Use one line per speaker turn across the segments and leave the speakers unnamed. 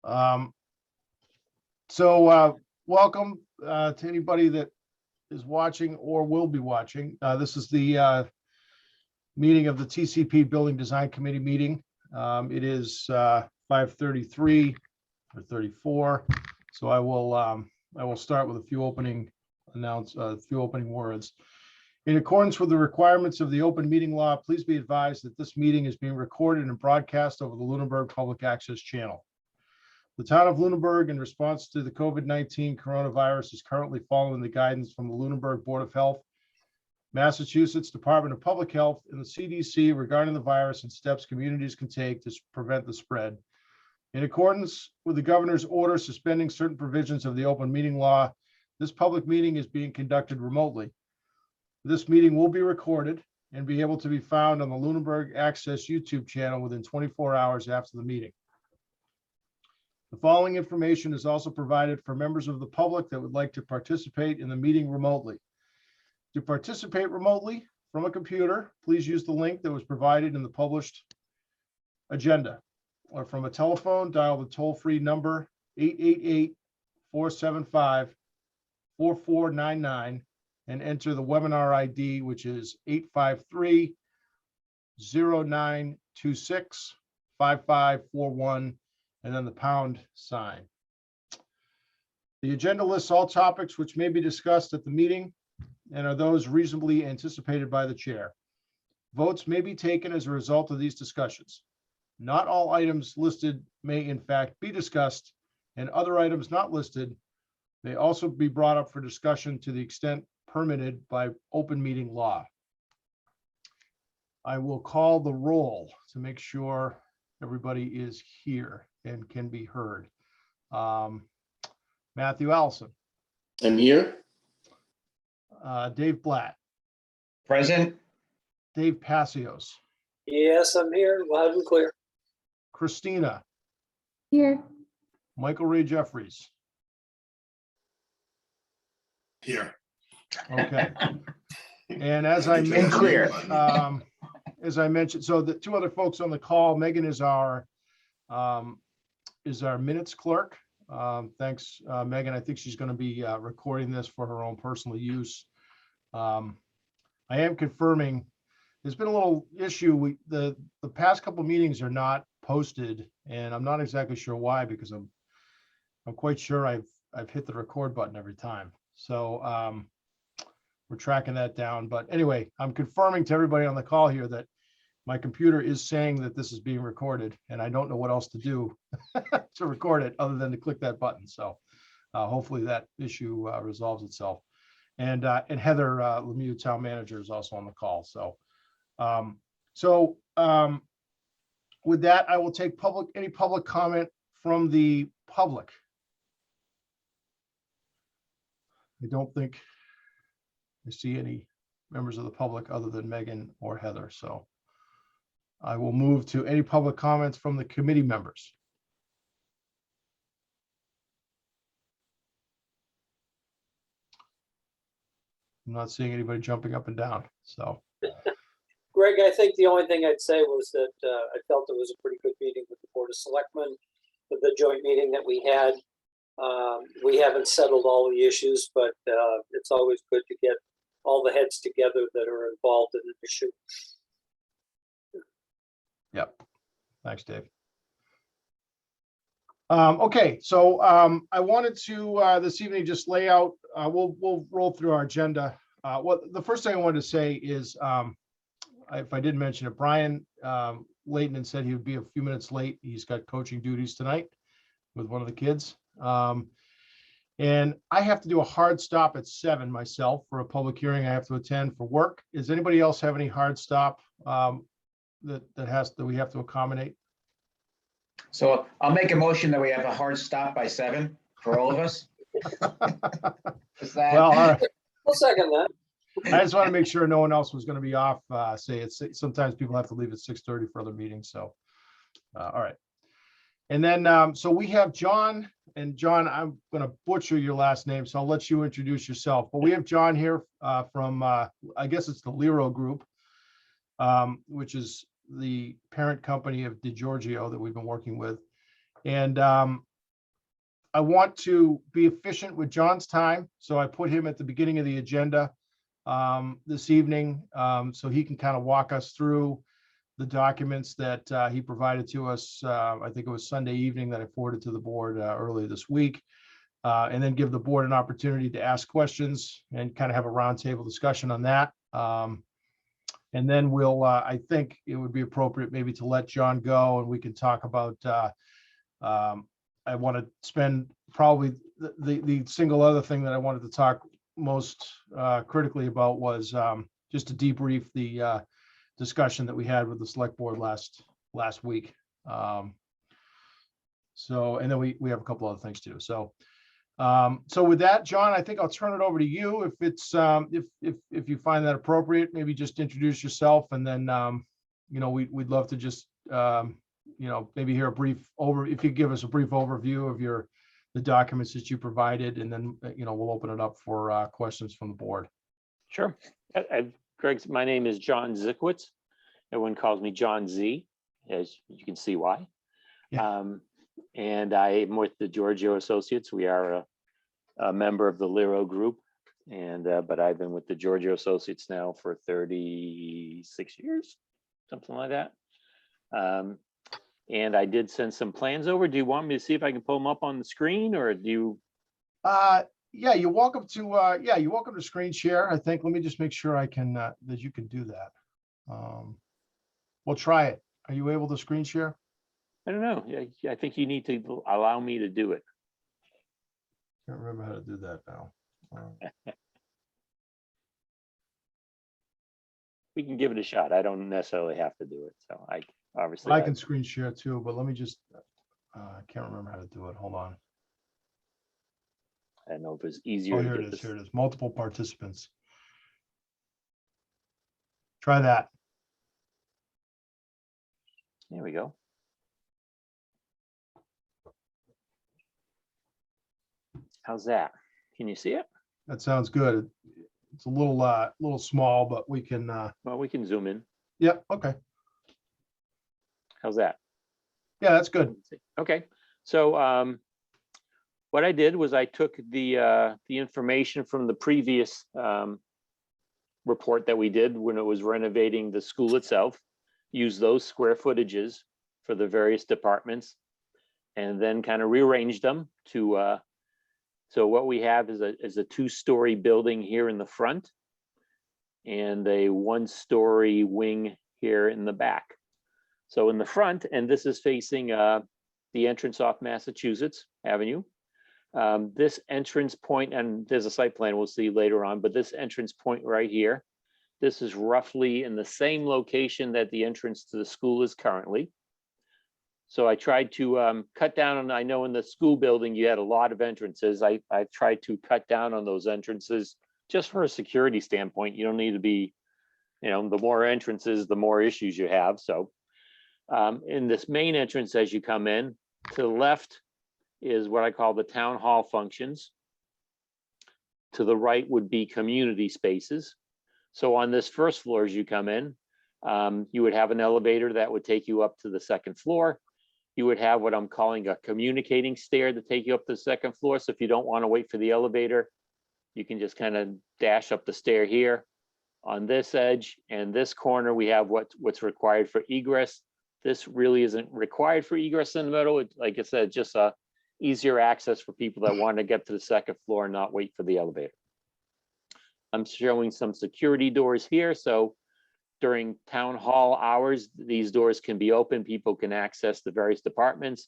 Welcome to anybody that is watching or will be watching. This is the meeting of the TCP Building Design Committee meeting. It is 5:33 or 34. So I will start with a few opening words. In accordance with the requirements of the open meeting law, please be advised that this meeting is being recorded and broadcast over the Lunenburg Public Access Channel. The town of Lunenburg, in response to the COVID-19 coronavirus, is currently following the guidance from the Lunenburg Board of Health, Massachusetts Department of Public Health, and the CDC regarding the virus and steps communities can take to prevent the spread. In accordance with the governor's order suspending certain provisions of the open meeting law, this public meeting is being conducted remotely. This meeting will be recorded and be able to be found on the Lunenburg Access YouTube channel within 24 hours after the meeting. The following information is also provided for members of the public that would like to participate in the meeting remotely. To participate remotely from a computer, please use the link that was provided in the published agenda, or from a telephone, dial the toll-free number 888-475-4499 and enter the webinar ID, which is 853-0926-5541, and then the pound sign. The agenda lists all topics which may be discussed at the meeting and are those reasonably anticipated by the chair. Votes may be taken as a result of these discussions. Not all items listed may in fact be discussed, and other items not listed may also be brought up for discussion to the extent permitted by open meeting law. I will call the roll to make sure everybody is here and can be heard. Matthew Allison.
I'm here.
Dave Blatt.
Present.
Dave Passios.
Yes, I'm here, loud and clear.
Christina.
Here.
Michael Ray Jeffries.
Here.
Okay. And as I mentioned, so the two other folks on the call, Megan is our minutes clerk. Thanks, Megan. I think she's going to be recording this for her own personal use. I am confirming there's been a little issue. The past couple of meetings are not posted, and I'm not exactly sure why, because I'm quite sure I've hit the record button every time. So we're tracking that down. But anyway, I'm confirming to everybody on the call here that my computer is saying that this is being recorded, and I don't know what else to do to record it other than to click that button. So hopefully that issue resolves itself. And Heather Lemieux, town manager, is also on the call. So with that, I will take any public comment from the public. I don't think I see any members of the public other than Megan or Heather. So I will move to any public comments from the committee members. I'm not seeing anybody jumping up and down. So,
Greg, I think the only thing I'd say was that I felt it was a pretty good meeting with the Board of Selectmen, with the joint meeting that we had. We haven't settled all the issues, but it's always good to get all the heads together that are involved in an issue.
Yep. Thanks, Dave. Okay, so I wanted to this evening just lay out, we'll roll through our agenda. The first thing I wanted to say is, if I didn't mention it, Brian Leighton said he would be a few minutes late. He's got coaching duties tonight with one of the kids. And I have to do a hard stop at 7 myself for a public hearing I have to attend for work. Does anybody else have any hard stop that we have to accommodate?
So I'll make a motion that we have a hard stop by 7 for all of us.
Well, all right.
I'll second that.
I just want to make sure no one else was going to be off. Sometimes people have to leave at 6:30 for other meetings. So, all right. And then, so we have John, and John, I'm going to butcher your last name, so I'll let you introduce yourself. But we have John here from, I guess it's the Lero Group, which is the parent company of DiGiorgio that we've been working with. And I want to be efficient with John's time, so I put him at the beginning of the agenda this evening, so he can kind of walk us through the documents that he provided to us. I think it was Sunday evening that I forwarded to the board earlier this week, and then give the board an opportunity to ask questions and kind of have a roundtable discussion on that. And then we'll, I think it would be appropriate maybe to let John go and we can talk about, I want to spend probably the single other thing that I wanted to talk most critically about was just to debrief the discussion that we had with the select board last week. So, and then we have a couple other things too. So, so with that, John, I think I'll turn it over to you. If it's if you find that appropriate, maybe just introduce yourself, and then you know, we'd love to just you know, maybe hear a brief if you give us a brief overview of the documents that you provided, and then you know, we'll open it up for questions from the board.
Sure. Greg, my name is John Zikwitz. Everyone calls me John Z, as you can see why.
Yeah.
And I'm with the Giorgio Associates. We are a member of the Lero Group, and but I've been with the Giorgio Associates now for 36 years, something like that. And I did send some plans over. Do you want me to see if I can pull them up on the screen, or do you?
Yeah, you're welcome to screen share. I think, let me just make sure I can that you can do that. We'll try it. Are you able to screen share?
I don't know. I think you need to allow me to do it.
Can't remember how to do that now.
We can give it a shot. I don't necessarily have to do it. So I obviously
I can screen share too, but let me just, I can't remember how to do it. Hold on.
I don't know if it's easier
Oh,
to
here
get
it is.
this.
Here it is. Multiple participants. Try that.
There we go. How's that? Can you see it?
That sounds good. It's a little small, but we can,
Well, we can zoom in.
yeah, okay.
How's that?
Yeah, that's good.
Okay. So what I did was I took the information from the previous report that we did when it was renovating the school itself, used those square footages for the various departments, and then kind of rearranged them to so what we have is a two-story building here in the front and a one-story wing here in the back. So in the front, and this is facing the entrance off Massachusetts Avenue. This entrance point, and there's a site plan we'll see later on, but this entrance point right here, this is roughly in the same location that the entrance to the school is currently. So I tried to cut down on, I know in the school building, you had a lot of entrances. I tried to cut down on those entrances just for a security standpoint. You don't need to be, you know, the more entrances, the more issues you have. So in this main entrance, as you come in, to the left is what I call the town hall functions. To the right would be community spaces. So on this first floor, as you come in, you would have an elevator that would take you up to the second floor. You would have what I'm calling a communicating stair to take you up to the second floor. So if you don't want to wait for the elevator, you can just kind of dash up the stair here. On this edge and this corner, we have what's required for egress. This really isn't required for egress in the middle. It, like I said, just a easier access for people that want to get to the second floor and not wait for the elevator. I'm showing some security doors here. So during town hall hours, these doors can be open. People can access the various departments.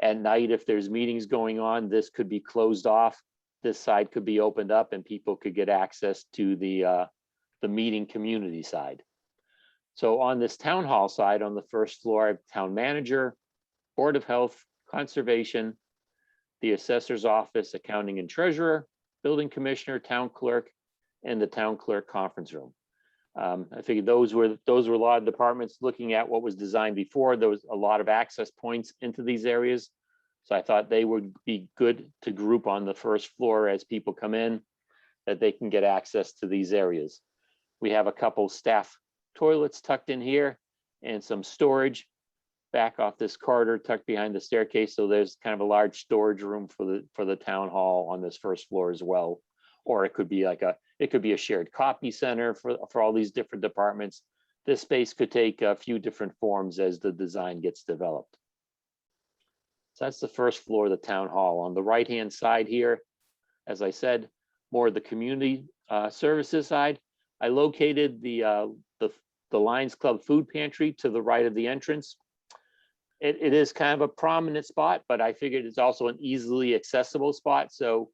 At night, if there's meetings going on, this could be closed off. This side could be opened up and people could get access to the meeting community side. So on this town hall side, on the first floor, I have town manager, board of health, conservation, the assessor's office, accounting and treasurer, building commissioner, town clerk, and the town clerk conference room. I figured those were a lot of departments looking at what was designed before. There was a lot of access points into these areas. So I thought they would be good to group on the first floor as people come in, that they can get access to these areas. We have a couple staff toilets tucked in here and some storage. back off this corridor tucked behind the staircase. So there's kind of a large storage room for the town hall on this first floor as well. Or it could be a shared copy center for all these different departments. This space could take a few different forms as the design gets developed. So that's the first floor of the town hall. On the right-hand side here, as I said, more of the community services side. I located the Lions Club food pantry to the right of the entrance. It is kind of a prominent spot, but I figured it's also an easily accessible spot. So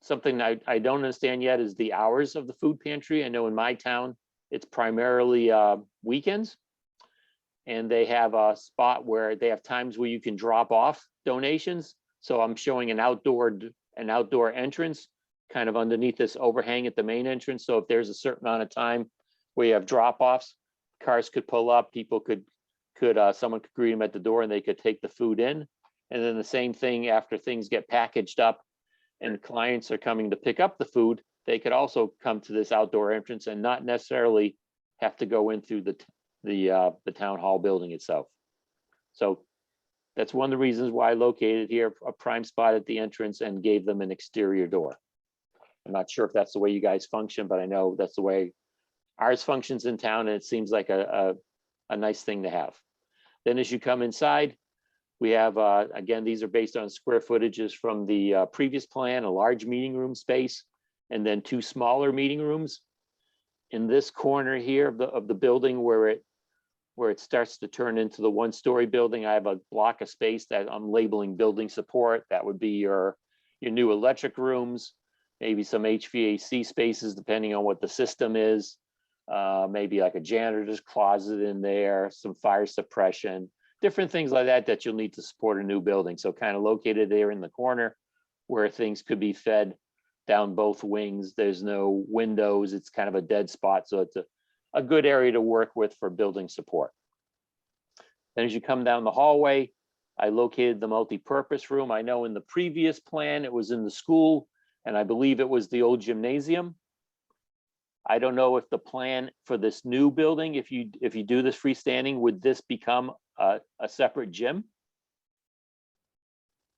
something I don't understand yet is the hours of the food pantry. I know in my town, it's primarily weekends. And they have a spot where they have times where you can drop off donations. So I'm showing an outdoor entrance kind of underneath this overhang at the main entrance. So if there's a certain amount of time where you have drop-offs, cars could pull up, people could someone could greet them at the door and they could take the food in. And then the same thing after things get packaged up and clients are coming to pick up the food, they could also come to this outdoor entrance and not necessarily have to go in through the town hall building itself. So that's one of the reasons why I located here a prime spot at the entrance and gave them an exterior door. I'm not sure if that's the way you guys function, but I know that's the way ours functions in town, and it seems like a nice thing to have. Then as you come inside, we have, again, these are based on square footages from the previous plan, a large meeting room space, and then two smaller meeting rooms. In this corner here of the building where it starts to turn into the one-story building, I have a block of space that I'm labeling building support. That would be your new electric rooms, maybe some HVAC spaces, depending on what the system is. Maybe like a janitor's closet in there, some fire suppression, different things like that you'll need to support a new building. So kind of located there in the corner where things could be fed down both wings. There's no windows. It's kind of a dead spot. So it's a good area to work with for building support. Then as you come down the hallway, I located the multi-purpose room. I know in the previous plan, it was in the school, and I believe it was the old gymnasium. I don't know if the plan for this new building, if you do this freestanding, would this become a separate gym?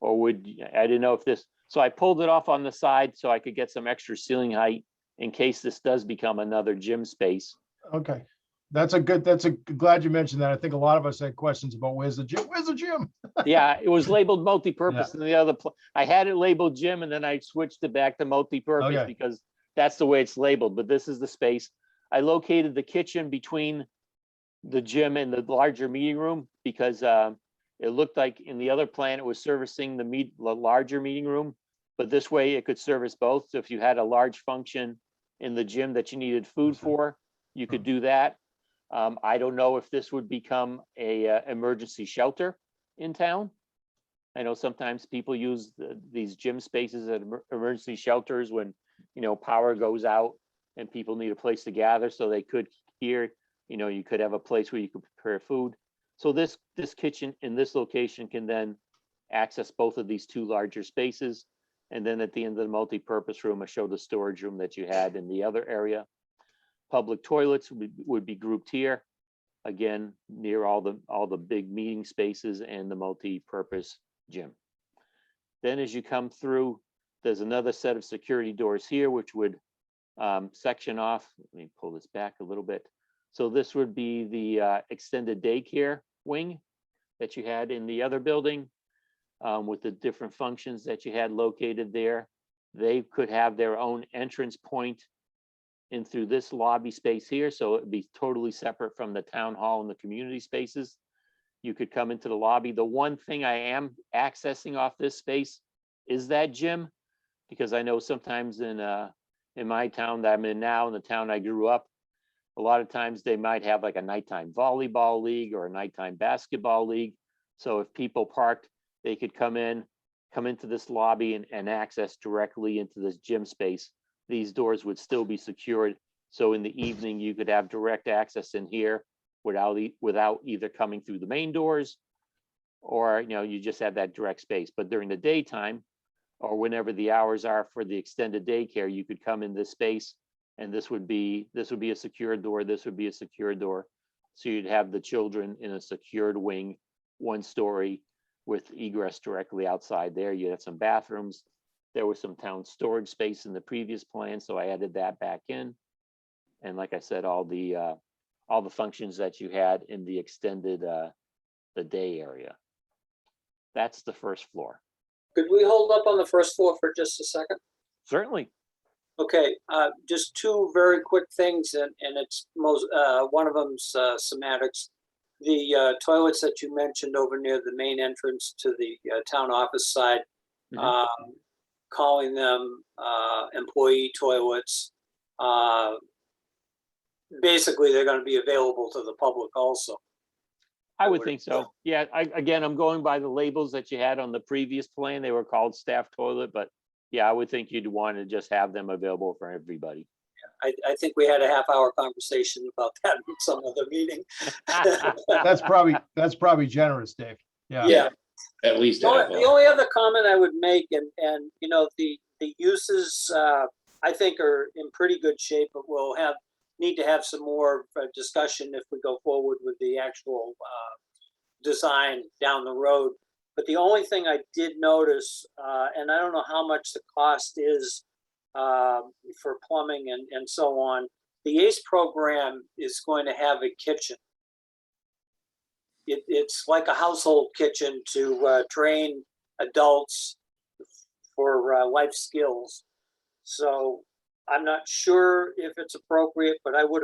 Or I didn't know if this, so I pulled it off on the side so I could get some extra ceiling height in case this does become another gym space.
Okay, glad you mentioned that. I think a lot of us had questions about where's the gym? Where's the gym?
Yeah, it was labeled multi-purpose in the other, I had it labeled gym and then I switched it back to multi-purpose
Okay.
because that's the way it's labeled, but this is the space. I located the kitchen between the gym and the larger meeting room because it looked like in the other plan, it was servicing the larger meeting room, but this way it could service both. So if you had a large function in the gym that you needed food for, you could do that. I don't know if this would become a emergency shelter in town. I know sometimes people use these gym spaces as emergency shelters when, power goes out and people need a place to gather. So they could here, you could have a place where you could prepare food. So this kitchen in this location can then access both of these two larger spaces. And then at the end of the multi-purpose room, I show the storage room that you had in the other area. Public toilets would be grouped here, again, near all the big meeting spaces and the multi-purpose gym. Then as you come through, there's another set of security doors here, which would section off. Let me pull this back a little bit. So this would be the extended daycare wing that you had in the other building with the different functions that you had located there. They could have their own entrance point in through this lobby space here. So it'd be totally separate from the town hall and the community spaces. You could come into the lobby. The one thing I am accessing off this space is that gym, because I know sometimes in my town that I'm in now, in the town I grew up, a lot of times they might have like a nighttime volleyball league or a nighttime basketball league. So if people parked, they could come into this lobby and access directly into this gym space. These doors would still be secured. So in the evening, you could have direct access in here without either coming through the main doors or, you just have that direct space. But during the daytime or whenever the hours are for the extended daycare, you could come in this space and this would be a secure door. This would be a secure door. So you'd have the children in a secured wing, 1 story with egress directly outside there. You have some bathrooms. There was some town storage space in the previous plan, so I added that back in. And like I said, all the functions that you had in the extended the day area. That's the first floor.
Could we hold up on the first floor for just a second?
Certainly.
Okay, just two very quick things, and it's most, one of them's semantics. The toilets that you mentioned over near the main entrance to the town office side,
Mhm.
calling them employee toilets. Basically, they're gonna be available to the public also.
I would
would-
think so. Yeah, again, I'm going by the labels that you had on the previous plan. They were called staff toilet, but yeah, I would think you'd want to just have them available for everybody.
I think we had a half-hour conversation about that in some other meeting.
That's probably generous, Dave. Yeah.
Yeah.
At least
The
half
only, the
hour.
only other comment I would make, and you know, the uses, I think are in pretty good shape, but we'll need to have some more discussion if we go forward with the actual design down the road. But the only thing I did notice, and I don't know how much the cost is for plumbing and so on, the ACE program is going to have a kitchen. It's like a household kitchen to train adults for life skills. So I'm not sure if it's appropriate, but I would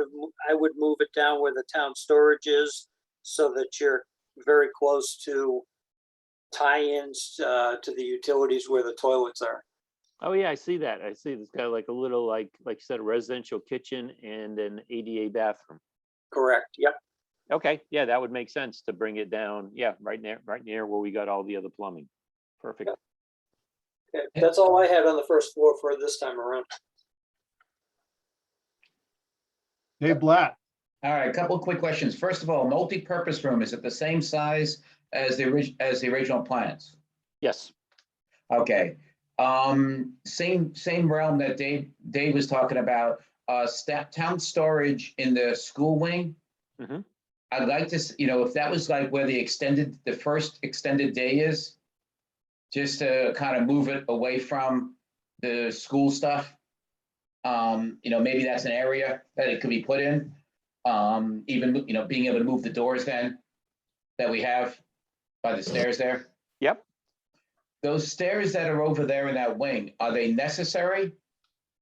move it down where the town storage is, so that you're very close to tie-ins to the utilities where the toilets are.
Oh yeah, I see that. I see it's got like a little like you said, a residential kitchen and an ADA bathroom.
Correct. Yep.
Okay, yeah, that would make sense to bring it down. Yeah, right near where we got all the other plumbing. Perfect.
Okay. That's all I had on the first floor for this time around.
Dave Blatt.
All right, a couple of quick questions. First of all, multi-purpose room, is it the same size as the original plans?
Yes.
Okay. Same realm that Dave was talking about, town storage in the school wing.
Mhm.
I'd like to, if that was like where the first extended day is, just to kind of move it away from the school stuff. Maybe that's an area that it could be put in. Even, being able to move the doors then that we have by the stairs there.
Yep.
Those stairs that are over there in that wing, are they necessary?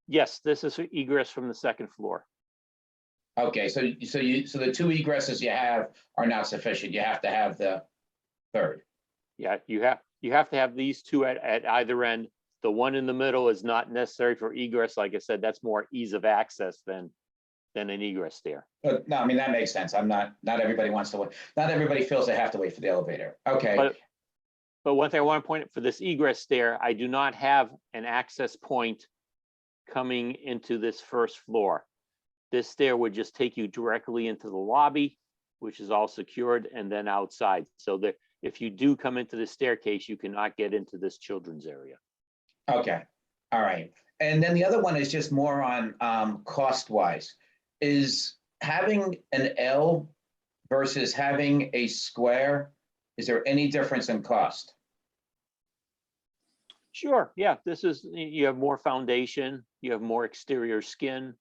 Yes, this is egress from the second floor.
Okay, so the 2 egresses you have are not sufficient. You have to have the third.
Yeah, you have to have these two at either end. The one in the middle is not necessary for egress. Like I said, that's more ease of access than an egress stair.
No, I mean, that makes sense. Not everybody wants to wait. Not everybody feels they have to wait for the elevator. Okay.
But one thing I want to point out for this egress stair, I do not have an access point coming into this first floor. This stair would just take you directly into the lobby, which is all secured, and then outside. So that if you do come into the staircase, you cannot get into this children's area.
Okay, all right. And then the other one is just more on cost wise. Is having an L versus having a square, is there any difference in cost?
Sure, yeah, you have more foundation, you have more exterior skin.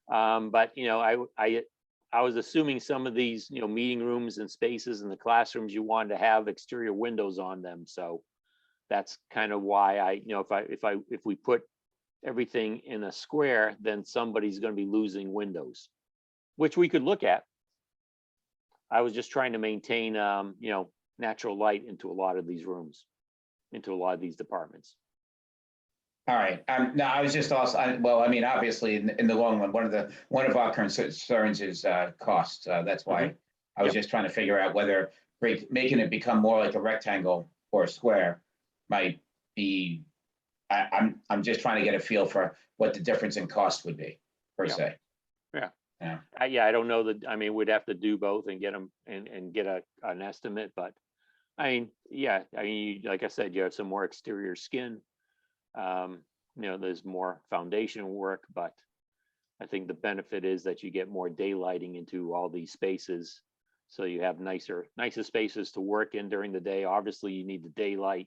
But I was assuming some of these, meeting rooms and spaces in the classrooms, you wanted to have exterior windows on them. So that's kind of why if we put everything in a square, then somebody's going to be losing windows, which we could look at. I was just trying to maintain, natural light into a lot of these rooms, into a lot of these departments.
All right. No, I was just also, obviously in the long run, one of our concerns is cost. That's why I was just trying to figure out whether making it become more like a rectangle or a square might be. I'm just trying to get a feel for what the difference in cost would be per se.
Yeah, I don't know that. I mean, we'd have to do both and get them and get an estimate. But like I said, you have some more exterior skin. There's more foundation work, but I think the benefit is that you get more daylighting into all these spaces. So you have nicer spaces to work in during the day. Obviously, you need the daylight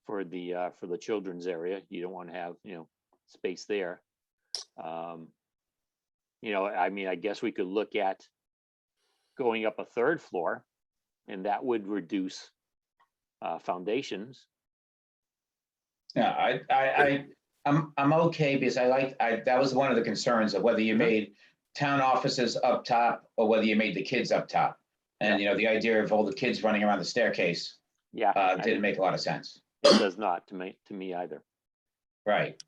for the children's area. You don't want to have, space there. I mean, I guess we could look at going up a third floor, and that would reduce foundations.
Yeah, I'm okay because that was one of the concerns of whether you made town offices up top or whether you made the kids up top. And, the idea of all the kids running around the staircase
Yeah,
didn't make a lot of sense.
it does not to me either.
Right.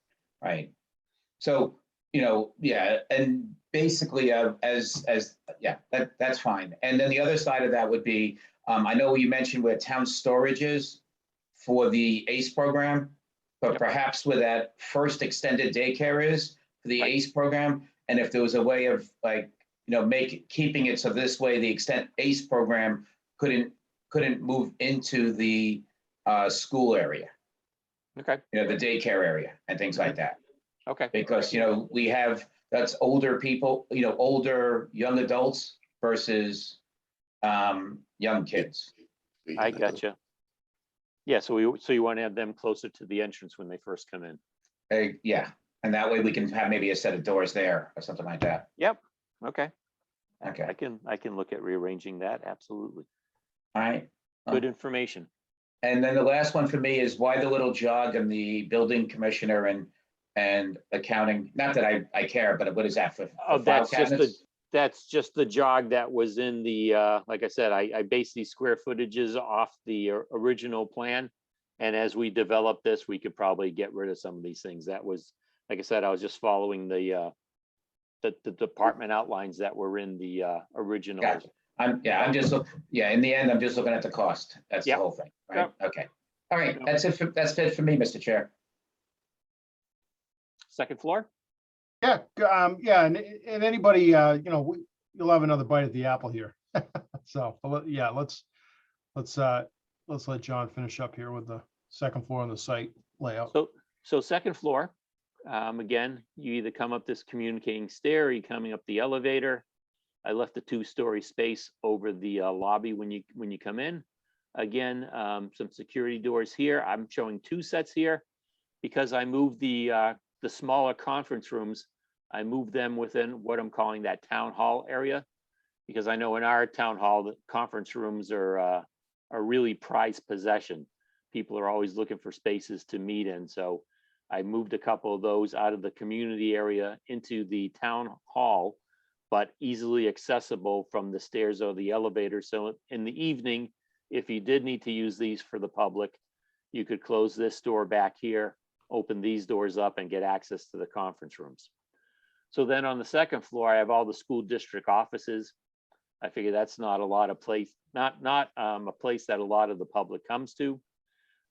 So, and basically that's fine. And then the other side of that would be, I know you mentioned where town storage is for the ACE program, but
Yep.
perhaps where that first extended daycare is for the ACE program. And if there was a way of keeping it so this way, the extent ACE program couldn't move into the school area,
Okay,
the daycare area and things like that.
okay.
Because, that's older people, older young adults versus young kids.
I gotcha. Yeah, so you want to have them closer to the entrance when they first come in.
Yeah, and that way we can have maybe a set of doors there or something like that.
Yep. Okay.
Okay,
I can look at rearranging that. Absolutely.
all right.
Good information.
And then the last one for me is why the little jog in the building commissioner and accounting? Not that I care, but what is that for?
Oh,
file cabinets?
that's just the jog that was in the, like I said, I based these square footages off the original plan. And as we develop this, we could probably get rid of some of these things. That was, like I said, I was just following the department outlines that were in the original.
Gotcha. In the end, I'm just looking at the cost. That's the
Yep.
whole thing, right?
Yep.
Okay. All right,
Yep.
that's it for me, Mr. Chair.
Second floor?
Yeah, and anybody, you'll have another bite at the apple here. So, yeah, let's let John finish up here with the second floor on the site layout.
So second floor, again, you either come up this communicating stair or you're coming up the elevator. I left a 2-story space over the lobby when you come in. Again, some security doors here. I'm showing 2 sets here because I moved the smaller conference rooms. I moved them within what I'm calling that town hall area, because I know in our town hall, the conference rooms are a really prized possession. People are always looking for spaces to meet in. So I moved a couple of those out of the community area into the town hall, but easily accessible from the stairs or the elevator. So in the evening, if you did need to use these for the public, you could close this door back here, open these doors up and get access to the conference rooms. So then on the second floor, I have all the school district offices. I figure that's not a lot of place, not a place that a lot of the public comes to.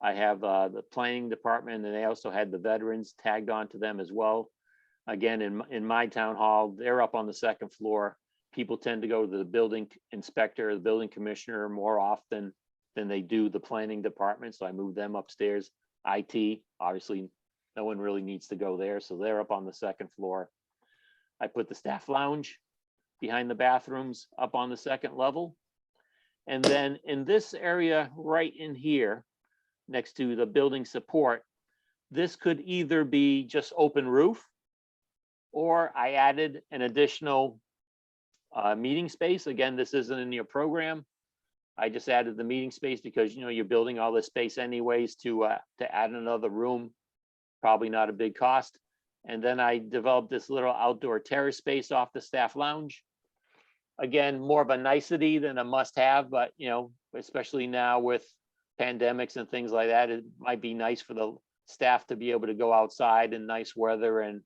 I have the planning department, and they also had the veterans tagged onto them as well. Again, in my town hall, they're up on the second floor. People tend to go to the building inspector, the building commissioner more often than they do the planning department. So I moved them upstairs. IT, obviously, no one really needs to go there. So they're up on the second floor. I put the staff lounge behind the bathrooms up on the second level. And then in this area right in here, next to the building support, this could either be just open roof, or I added an additional meeting space. Again, this isn't in your program. I just added the meeting space because, you're building all this space anyways to add another room, probably not a big cost. And then I developed this little outdoor terrace space off the staff lounge. Again, more of a nicety than a must have, but especially now with pandemics and things like that, it might be nice for the staff to be able to go outside in nice weather and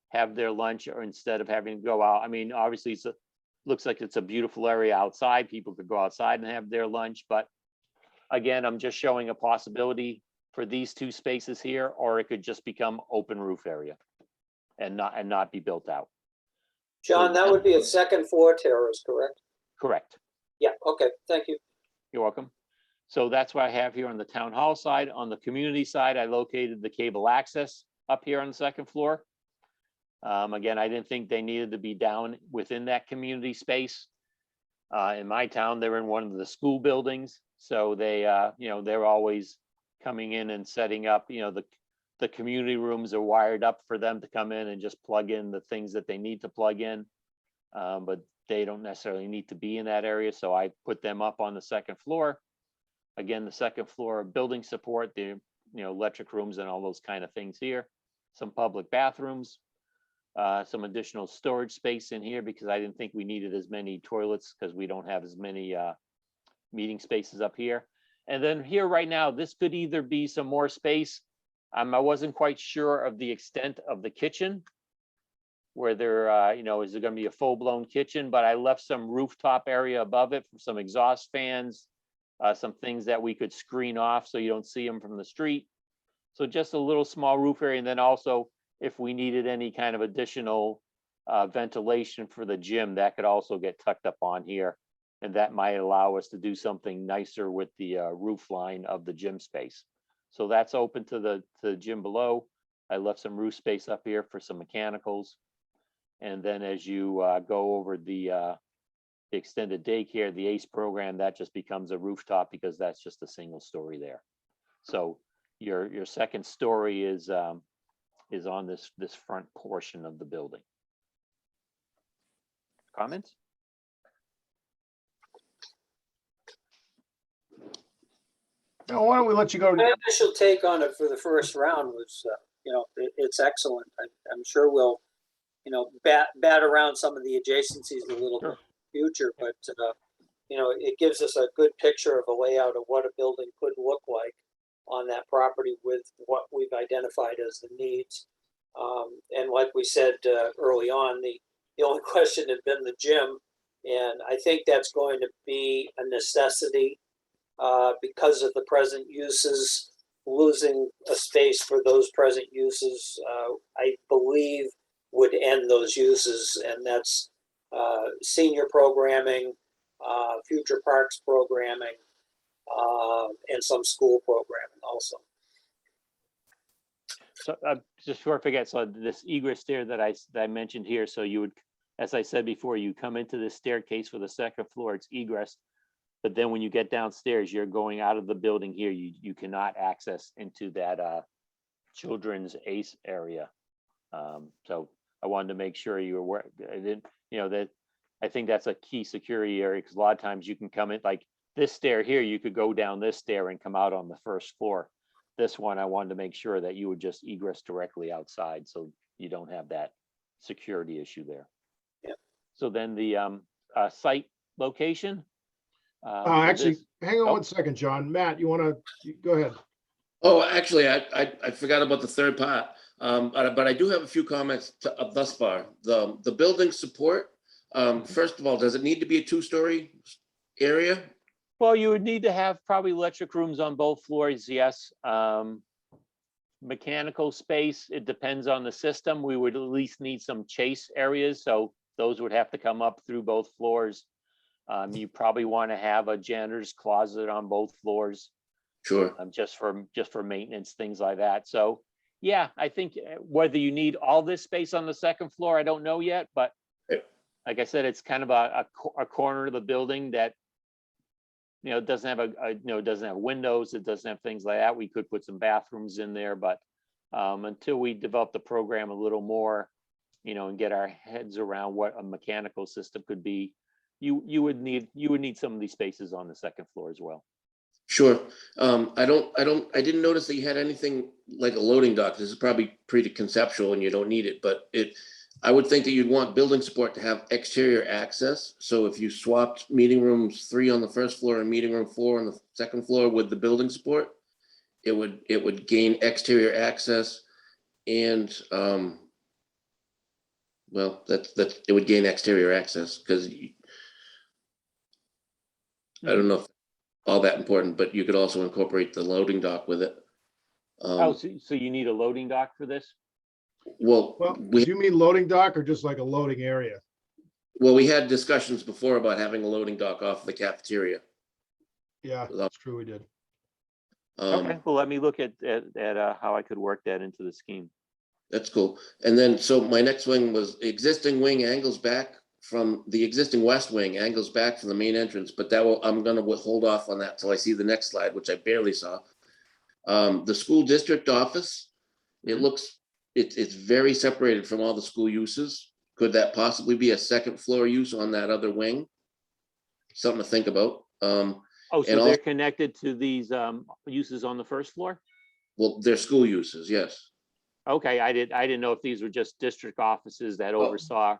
have their lunch, or instead of having to go out. I mean, obviously looks like it's a beautiful area outside. People could go outside and have their lunch, but again, I'm just showing a possibility for these 2 spaces here, or it could just become open roof area and not be built out.
John, that would be a second floor terrace, correct?
Correct.
Yeah, okay, thank you.
You're welcome. So that's what I have here on the town hall side. On the community side, I located the cable access up here on the second floor. Again, I didn't think they needed to be down within that community space. In my town, they're in one of the school buildings, so they, they're always coming in and setting up, the community rooms are wired up for them to come in and just plug in the things that they need to plug in. But they don't necessarily need to be in that area, so I put them up on the second floor. Again, the second floor building support, the electric rooms and all those kind of things here. Some public bathrooms, some additional storage space in here because I didn't think we needed as many toilets because we don't have as many meeting spaces up here. And then here right now, this could either be some more space. I wasn't quite sure of the extent of the kitchen, where there, is there going to be a full-blown kitchen, but I left some rooftop area above it for some exhaust fans, some things that we could screen off so you don't see them from the street. So just a little small roof area. And then also, if we needed any kind of additional ventilation for the gym, that could also get tucked up on here. And that might allow us to do something nicer with the roof line of the gym space. So that's open to the gym below. I left some roof space up here for some mechanicals. And then as you go over the extended daycare, the ACE program, that just becomes a rooftop because that's just a single story there. So your second story is on this front portion of the building. Comments?
Now, why don't we let you go?
My initial take on it for the first round was, it's excellent. I'm sure we'll, bat around some of the adjacencies a little bit in the future, but, it gives us a good picture of a layout of what a building could look like on that property with what we've identified as the needs. And like we said early on, the only question had been the gym, and I think that's going to be a necessity because of the present uses. Losing a space for those present uses, I believe, would end those uses, and that's senior programming, future parks programming, and some school programming also.
So just before I forget, so this egress stair that I mentioned here, so you would, as I said before, you come into this staircase for the second floor, it's egress. But then when you get downstairs, you're going out of the building here. You cannot access into that children's ACE area. So I wanted to make sure you were aware. I didn't, that I think that's a key security area because a lot of times you can come in like this stair here. You could go down this stair and come out on the first floor. This one, I wanted to make sure that you would just egress directly outside, so you don't have that security issue there.
Yeah.
So then the site location.
Actually, hang on 1 second, John. Matt, you want to go ahead?
Oh, actually, I forgot about the third part, but I do have a few comments thus far. The building support, first of all, does it need to be a 2-story area?
Well, you would need to have probably electric rooms on both floors, yes. Mechanical space, it depends on the system. We would at least need some chase areas, so those would have to come up through both floors. You probably want to have a janitor's closet on both floors.
Sure.
Just for maintenance, things like that. So yeah, I think whether you need all this space on the second floor, I don't know yet, but like I said, it's kind of a corner of the building that doesn't have doesn't have windows, it doesn't have things like that. We could put some bathrooms in there, but until we develop the program a little more, and get our heads around what a mechanical system could be, you would need some of these spaces on the second floor as well.
Sure. I didn't notice that you had anything like a loading dock. This is probably pretty conceptual and you don't need it, but I would think that you'd want building support to have exterior access. So if you swapped meeting rooms 3 on the first floor and meeting room 4 on the second floor with the building support, it would gain exterior access, and well, it would gain exterior access because I don't know if all that important, but you could also incorporate the loading dock with it.
So you need a loading dock for this?
Well,
Do you mean loading dock or just like a loading area?
we had discussions before about having a loading dock off the cafeteria.
Yeah, that's true. We did.
Okay, well, let me look at how I could work that into the scheme.
That's cool. And then, so my next wing was existing wing angles back from the existing west wing angles back from the main entrance, but that will, I'm gonna hold off on that till I see the next slide, which I barely saw. The school district office, it looks, it's very separated from all the school uses. Could that possibly be a second floor use on that other wing? Something to think about.
Oh,
And
so
al-
they're connected to these uses on the first floor?
Well, they're school uses, yes.
Okay, I didn't know if these were just district offices that
Oh.
oversaw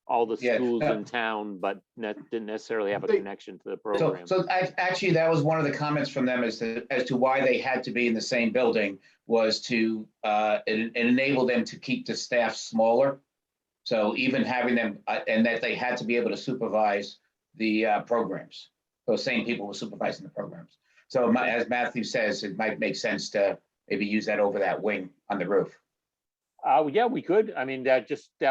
all the
Yeah,
schools
no.
in town, but didn't necessarily have a
They-
connection to the
So,
program.
actually, that was one of the comments from them as to why they had to be in the same building was to it enable them to keep the staff smaller. So even having them, and that they had to be able to supervise the programs. Those same people were supervising the programs. So as Matthew says, it might make sense to maybe use that over that wing on the roof.
Yeah, we could. I mean, that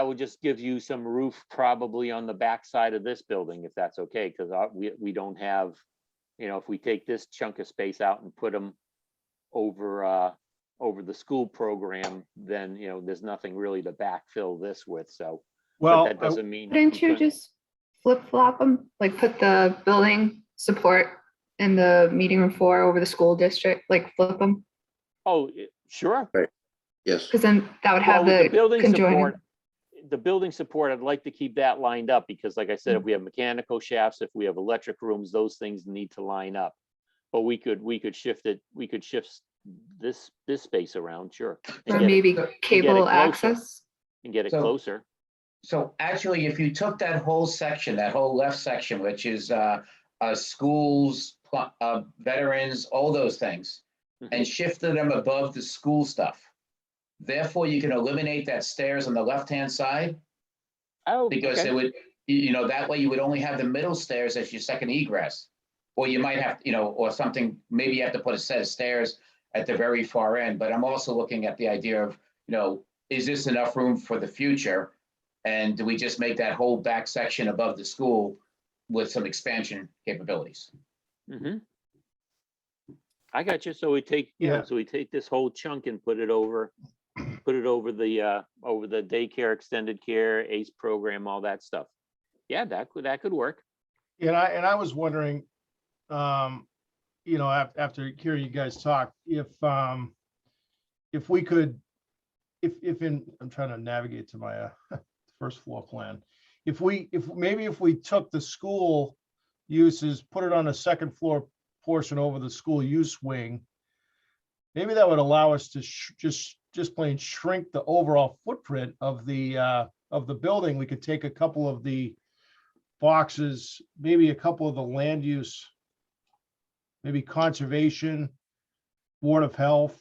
would just give you some roof probably on the back side of this building, if that's okay, because we don't have, if we take this chunk of space out and put them over the school program, then, there's nothing really to backfill this with, so. But
Well,
that doesn't mean.
Couldn't you just flip flop them, like put the building support in the meeting room floor over the school district, like flip them?
Oh, sure.
Yes.
Because then that would have
Well, with
the
building
conjoining.
support, the building support, I'd like to keep that lined up because like I said, if we have mechanical shafts, if we have electric rooms, those things need to line up. But we could shift it, we could shift this space around, sure. and
Or
get it-
maybe
So-
cable
closer.
access.
And get it
So-
closer.
So actually, if you took that whole section, that whole left section, which is schools, veterans, all those things, and shifted them above the school stuff. Therefore, you can eliminate that stairs on the left-hand side
Oh,
because
okay.
it would, that way you would only have the middle stairs as your second egress. Or you might have, or something, maybe you have to put a set of stairs at the very far end. But I'm also looking at the idea of, is this enough room for the future? And do we just make that whole back section above the school with some expansion capabilities?
Mhm. I got you. So we take,
Yeah.
so we take this whole chunk and put it over the daycare, extended care, ACE program, all that stuff. Yeah, that could work.
and I was wondering, after hearing you guys talk, if we could, I'm trying to navigate to my first floor plan. If we took the school uses, put it on a second floor portion over the school use wing, maybe that would allow us to just plain shrink the overall footprint of the building. We could take a couple of the boxes, maybe a couple of the land use, maybe conservation, Board of Health,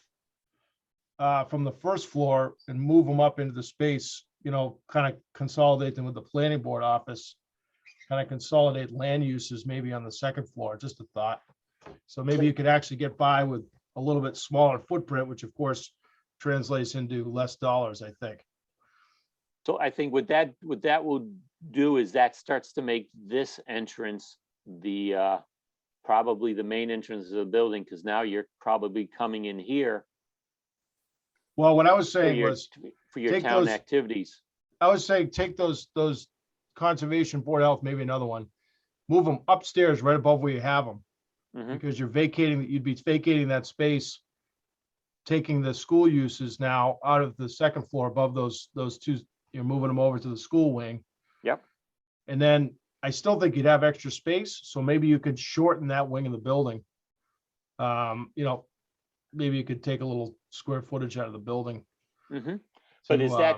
from the first floor and move them up into the space, kind of consolidate them with the planning board office, kind of consolidate land uses maybe on the second floor, just a thought. So maybe you could actually get by with a little bit smaller footprint, which of course translates into less dollars, I think.
So I think what that would do is that starts to make this entrance the probably the main entrance of the building, because now you're probably coming in here
Well, what I was
for
saying
your
was, take
town
those-
activities.
take those conservation, Board of Health, maybe another one, move them upstairs right above where you have them,
Mhm.
because you'd be vacating that space, taking the school uses now out of the second floor above those two, you're moving them over to the school wing.
Yep.
And then I still think you'd have extra space, so maybe you could shorten that wing of the building. Maybe you could take a little square footage out of the building.
Mhm. But is
to,
that-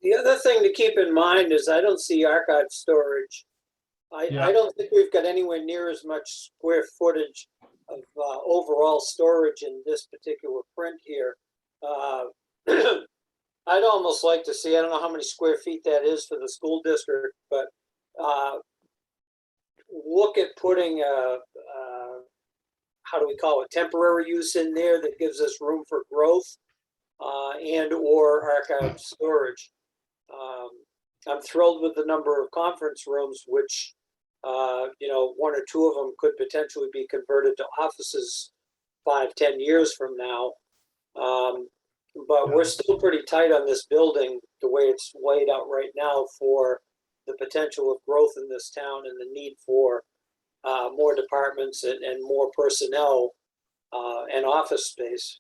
The other thing to keep in mind is I don't see archive storage.
Yeah.
I don't think we've got anywhere near as much square footage of overall storage in this particular print here. I'd almost like to see, I don't know how many square feet that is for the school district, but look at putting how do we call it, temporary use in there that gives us room for growth and or archive storage. I'm thrilled with the number of conference rooms, which, one or two of them could potentially be converted to offices 5-10 years from now. But
Yeah.
we're still pretty tight on this building, the way it's laid out right now for the potential of growth in this town and the need for more departments and more personnel and office space.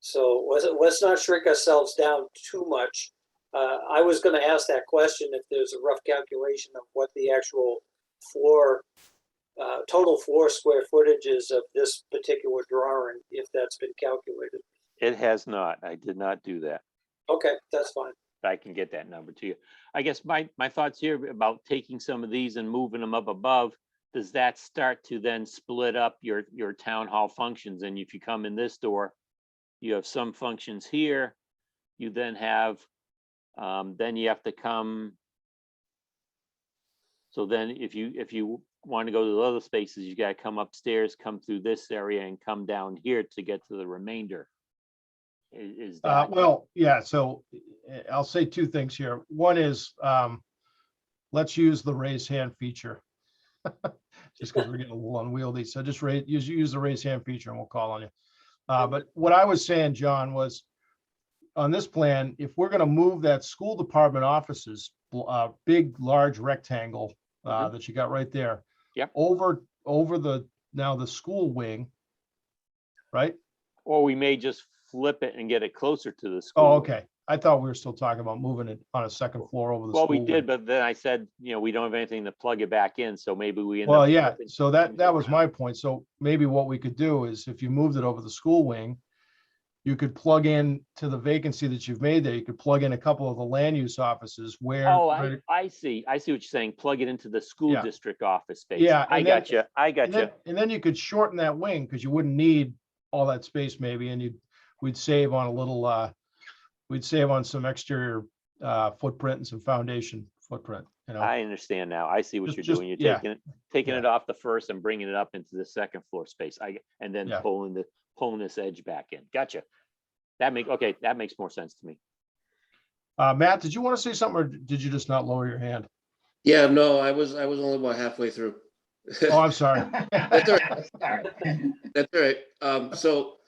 So let's not shrink ourselves down too much. I was going to ask that question if there's a rough calculation of what the actual floor, total floor square footage is of this particular drawing, if that's been calculated.
It has not. I did not do that.
Okay, that's fine.
I can get that number to you. I guess my thoughts here about taking some of these and moving them up above, does that start to then split up your town hall functions? And if you come in this door, you have some functions here, you then have, then you have to come. So then if you want to go to the other spaces, you got to come upstairs, come through this area and come down here to get to the remainder. Is that?
Well, yeah, so I'll say two things here. One is, let's use the raise hand feature. Just because we're getting a little unwieldy. So just use the raise hand feature and we'll call on you. But what I was saying, John, was on this plan, if we're going to move that school department offices, big, large rectangle that you got right there.
Yep.
Over now the school wing, right?
Or we may just flip it and get it closer to the school.
Oh, okay. I thought we were still talking about moving it on a second floor over the
Well,
school
we did,
wing.
but then I said, we don't have anything to plug it back in, so maybe we end up.
Well, yeah,
flipping
so that
things
was
around.
my point. So maybe what we could do is if you moved it over the school wing, you could plug in to the vacancy that you've made there. You could plug in a couple of the land use offices where.
Oh, I see what you're saying. Plug it into the school
Yeah.
district office space.
Yeah,
I
and then-
got you. I got you.
And then you could shorten that wing because you wouldn't need all that space maybe, and we'd save on a little, we'd save on some exterior footprint and some foundation footprint,
I understand now. I see what you're
Just-
doing. You're
yeah,
taking
yeah.
it off the first and bringing it up into the second floor space. And then
Yeah.
pulling this edge back in. Gotcha. That makes more sense to me.
Matt, did you want to say something or did you just not lower your hand?
Yeah, no, I was only about halfway through.
Oh, I'm sorry.
That's all right. That's all right. So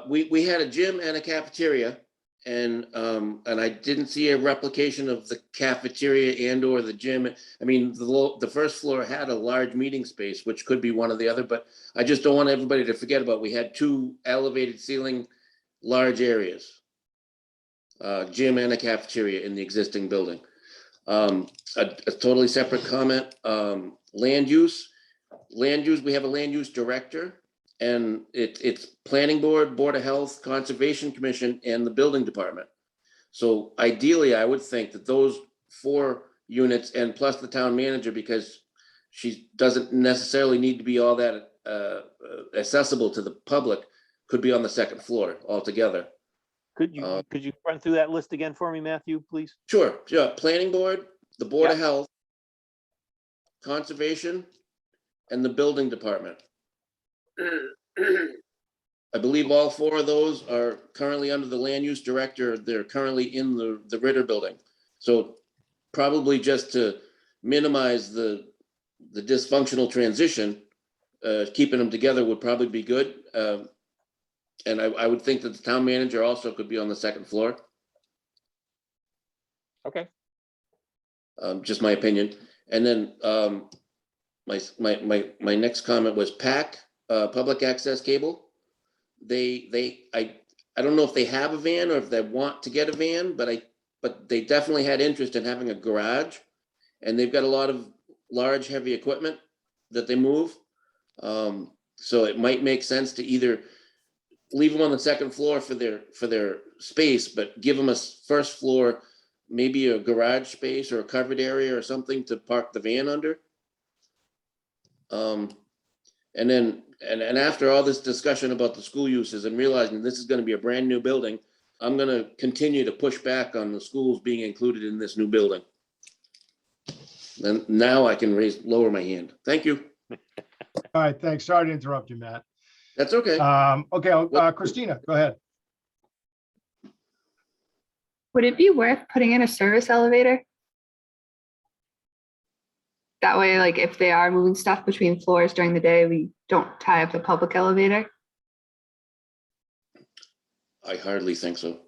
we had a gym and a cafeteria, and I didn't see a replication of the cafeteria and or the gym. I mean, the first floor had a large meeting space, which could be one or the other, but I just don't want everybody to forget about, we had two elevated ceiling large areas, gym and a cafeteria in the existing building. A totally separate comment, land use, we have a land use director, and it's planning board, board of health, conservation commission, and the building department. So ideally, I would think that those 4 units and plus the town manager, because she doesn't necessarily need to be all that accessible to the public, could be on the second floor altogether.
Could you run through that list again for me, Matthew, please?
Sure. Planning board, the board of health, conservation, and the building department. I believe all 4 of those are currently under the land use director. They're currently in the Ritter building. So probably just to minimize the dysfunctional transition, keeping them together would probably be good. And I would think that the town manager also could be on the second floor.
Okay.
Just my opinion. And then my next comment was PAC, public access cable. I don't know if they have a van or if they want to get a van, but they definitely had interest in having a garage, and they've got a lot of large, heavy equipment that they move. So it might make sense to either leave them on the second floor for their space, but give them a first floor, maybe a garage space or a covered area or something to park the van under. And then, and after all this discussion about the school uses and realizing this is going to be a brand new building, I'm going to continue to push back on the schools being included in this new building. And now I can lower my hand. Thank you.
All right, thanks. Sorry to interrupt you, Matt.
That's okay.
Okay, Christina, go ahead.
Would it be worth putting in a service elevator? That way, like if they are moving stuff between floors during the day, we don't tie up the public elevator.
I hardly think so.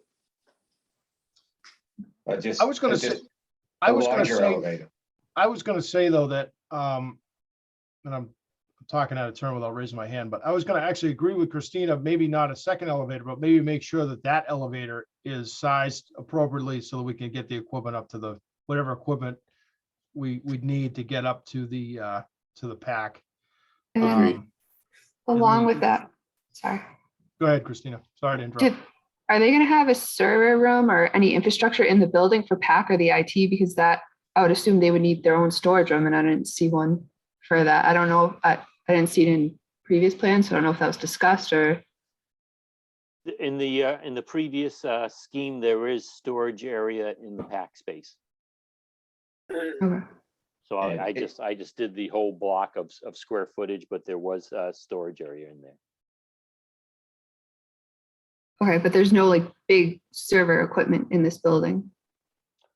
Just
I was gonna say,
just
I
a
was gonna
larger
say,
elevator.
I was gonna say though that, and I'm talking out of turn without raising my hand, but I was gonna actually agree with Christina, maybe not a second elevator, but maybe make sure that that elevator is sized appropriately so that we can get the equipment up to the, whatever equipment we'd need to get up to the pack.
Agreed.
Along
the-
with that, sorry.
Go ahead, Christina. Sorry to interrupt.
Are they gonna have a server room or any infrastructure in the building for PAC or the IT? Because that, I would assume they would need their own storage room, and I didn't see one for that. I don't know, I didn't see it in previous plans, so I don't know if that was discussed or,
In the previous scheme, there is storage area in the pack space.
okay.
So
And
I
it-
just did the whole block of square footage, but there was a storage area in there.
Okay, but there's no like big server equipment in this building?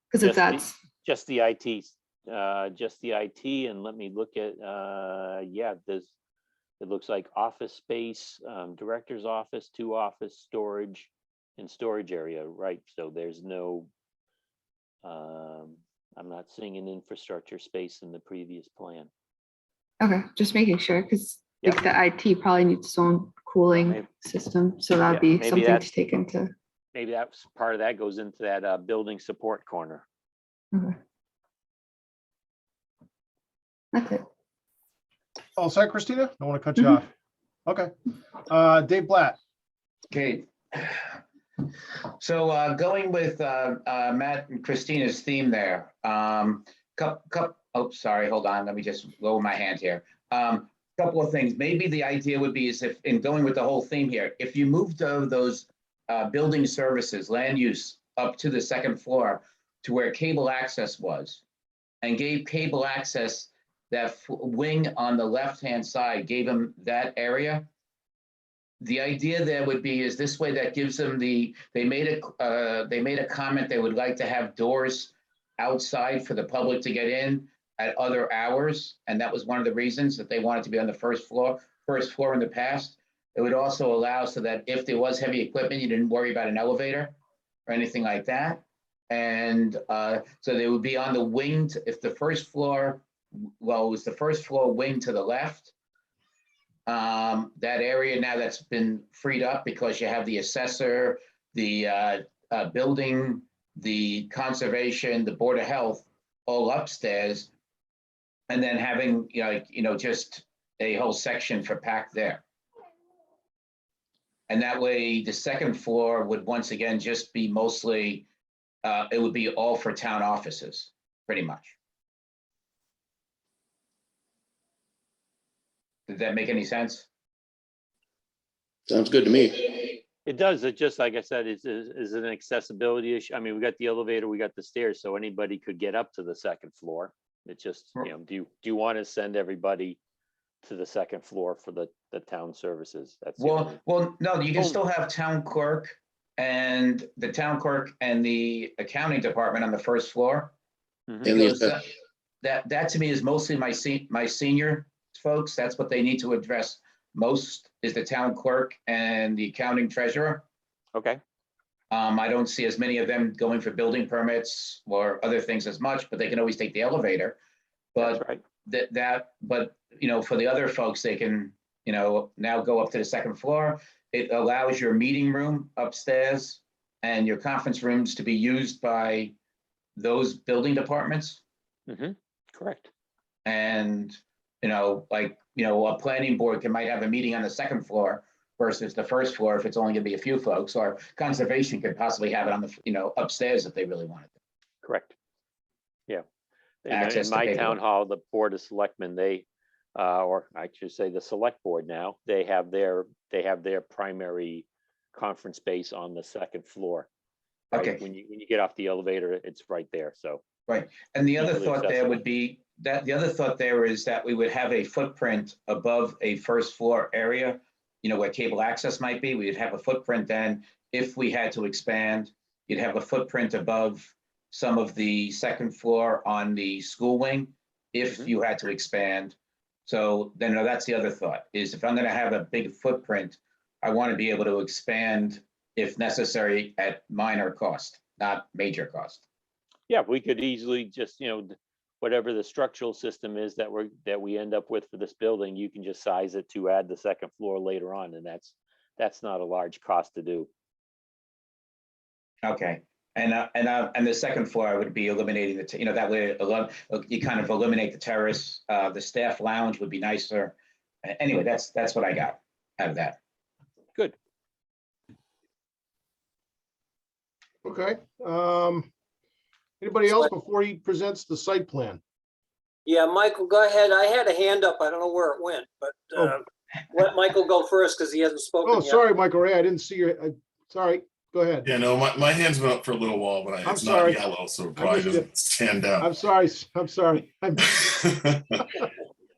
Because if
Just the-
that's,
Just the IT, just the IT, and let me look at, yeah, it looks like office space, director's office, 2 office, storage, and storage area, right? So there's no, I'm not seeing an infrastructure space in the previous plan.
okay, just making sure, because
Yep.
like the IT probably needs its own cooling
Maybe-
system, so
yeah,
that'd be
maybe
something
that's-
to take into.
Maybe that's part of that goes into that building support corner.
Okay. That's it.
All set, Christina? Don't want to cut you
Mhm.
off. Okay. Dave Blatt.
Okay. So going with Matt and Christina's theme there. Oh, sorry, hold on. Let me just lower my hand here. Couple of things. Maybe the idea would be is if, in going with the whole theme here, if you moved those building services, land use up to the second floor to where cable access was, and gave cable access that wing on the left-hand side, gave them that area. The idea there would be is this way that gives them they made a comment they would like to have doors outside for the public to get in at other hours. And that was one of the reasons that they wanted to be on the first floor in the past. It would also allow so that if there was heavy equipment, you didn't worry about an elevator or anything like that. And so they would be on the wing, if the first floor, well, it was the first floor wing to the left. That area now that's been freed up because you have the assessor, the building, the conservation, the Board of Health, all upstairs. And then having, just a whole section for PAC there. And that way, the second floor would once again just be mostly, it would be all for town offices, pretty much. Did that make any sense?
Sounds good to me.
It does, it just, like I said, is an accessibility issue. I mean, we got the elevator, we got the stairs, so anybody could get up to the second floor. It's just, do you want to send everybody to the second floor for the town services? That's the only-
Well, no, you can still have town clerk and the accounting department on the first floor.
Mhm.
And the
Because
assessor.
that to me is mostly my senior folks. That's what they need to address most is the town clerk and the accounting treasurer.
Okay,
I don't see as many of them going for building permits or other things as much, but they can always take the elevator.
that's
But
right.
but for the other folks, they can, now go up to the second floor. It allows your meeting room upstairs and your conference rooms to be used by those building departments.
Correct.
And, a planning board might have a meeting on the second floor versus the first floor if it's only gonna be a few folks, or conservation could possibly have it on the, upstairs if they really wanted.
Correct. Yeah. In
Access to
my
paperwork.
town hall, the Board of Selectmen, they, or I should say the Select Board now, they have their primary conference space on the second floor. Right?
Okay.
When you get off the elevator, it's right there, so.
And the other
Easily
thought there
accessible.
would be that the other thought there is that we would have a footprint above a first floor area, where cable access might be. We'd have a footprint then if we had to expand. You'd have a footprint above some of the second floor on the school wing if
Mhm.
you had to expand. So then that's the other thought is if I'm going to have a big footprint, I want to be able to expand if necessary at minor cost, not major cost.
Yeah, we could easily just, whatever the structural system is that we end up with for this building, you can just size it to add the second floor later on, and that's not a large cost to do.
Okay. And the second floor would be eliminating that way you kind of eliminate the terrace. The staff lounge would be nicer. Anyway, that's what I got out of that.
Good.
Okay. Anybody else before he presents the site plan?
Yeah, Michael, go ahead. I had a hand up. I don't know where it went, but let Michael go first because he hasn't spoken
Oh,
yet.
sorry, Michael Ray, I didn't see your, sorry, go ahead.
Yeah, no, my hand's been up for a little while, but
I'm
it's
sorry.
not yellow, so it probably
missed you.
doesn't stand out.
I'm sorry.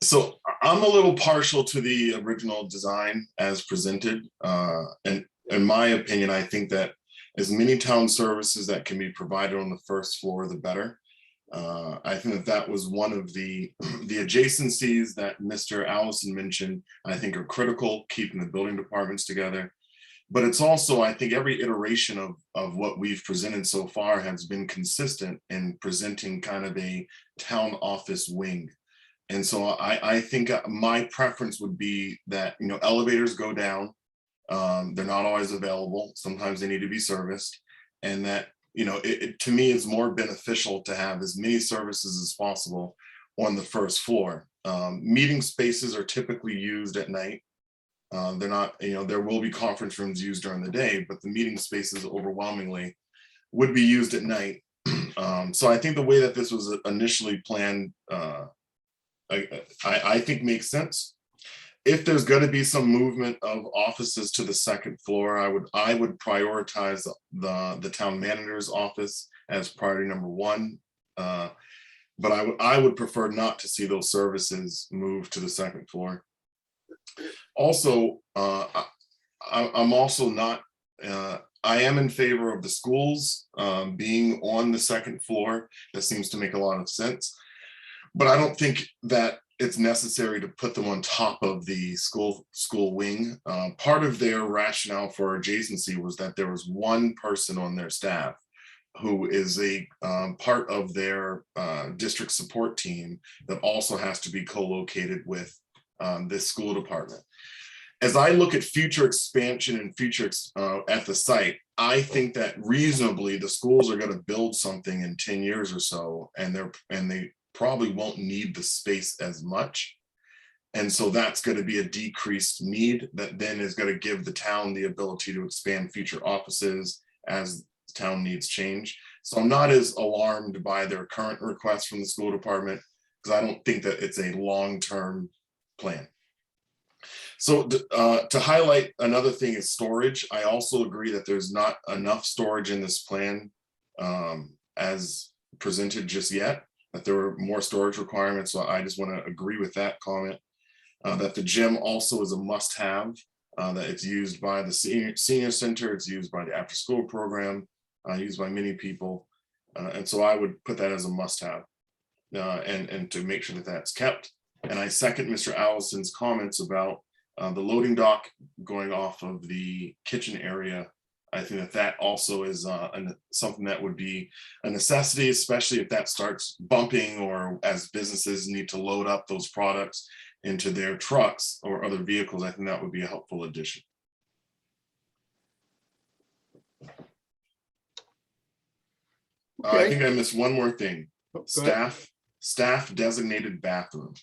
So I'm a little partial to the original design as presented. And in my opinion, I think that as many town services that can be provided on the first floor, the better. I think that was one of the adjacencies that Mr. Allison mentioned, I think are critical, keeping the building departments together. But it's also, I think every iteration of what we've presented so far has been consistent in presenting kind of a town office wing. And so I think my preference would be that, elevators go down. They're not always available. Sometimes they need to be serviced. And that, to me, it's more beneficial to have as many services as possible on the first floor. Meeting spaces are typically used at night. They're not, there will be conference rooms used during the day, but the meeting spaces overwhelmingly would be used at night. So I think the way that this was initially planned, I think makes sense. If there's going to be some movement of offices to the second floor, I would prioritize the town manager's office as priority number one. But I would prefer not to see those services move to the second floor. Also, I'm also not, I am in favor of the schools being on the second floor. That seems to make a lot of sense. But I don't think that it's necessary to put them on top of the school wing. Part of their rationale for adjacency was that there was one person on their staff who is a part of their district support team that also has to be co-located with this school department. As I look at future expansion and future at the site, I think that reasonably the schools are going to build something in 10 years or so, and they probably won't need the space as much. And so that's going to be a decreased need that then is going to give the town the ability to expand future offices as town needs change. So I'm not as alarmed by their current request from the school department, because I don't think that it's a long-term plan. So to highlight another thing is storage. I also agree that there's not enough storage in this plan as presented just yet, that there were more storage requirements. So I just want to agree with that comment. That the gym also is a must-have, that it's used by the senior center, it's used by the after-school program, used by many people. And so I would put that as a must-have and to make sure that that's kept. And I second Mr. Allison's comments about the loading dock going off of the kitchen area. I think that that also is something that would be a necessity, especially if that starts bumping or as businesses need to load up those products into their trucks or other vehicles. I think that would be a helpful addition. I think I missed one more thing. Staff designated bathroom.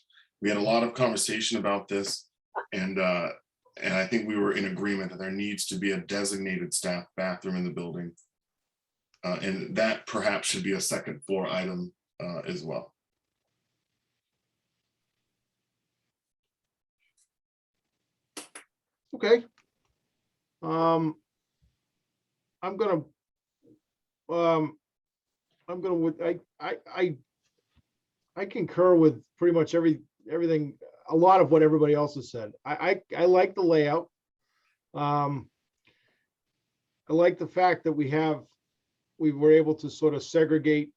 We had a lot of conversation about this, and I think we were in agreement that there needs to be a designated staff bathroom in the building. And that perhaps should be a second floor item as well.
Okay. I concur with pretty much everything, a lot of what everybody else has said. I like the layout. I like the fact that we were able to sort of segregate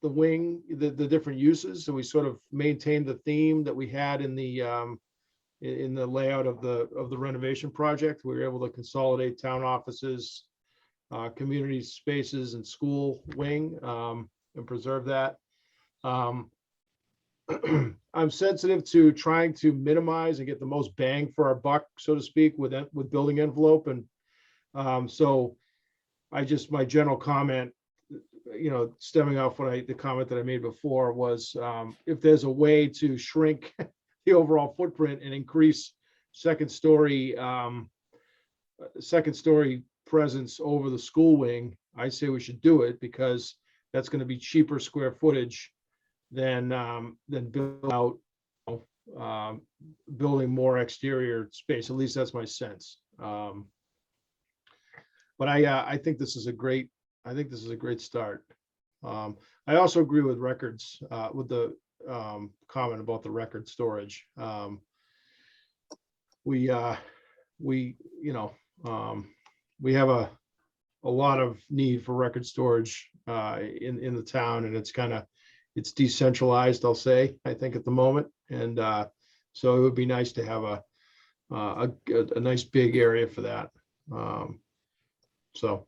the wing, the different uses. So we sort of maintained the theme that we had in the layout of the renovation project. We were able to consolidate town offices, community spaces, and school wing. and preserve that. I'm sensitive to trying to minimize and get the most bang for our buck, so to speak, with building envelope. And so my general comment, stemming off the comment that I made before was, if there's a way to shrink the overall footprint and increase second story presence over the school wing, I say we should do it, because that's going to be cheaper square footage than build out, building more exterior space. At least that's my sense. But I think this is a great start. I also agree with records, with the comment about the record storage. We have a lot of need for record storage in the town, and it's decentralized, I'll say, I think at the moment. And so it would be nice to have a nice big area for that. So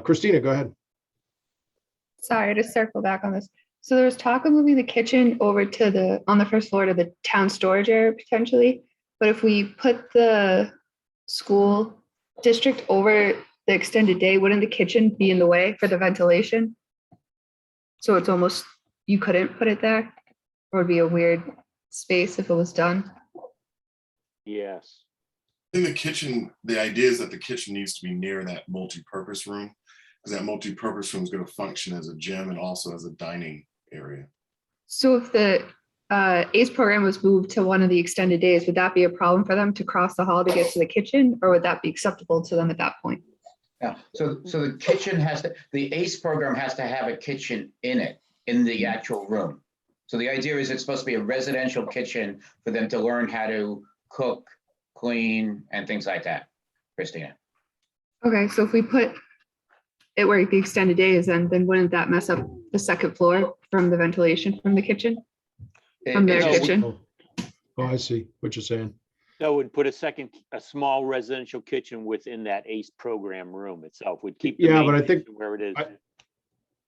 Christina, go ahead.
Sorry, to circle back on this. So there was talk of moving the kitchen over to on the first floor to the town storage area potentially. But if we put the school district over the extended day, wouldn't the kitchen be in the way for the ventilation? So it's almost, you couldn't put it there, or it'd be a weird space if it was done.
Yes.
I think the idea is that the kitchen needs to be near that multi-purpose room, because that multi-purpose room is going to function as a gym and also as a dining area.
So if the ACE program was moved to one of the extended days, would that be a problem for them to cross the hall to get to the kitchen, or would that be acceptable to them at that point?
Yeah, so the kitchen the ACE program has to have a kitchen in it, in the actual room. So the idea is it's supposed to be a residential kitchen for them to learn how to cook, clean, and things like that. Christina.
Okay, so if we put it where the extended day is, then wouldn't that mess up the second floor from the ventilation from the kitchen? From their kitchen?
Oh, I see what you're saying.
That would put a small residential kitchen within that ACE program room itself. Would keep the
Yeah,
main
but I think-
kitchen where it is.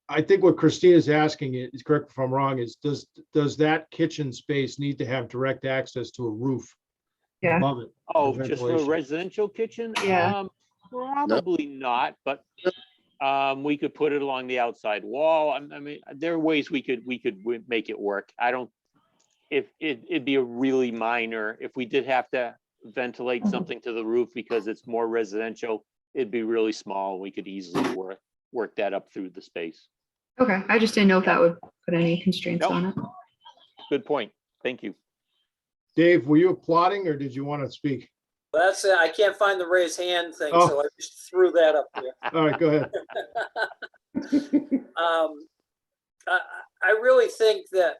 I think what Christina's asking, is correct me if I'm wrong, is does that kitchen space need to have direct access to a roof
Yeah.
above it?
Oh,
for
just for a
ventilation?
residential kitchen?
Yeah.
Probably not, but we could put it along the outside wall. I mean, there are ways we could make it work. It'd be a really minor, if we did have to ventilate something to the roof because it's more residential, it'd be really small. We could easily work that up through the space.
Okay, I just didn't know if that would put any constraints
Nope.
on it.
Good point. Thank you.
Dave, were you applauding or did you want to speak?
That's it. I can't find the raise hand thing,
Oh.
so I just threw that up there.
All right, go ahead.
I really think that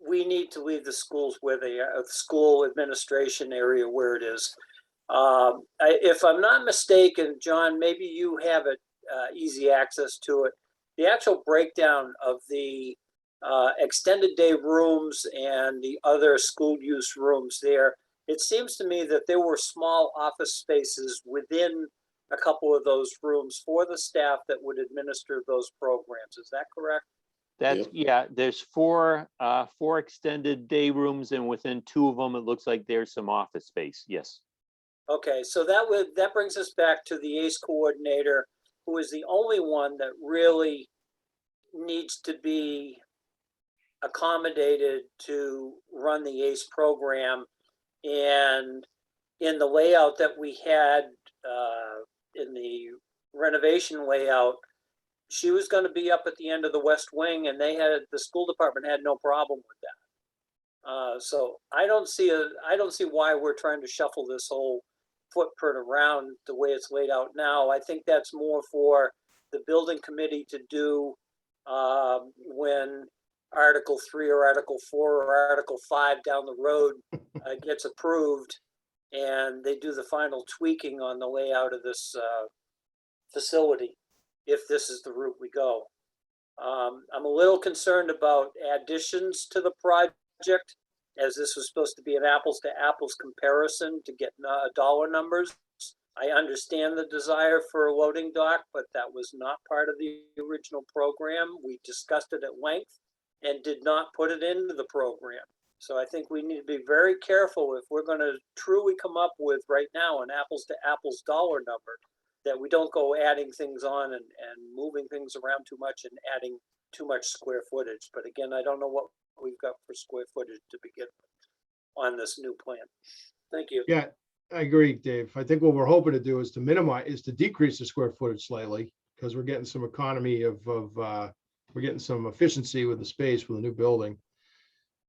we need to leave the schools where they are, the school administration area where it is. If I'm not mistaken, John, maybe you have easy access to it. The actual breakdown of the extended day rooms and the other school use rooms there, it seems to me that there were small office spaces within a couple of those rooms for the staff that would administer those programs. Is that correct?
There's four extended day rooms, and within two of them, it looks like there's some office space. Yes.
Okay, so that brings us back to the ACE coordinator, who is the only one that really needs to be accommodated to run the ACE program. And in the layout that we had in the renovation layout, she was going to be up at the end of the west wing, and the school department had no problem with that. So I don't see why we're trying to shuffle this whole footprint around the way it's laid out now. I think that's more for the building committee to do when Article 3 or Article 4 or Article 5 down the road gets approved, and they do the final tweaking on the layout of this facility, if this is the route we go. I'm a little concerned about additions to the project, as this was supposed to be an apples to apples comparison to get dollar numbers. I understand the desire for a loading dock, but that was not part of the original program. We discussed it at length and did not put it into the program. So I think we need to be very careful if we're gonna truly come up with right now an apples to apples dollar number, that we don't go adding things on and moving things around too much and adding too much square footage. But again, I don't know what we've got for square footage to begin with on this new plan. Thank you.
Yeah, I agree, Dave. I think what we're hoping to do is to decrease the square footage slightly, because we're getting some economy we're getting some efficiency with the space with the new building.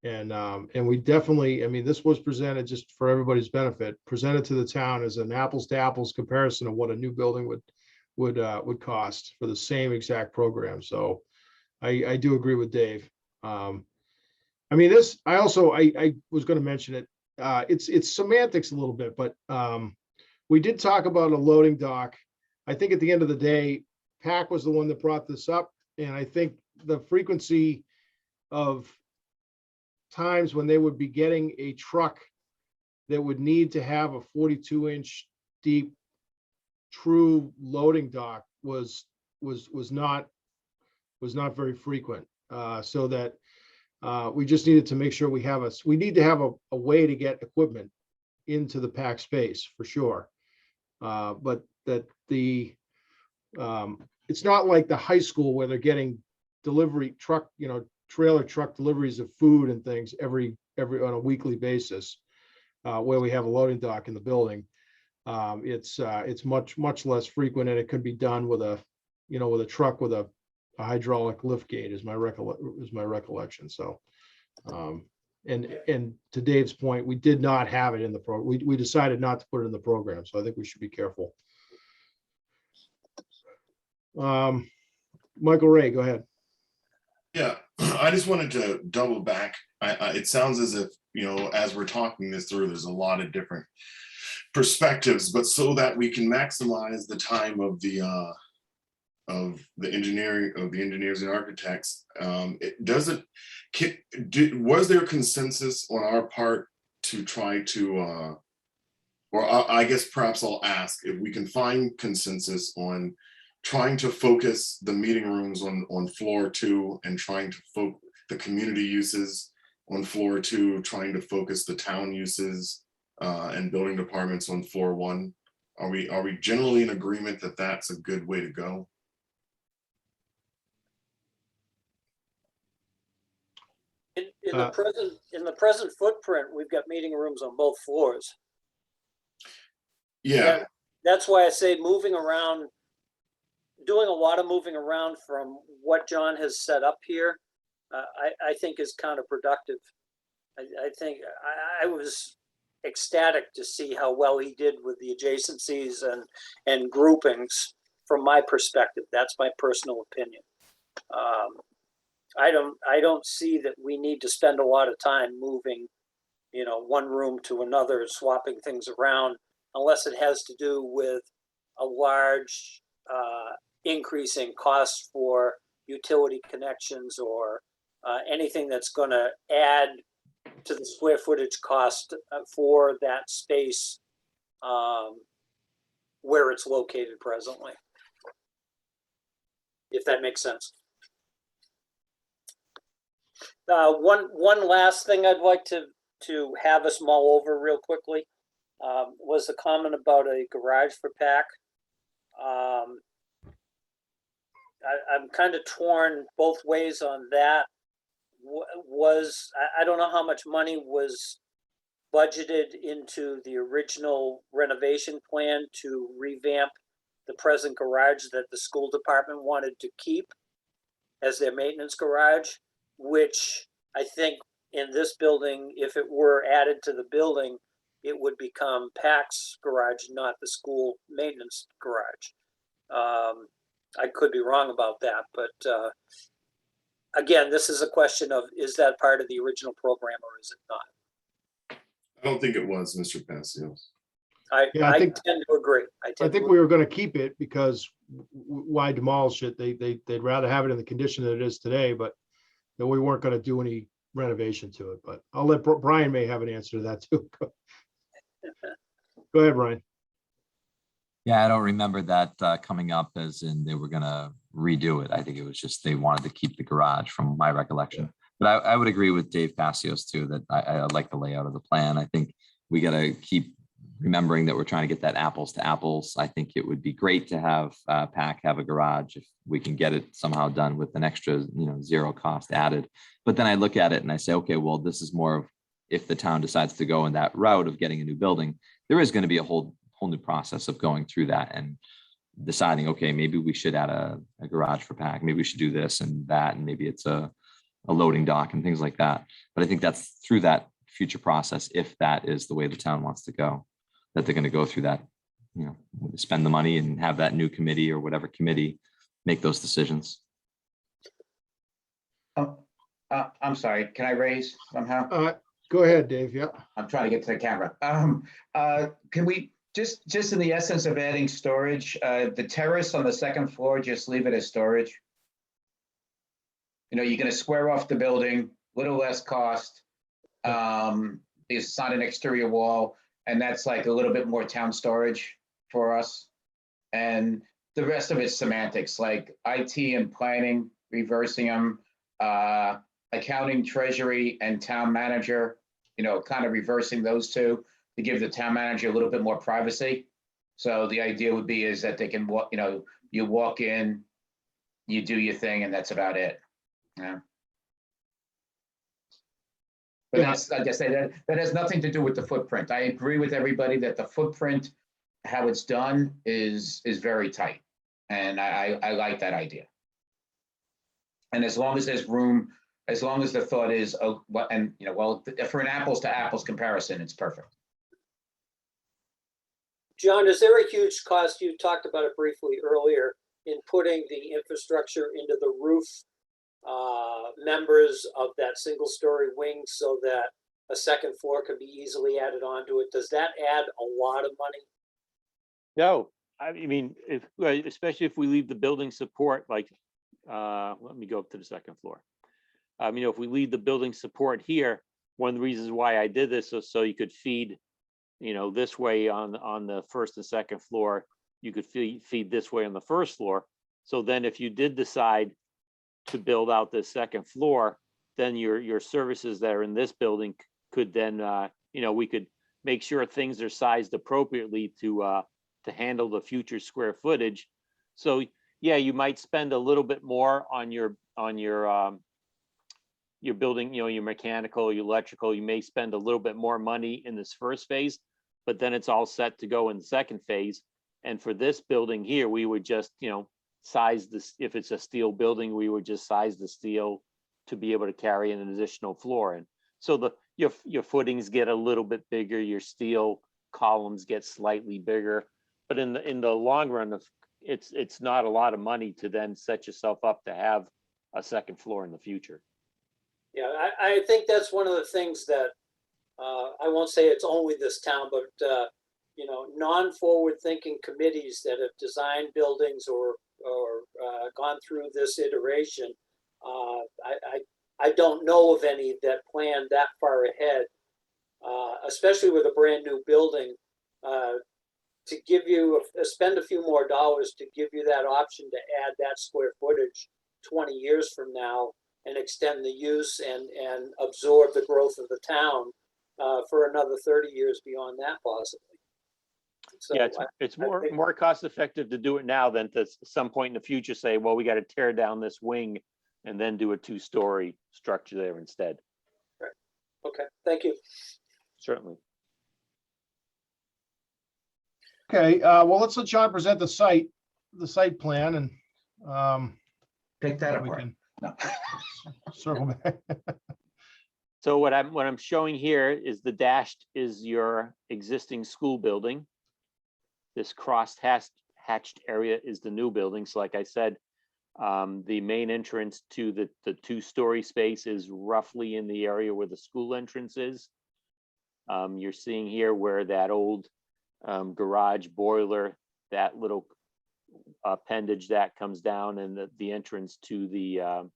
And we definitely, I mean, this was presented just for everybody's benefit, presented to the town as an apples to apples comparison of what a new building would cost for the same exact program. So I do agree with Dave. I mean, I was going to mention it. It's semantics a little bit, but we did talk about a loading dock. I think at the end of the day, PAC was the one that brought this up. And I think the frequency of times when they would be getting a truck that would need to have a 42-inch deep true loading dock was not very frequent. So that we just needed to make sure we need to have a way to get equipment into the PAC space for sure. But that it's not like the high school where they're getting delivery truck, trailer truck deliveries of food and things every on a weekly basis, where we have a loading dock in the building. It's much less frequent, and it could be done with a truck with a hydraulic lift gate is my recollection. So, and to Dave's point, we did not have it in the program. We decided not to put it in the program. So I think we should be careful. Michael Ray, go ahead.
Yeah, I just wanted to double back. It sounds as if, as we're talking this through, there's a lot of different perspectives, but so that we can maximize the time of the engineers and architects, was there consensus on our part to try to, or I guess perhaps I'll ask if we can find consensus on trying to focus the meeting rooms on floor 2 and trying to focus the community uses on floor 2, trying to focus the town uses and building departments on floor 1. Are we generally in agreement that that's a good way to go?
In the present footprint, we've got meeting rooms on both floors.
Yeah.
That's why I say moving around, doing a lot of moving around from what John has set up here, I think is counterproductive. I think I was ecstatic to see how well he did with the adjacencies and groupings from my perspective. That's my personal opinion. I don't see that we need to spend a lot of time moving, one room to another, swapping things around, unless it has to do with a large increase in costs for utility connections or anything that's going to add to the square footage cost for that space where it's located presently, if that makes sense. One last thing I'd like to have us mull over real quickly was the comment about a garage for PAC. I'm kind of torn both ways on that. I don't know how much money was budgeted into the original renovation plan to revamp the present garage that the school department wanted to keep as their maintenance garage, which I think in this building, if it were added to the building, it would become PAC's garage, not the school maintenance garage. I could be wrong about that, but again, this is a question of, is that part of the original program or is it not?
I don't think it was, Mr. Passios.
I tend to agree.
I think we were going to keep it because why demolish it? They'd rather have it in the condition that it is today, but that we weren't going to do any renovation to it. But I'll let Brian may have an answer to that too. Go ahead, Brian.
Yeah, I don't remember that coming up as in they were gonna redo it. I think it was just they wanted to keep the garage from my recollection. But I would agree with Dave Passios too, that I like the layout of the plan. I think we gotta keep remembering that we're trying to get that apples to apples. I think it would be great to have PAC have a garage if we can get it somehow done with an extra, zero cost added. But then I look at it and I say, okay, well, this is more of if the town decides to go in that route of getting a new building, there is going to be a whole new process of going through that and deciding, okay, maybe we should add a garage for PAC, maybe we should do this and that, and maybe it's a loading dock and things like that. But I think that's through that future process, if that is the way the town wants to go, that they're going to go through that, spend the money and have that new committee or whatever committee make those decisions.
I'm sorry, can I raise somehow?
Go ahead, Dave. Yeah.
I'm trying to get to the camera. Can we just in the essence of adding storage, the terrace on the second floor, just leave it as storage? You're going to square off the building, little less cost. It's not an exterior wall, and that's like a little bit more town storage for us. And the rest of it's semantics, like IT and planning, reversing them, accounting, treasury, and town manager, kind of reversing those two to give the town manager a little bit more privacy. So the idea would be is that they can walk, you walk in, you do your thing, and that's about it. Yeah. But that's, like I say, that has nothing to do with the footprint. I agree with everybody that the footprint, how it's done is very tight. And I like that idea. And as long as there's room, as long as the thought is, for an apples to apples comparison, it's perfect.
John, is there a huge cost? You talked about it briefly earlier in putting the infrastructure into the roof members of that single story wing so that a second floor can be easily added onto it? Does that add a lot of money?
No, I mean, especially if we leave the building support, like, let me go up to the second floor. If we leave the building support here, one of the reasons why I did this is so you could feed, this way on the first and second floor, you could feed this way on the first floor. So then if you did decide to build out this second floor, then your services that are in this building could then, we could make sure things are sized appropriately to handle the future square footage. So yeah, you might spend a little bit more on your building, your mechanical, your electrical. You may spend a little bit more money in this first phase, but then it's all set to go in the second phase. And for this building here, we would just, size this. If it's a steel building, we would just size the steel to be able to carry an additional floor. And so your footings get a little bit bigger, your steel columns get slightly bigger. But in the long run, it's not a lot of money to then set yourself up to have a second floor in the future.
Yeah, I think that's one of the things that I won't say it's only this town, but non-forward thinking committees that have designed buildings or gone through this iteration. I don't know of any that plan that far ahead, especially with a brand new building, to give you spend a few more dollars to give you that option to add that square footage 20 years from now and extend the use and absorb the growth of the town for another 30 years beyond that, possibly. So
yeah, it's more cost effective to do it now than to some point in the future say, well, we got to tear down this wing and then do a 2-story structure there instead.
Right. Okay, thank you.
Certainly.
Okay, well, let's let John present the site plan, and
Pick that
we
apart.
can
No.
circle back.
So what I'm showing here is the dashed is your existing school building. This crossed hatched area is the new building. So like I said, the main entrance to the 2-story space is roughly in the area where the school entrance is. You're seeing here where that old garage boiler, that little appendage that comes down, and the entrance to the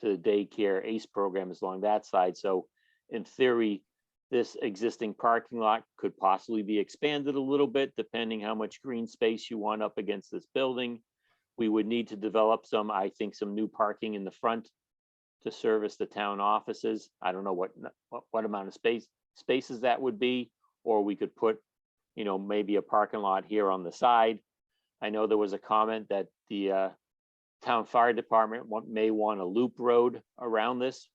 daycare ACE program is along that side. So in theory, this existing parking lot could possibly be expanded a little bit, depending how much green space you want up against this building. We would need to develop some, I think, some new parking in the front to service the town offices. I don't know what amount of spaces that would be, or we could put, you know, maybe a parking lot here on the side. I know there was a comment that the town fire department may want a loop road around this.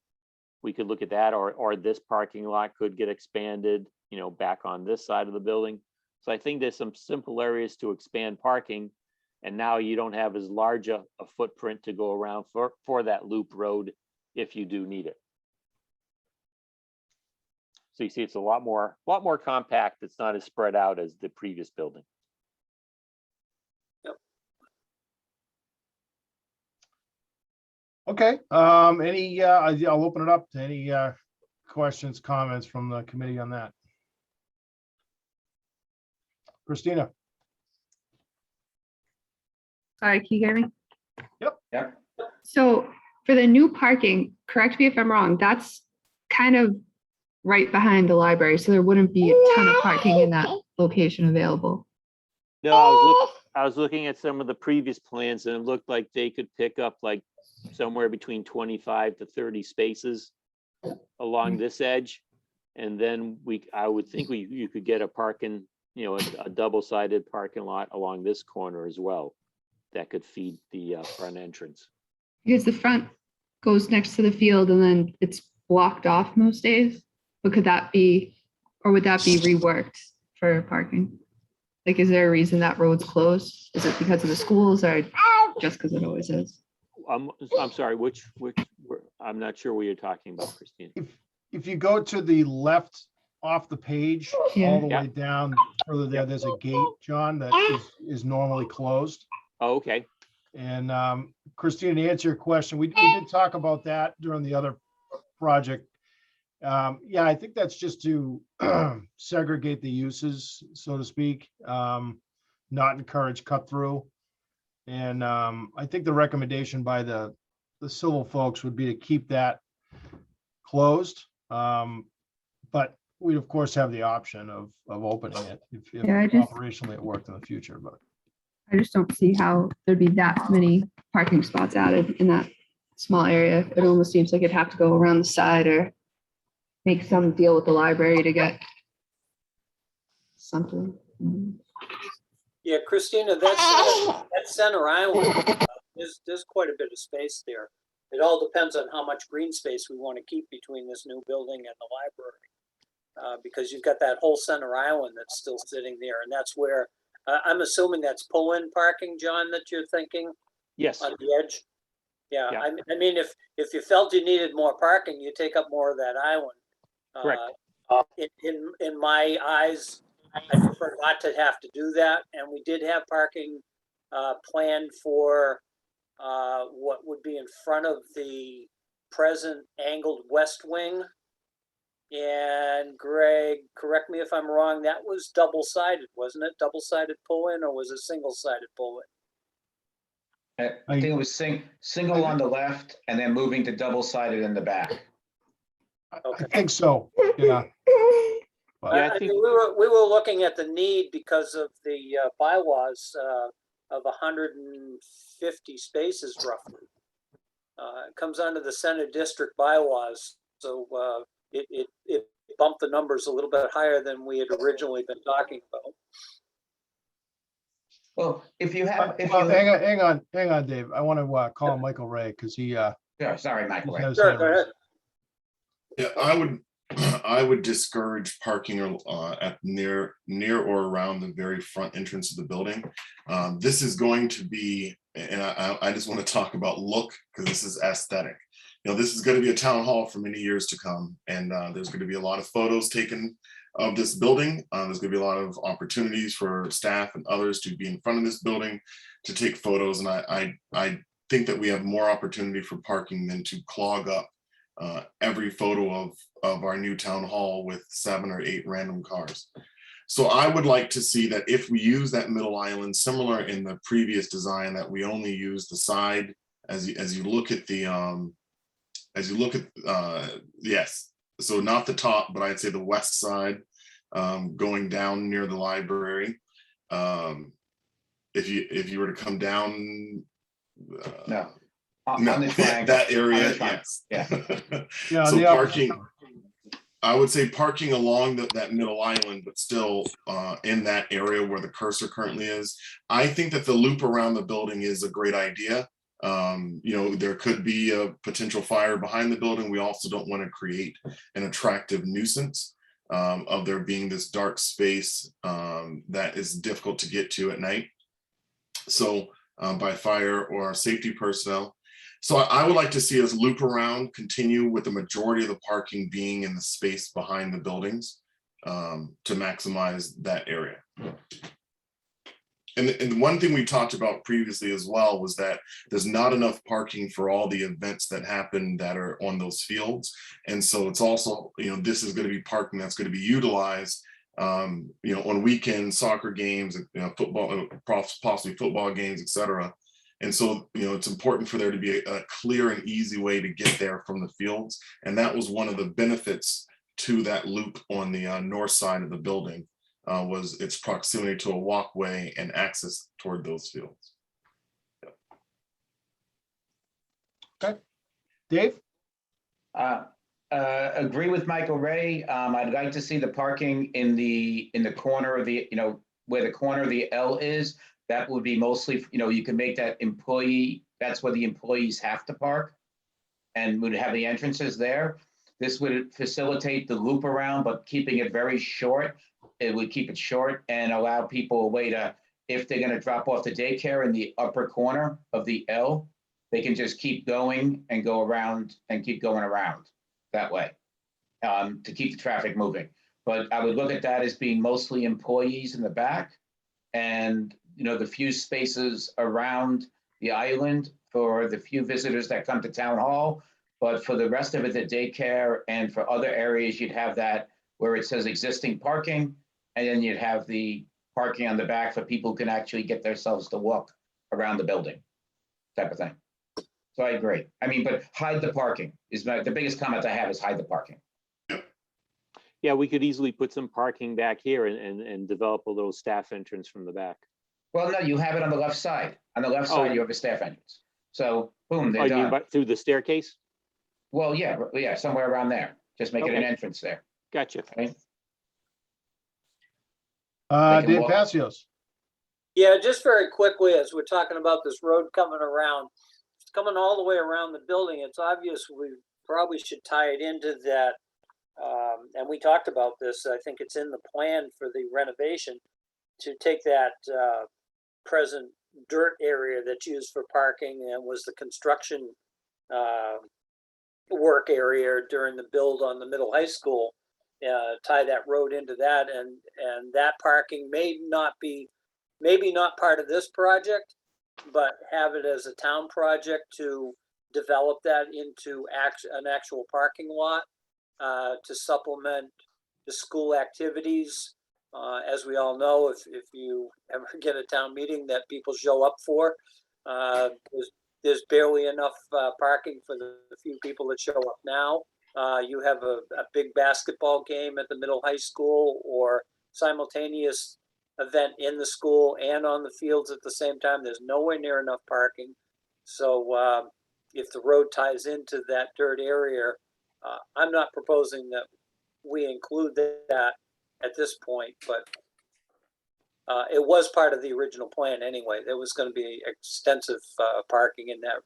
We could look at that, or this parking lot could get expanded, you know, back on this side of the building. So I think there's some simple areas to expand parking. And now you don't have as large a footprint to go around for that loop road if you do need it. So you see, it's a lot more compact. It's not as spread out as the previous building.
Okay, I'll open it up to any questions, comments from the committee on that. Christina?
Sorry, can you hear me?
Yep.
So for the new parking, correct me if I'm wrong, that's kind of right behind the library, so there wouldn't be a ton of parking in that location available.
No, I was looking at some of the previous plans, and it looked like they could pick up like somewhere between 25 to 30 spaces along this edge. And then I would think you could get a parking, you know, a double-sided parking lot along this corner as well that could feed the front entrance.
Because the front goes next to the field and then it's blocked off most days. But could that be, or would that be reworked for parking? Like, is there a reason that road's closed? Is it because of the schools or just because it always is?
I'm sorry, I'm not sure what you're talking about, Christine.
If you go to the left off the page, all the
Yeah.
way down further there, there's a gate, John, that is normally closed.
Oh, okay.
And Christina, to answer your question, we did talk about that during the other project. Yeah, I think that's just to segregate the uses, so to speak, not encourage cut through. And I think the recommendation by the civil folks would be to keep that closed. But we of course have the option of opening it if
Yeah,
operationally it worked in the future, but.
I just don't see how there'd be that many parking spots added in that small area. It almost seems like it'd have to go around the side or make some deal with the library to get something.
Yeah, Christina, that center island, there's quite a bit of space there. It all depends on how much green space we want to keep between this new building and the library. Because you've got that whole center island that's still sitting there, and that's where, I'm assuming that's pull-in parking, John, that you're thinking
Yes.
on the edge? Yeah,
Yeah.
I mean, if you felt you needed more parking, you take up more of that island.
Correct.
In my eyes, I prefer not to have to do that, and we did have parking planned for what would be in front of the present angled west wing. And Greg, correct me if I'm wrong, that was double-sided, wasn't it? Double-sided pull-in, or was it single-sided pull-in?
I think it was single on the left and then moving to double-sided in the back.
I think so, yeah. But
Yeah, I
I
think-
mean, we were looking at the need because of the bylaws of 150 spaces roughly. It comes under the center district bylaws, so it bumped the numbers a little bit higher than we had originally been talking about.
Well, if you have,
Well, hang on, Dave. I want to call Michael Ray because he
yeah, sorry, Michael.
has
Sure,
hand
go
raised.
ahead.
Yeah, I would discourage parking at near or around the very front entrance of the building. This is going to be, and I just want to talk about look, because this is aesthetic. You know, this is going to be a town hall for many years to come, and there's going to be a lot of photos taken of this building. There's going to be a lot of opportunities for staff and others to be in front of this building to take photos, and I think that we have more opportunity for parking than to clog up every photo of our new town hall with 7 or 8 random cars. So I would like to see that if we use that middle island, similar in the previous design, that we only use the side as you look at the yes, so not the top, but I'd say the west side, going down near the library. If you were to come down.
No.
No,
On the triangle.
that area,
On the triangle,
yes.
Yeah,
So
the upper-
parking, I would say parking along that middle island, but still in that area where the cursor currently is. I think that the loop around the building is a great idea. There could be a potential fire behind the building. We also don't want to create an attractive nuisance of there being this dark space that is difficult to get to at night. So by fire or safety personnel. So I would like to see us loop around, continue with the majority of the parking being in the space behind the buildings to maximize that area. And one thing we talked about previously as well was that there's not enough parking for all the events that happen that are on those fields. And so it's also, this is going to be parking that's going to be utilized, on weekends, soccer games, football, possibly football games, etc. And so, it's important for there to be a clear and easy way to get there from the fields. And that was one of the benefits to that loop on the north side of the building, was its proximity to a walkway and access toward those fields.
Okay, Dave?
Agree with Michael Ray. I'd like to see the parking in the corner of the, where the corner of the L is. That would be mostly, you can make that employee, that's where the employees have to park and would have the entrances there. This would facilitate the loop around, but keeping it very short. It would keep it short and allow people a way to, if they're going to drop off the daycare in the upper corner of the L, they can just keep going and go around and keep going around that way to keep the traffic moving. But I would look at that as being mostly employees in the back and, the few spaces around the island for the few visitors that come to town hall. But for the rest of it, the daycare and for other areas, you'd have that where it says existing parking, and then you'd have the parking on the back for people who can actually get themselves to walk around the building, type of thing. So I agree. But hide the parking is the biggest comment I have is hide the parking.
Yeah, we could easily put some parking back here and develop a little staff entrance from the back.
Well, no, you have it on the left side. On the left side, you have a staff entrance. So boom, they're
Oh, you mean
done.
through the staircase?
Well, yeah, somewhere around there. Just make it an
Okay.
entrance there.
Gotcha.
Right? Make it
Dave
walk.
Passios.
Yeah, just very quickly, as we're talking about this road coming around, it's coming all the way around the building. It's obvious we probably should tie it into that. And we talked about this. I think it's in the plan for the renovation to take that present dirt area that's used for parking and was the construction work area during the build on the middle high school, tie that road into that, and that parking maybe not part of this project, but have it as a town project to develop that into an actual parking lot to supplement the school activities. As we all know, if you ever get a town meeting that people show up for, there's barely enough parking for the few people that show up now. You have a big basketball game at the middle high school or simultaneous event in the school and on the fields at the same time. There's nowhere near enough parking. So if the road ties into that dirt area, I'm not proposing that we include that at this point, but it was part of the original plan anyway. There was going to be extensive parking in that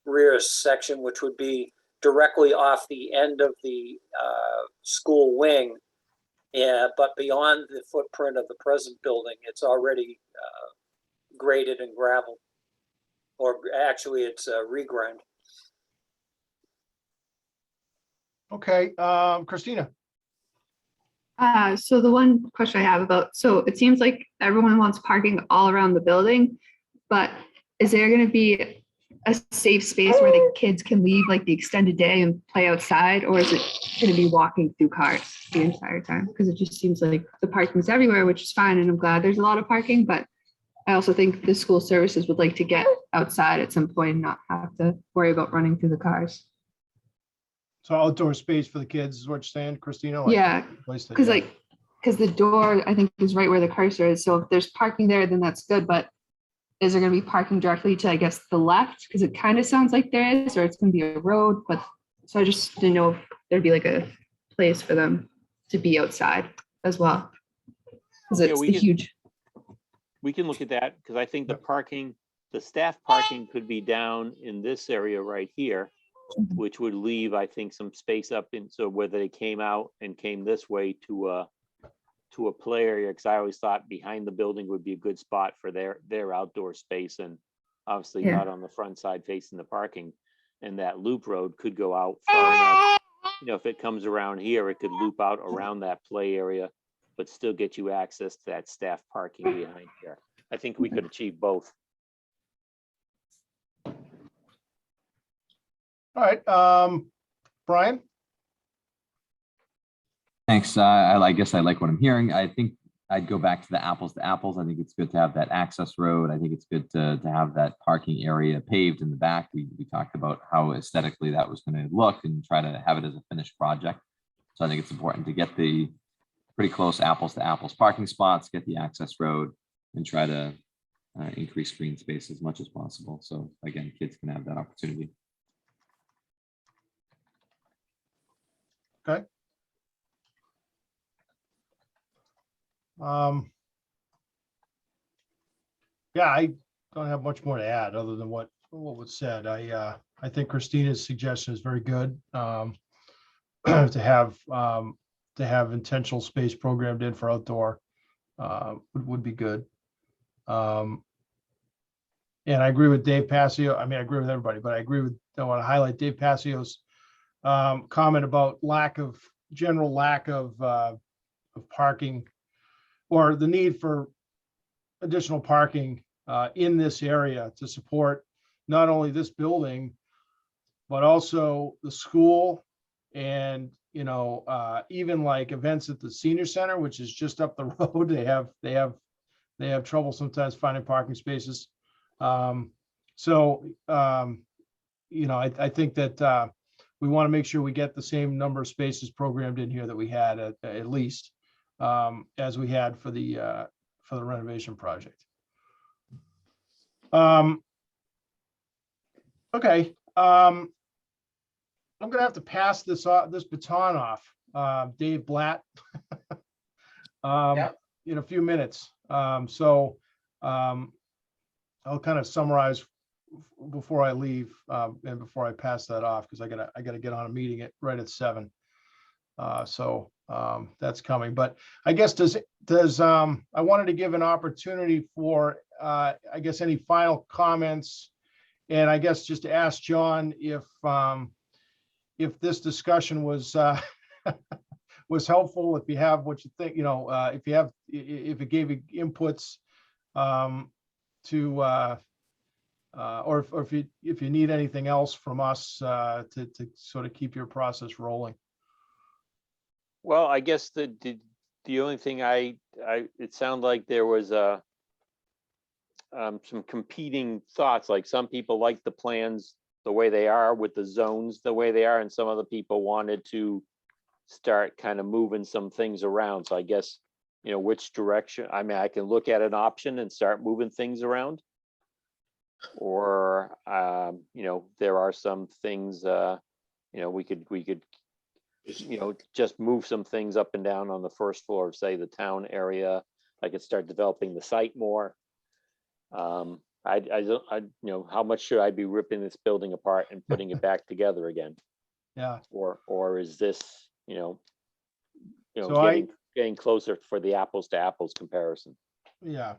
rear section, which would be directly off the end of the school wing. Yeah, but beyond the footprint of the present building, it's already graded and gravel, or actually it's regrind.
Okay, Christina.
So the one question I have so it seems like everyone wants parking all around the building, but is there going to be a safe space where the kids can leave like the extended day and play outside, or is it going to be walking through cars the entire time? Because it just seems like the parking's everywhere, which is fine, and I'm glad there's a lot of parking, but I also think the school services would like to get outside at some point and not have to worry about running through the cars.
So outdoor space for the kids is what you're saying, Christina? Like,
Yeah,
place that-
because
yeah.
like, because the door, I think, is right where the cursor is. So if there's parking there, then that's good. But is there going to be parking directly to, I guess, the left? Because it kind of sounds like there is, or it's going to be a road. But so I just didn't know if there'd be like a place for them to be outside as well. Because
Yeah,
it's
we
the
can-
huge.
We can look at that, because I think the parking, the staff parking could be down in this area right here,
Mhm.
which would leave, I think, some space up in, so whether they came out and came this way to a play area, because I always thought behind the building would be a good spot for their outdoor space, and obviously
Yeah.
not on the front side facing the parking. And that loop road could go out far enough. You know, if it comes around here, it could loop out around that play area, but still get you access to that staff parking behind here. I think we could achieve both.
All right, Brian?
Thanks. I guess I like what I'm hearing. I think I'd go back to the apples to apples. I think it's good to have that access road. I think it's good to have that parking area paved in the back. We talked about how aesthetically that was going to look and try to have it as a finished project. So I think it's important to get the pretty close apples to apples parking spots, get the access road, and try to increase green space as much as possible. So again, kids can have that opportunity.
Okay. Yeah, I don't have much more to add other than what was said. I think Christina's suggestion is very good. To have intentional space programmed in for outdoor would be good. And I agree with Dave Passio. I mean, I agree with everybody, but I want to highlight Dave Passio's comment about general lack of parking, or the need for additional parking in this area to support not only this building, but also the school, and even like events at the senior center, which is just up the road. They have trouble sometimes finding parking spaces. I think that we want to make sure we get the same number of spaces programmed in here that we had at least as we had for the renovation project. Okay. I'm gonna have to pass this baton off, Dave Blatt,
Yep.
in a few minutes. I'll kind of summarize before I leave and before I pass that off, because I gotta get on a meeting right at 7. That's coming. But I guess I wanted to give an opportunity for I guess any final comments, and I guess just to ask John if this discussion was was helpful, if you have what you think, if it gave you inputs or if you need anything else from us to sort of keep your process rolling.
Well, I guess the only thing it sounded like there was some competing thoughts. Like some people like the plans the way they are with the zones the way they are, and some other people wanted to start kind of moving some things around. So I guess, which direction, I mean, I can look at an option and start moving things around. Or, there are some things, we could, just move some things up and down on the first floor of, say, the town area. I could start developing the site more. How much should I be ripping this building apart and putting it back together again?
Yeah.
Or is this,
So
getting closer for the apples to apples comparison?
Yeah.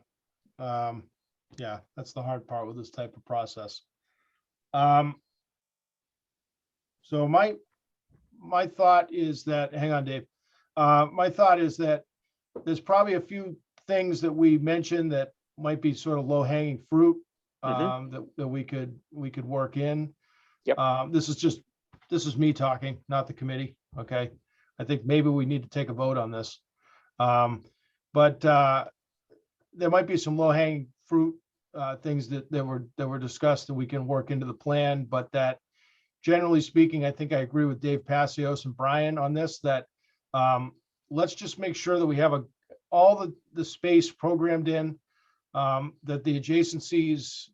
That's the hard part with this type of process. So my thought is that, hang on, Dave. My thought is that there's probably a few things that we mentioned that might be sort of low hanging fruit that we could work in.
Yep.
This is me talking, not the committee. Okay. I think maybe we need to take a vote on this. But there might be some low hanging fruit things that were discussed that we can work into the plan, but that generally speaking, I think I agree with Dave Passios and Brian on this, that let's just make sure that we have all the space programmed in, that the adjacencies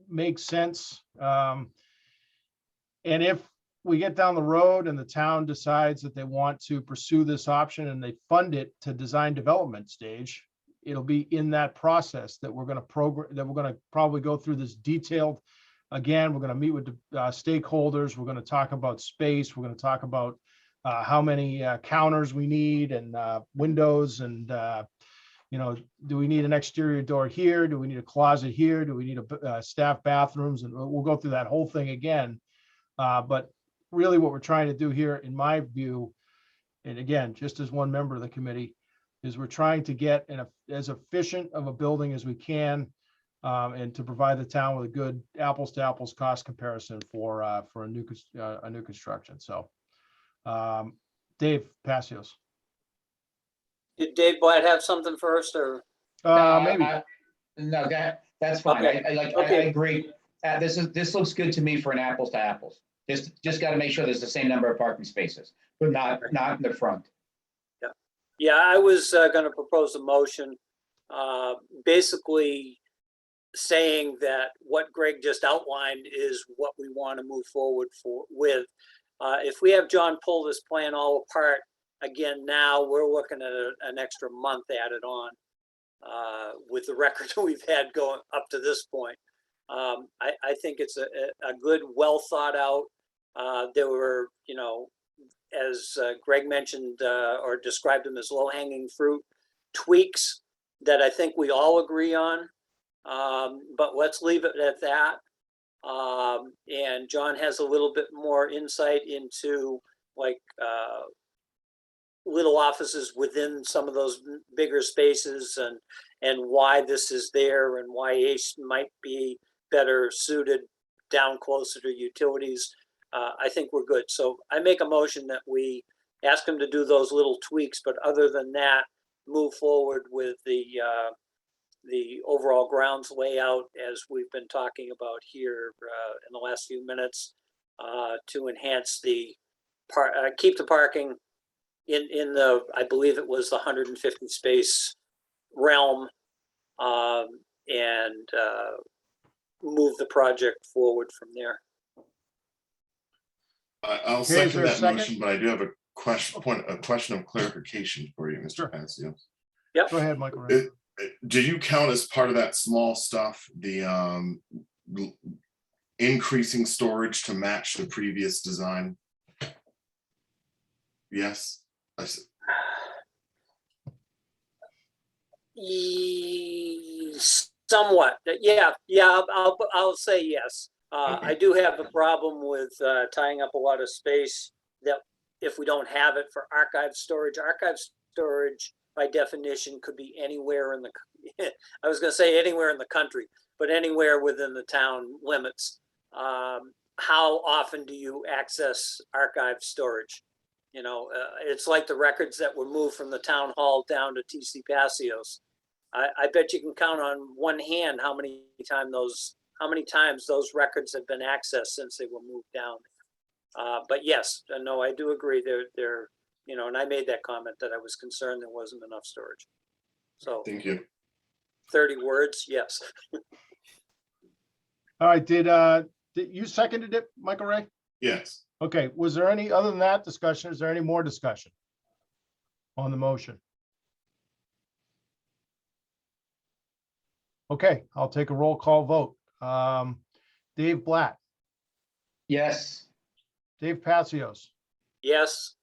make sense. And if we get down the road and the town decides that they want to pursue this option and they fund it to design development stage, it'll be in that process that we're going to probably go through this detailed. Again, we're going to meet with the stakeholders. We're going to talk about space. We're going to talk about how many counters we need and windows and, do we need an exterior door here? Do we need a closet here? Do we need a staff bathrooms? And we'll go through that whole thing again. But really what we're trying to do here, in my view, and again, just as one member of the committee, is we're trying to get as efficient of a building as we can, and to provide the town with a good apples to apples cost comparison for a new construction. So, Dave Passios.
Did Dave Blatt have something first, or?
Maybe.
No, that's fine.
Okay.
I agree. This looks good to me for an apples to apples. Just got to make sure there's the same number of parking spaces, but not in the front.
Yeah, I was going to propose a motion, basically saying that what Greg just outlined is what we want to move forward with. If we have John pull this plan all apart again, now we're looking at an extra month added on with the record we've had going up to this point. I think it's a good, well thought out. There were, as Greg mentioned or described them as low hanging fruit tweaks that I think we all agree on. But let's leave it at that. And John has a little bit more insight into little offices within some of those bigger spaces and why this is there and why ACE might be better suited down closer to utilities. I think we're good. So I make a motion that we ask him to do those little tweaks, but other than that, move forward with the overall grounds layout as we've been talking about here in the last few minutes to enhance keep the parking in the, I believe it was the 150 space realm, and move the project forward from there.
I'll
Okay, is
second
there a
that
second?
motion, but I do have a question of clarification for you, Mr. Pansio.
Yep.
Go ahead, Michael. Ray.
Did you count as part of that small stuff, the increasing storage to match the previous design? Yes.
Somewhat. Yeah. I'll say yes. I do have a problem with tying up a lot of space that if we don't have it for archive storage. Archive storage, by definition, could be anywhere in the, I was going to say anywhere in the country, but anywhere within the town limits. How often do you access archive storage? It's like the records that were moved from the town hall down to TC Passios. I bet you can count on one hand how many times those records have been accessed since they were moved down. But yes, no, I do agree. They're and I made that comment that I was concerned there wasn't enough storage. So
Thank you.
30 words, yes.
All right, did you seconded it, Michael Ray?
Yes.
Okay, was there any, other than that discussion, is there any more discussion on the motion? Okay, I'll take a roll call vote. Dave Blatt,
Yes.
Dave Passios,
Yes.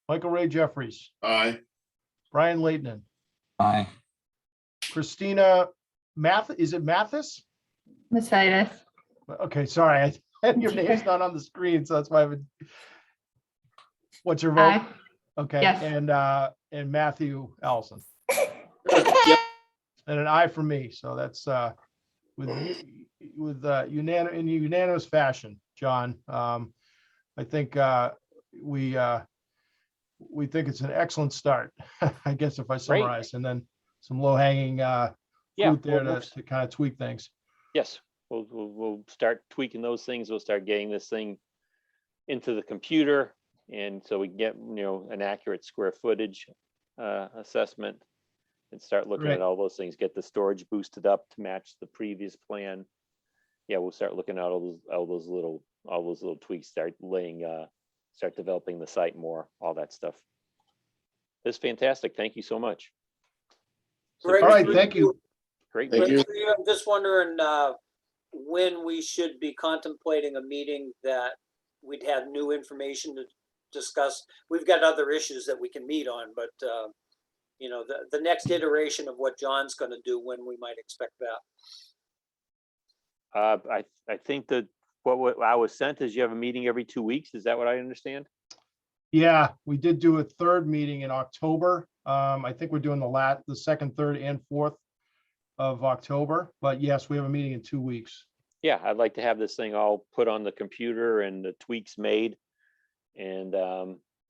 Michael Ray Jeffries,
Aye.
Brian Leighton,
Aye.
Christina is it Mathis?
Messitis.
Okay, sorry, your name's not on the screen, so that's why I've been. What's your vote?
Aye.
Okay,
Yes.
and Matthew Allison.
Yep.
And an aye for me, so that's with unanimous fashion, John. I think we think it's an excellent start, I guess, if I summarize, and then some low hanging fruit there to kind of tweak things.
Yes, we'll start tweaking those things. We'll start getting this thing into the computer. And so we get, an accurate square footage assessment and start looking
Right.
at all those things, get the storage boosted up to match the previous plan. Yeah, we'll start looking at all those little tweaks, start developing the site more, all that stuff. It's fantastic. Thank you so much.
Greg,
All right,
through
thank you.
Great.
Thank
meeting.
you.
Greg, through you, I'm just wondering when we should be contemplating a meeting that we'd have new information to discuss. We've got other issues that we can meet on, but the next iteration of what John's going to do, when we might expect that.
I think that what I was sent is you have a meeting every 2 weeks. Is that what I understand?
Yeah, we did do a third meeting in October. I think we're doing the second, third, and fourth of October. But yes, we have a meeting in 2 weeks.
Yeah, I'd like to have this thing all put on the computer and the tweaks made. And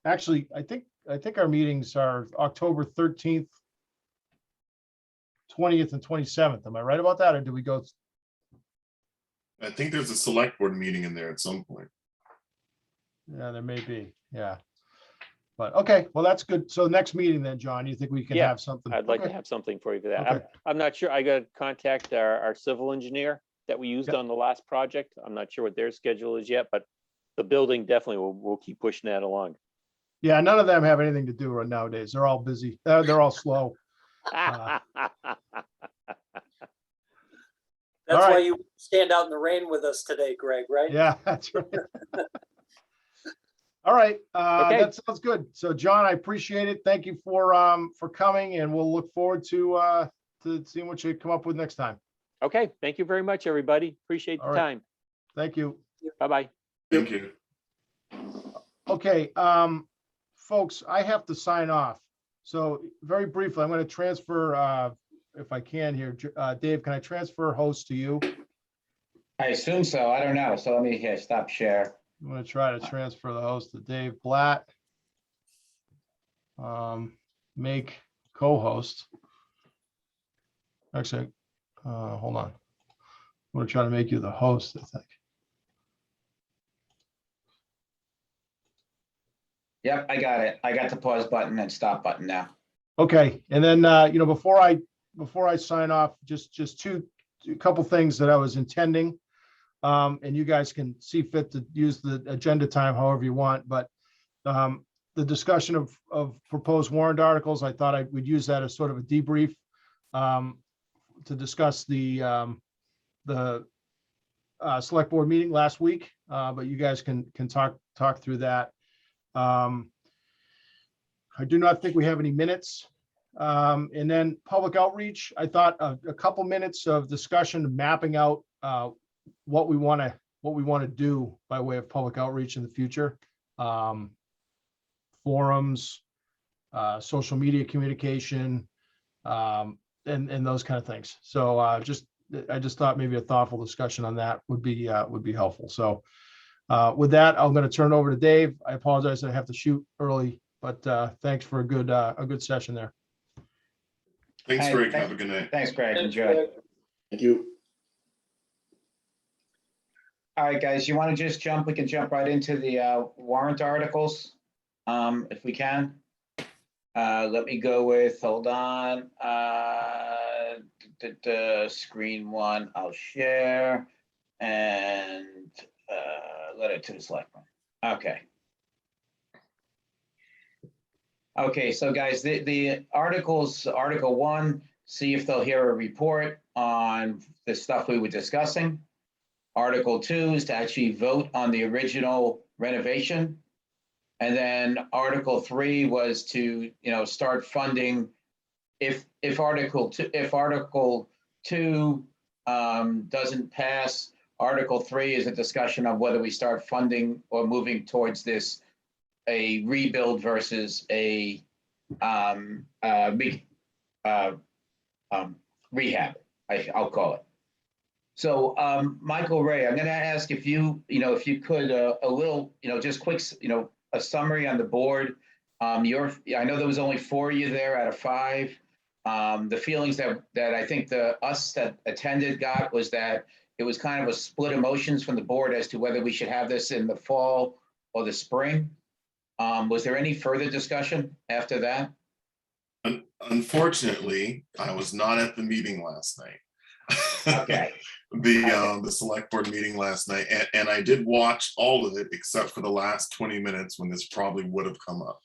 Actually, I think our meetings are October 13th, 20th, and 27th. Am I right about that, or do we go?
I think there's a select board meeting in there at some point.
Yeah, there may be. Yeah. But okay, well, that's good. So next meeting then, John, you think we can
Yeah,
have something?
I'd like to
Okay.
have something for you for that.
Okay.
I'm not sure. I got to contact our civil engineer that we used
Yep.
on the last project. I'm not sure what their schedule is yet, but the building definitely will keep pushing that along.
Yeah, none of them have anything to do right nowadays. They're all busy. They're all slow.
That's
All
why
right.
you stand out in the rain with us today, Greg, right?
Yeah, that's right. All right,
Okay.
that sounds good. So John, I appreciate it. Thank you for coming, and we'll look forward to seeing what you come up with next time.
Okay, thank you very much, everybody. Appreciate
All
the
right.
time.
Thank you.
Bye-bye.
Thank you.
Okay, folks, I have to sign off. So very briefly, I'm going to transfer, if I can here, Dave, can I transfer host to you?
I assume so. I don't know. So let me stop share.
I'm going to try to transfer the host to Dave Blatt. Make co-host. Actually, hold on. I'm going to try to make you the host, I think.
Yep, I got it. I got the pause button and stop button now.
Okay, and then before I sign off, just a couple things that I was intending, and you guys can see fit to use the agenda time however you want. But the discussion of proposed warrant articles, I thought I would use that as sort of a debrief to discuss the select board meeting last week. But you guys can talk through that. I do not think we have any minutes. And then public outreach, I thought a couple minutes of discussion, mapping out what we want to do by way of public outreach in the future. Forums, social media communication, and those kind of things. So I just thought maybe a thoughtful discussion on that would be helpful. So with that, I'm going to turn it over to Dave. I apologize that I have to shoot early, but thanks for a good session there.
Thanks,
Hey,
Greg.
thank-
Have a good night.
Thanks, Greg.
Thanks,
Enjoy.
Greg.
Thank you.
All right, guys, you want to just jump? We can jump right into the warrant articles, if we can. Let me go with, hold on. Screen one, I'll share and let it to the selectmen. Okay. Okay, so guys, the articles, Article 1, see if they'll hear a report on the stuff we were discussing. Article 2 is to actually vote on the original renovation. And then Article 3 was to, start funding if Article 2 doesn't pass. Article 3 is a discussion of whether we start funding or moving towards this, a rebuild versus a rehab, I'll call it. So Michael Ray, I'm going to ask if you could a little, just quick, a summary on the board. I know there was only 4 of you there out of 5. The feelings that I think us that attended got was that it was kind of a split emotions from the board as to whether we should have this in the fall or the spring. Was there any further discussion after that?
Unfortunately, I was not at the meeting last night.
Okay.
The select board meeting last night, and I did watch all of it except for the last 20 minutes when this probably would have come up.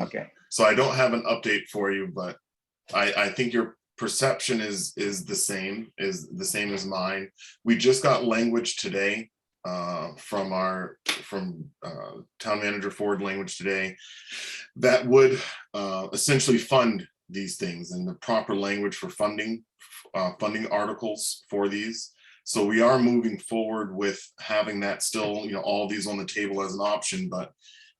Okay.
So I don't have an update for you, but I think your perception is the same as mine. We just got language today from town manager Ford, language today that would essentially fund these things and the proper language for funding articles for these. So we are moving forward with having that still, all these on the table as an option, but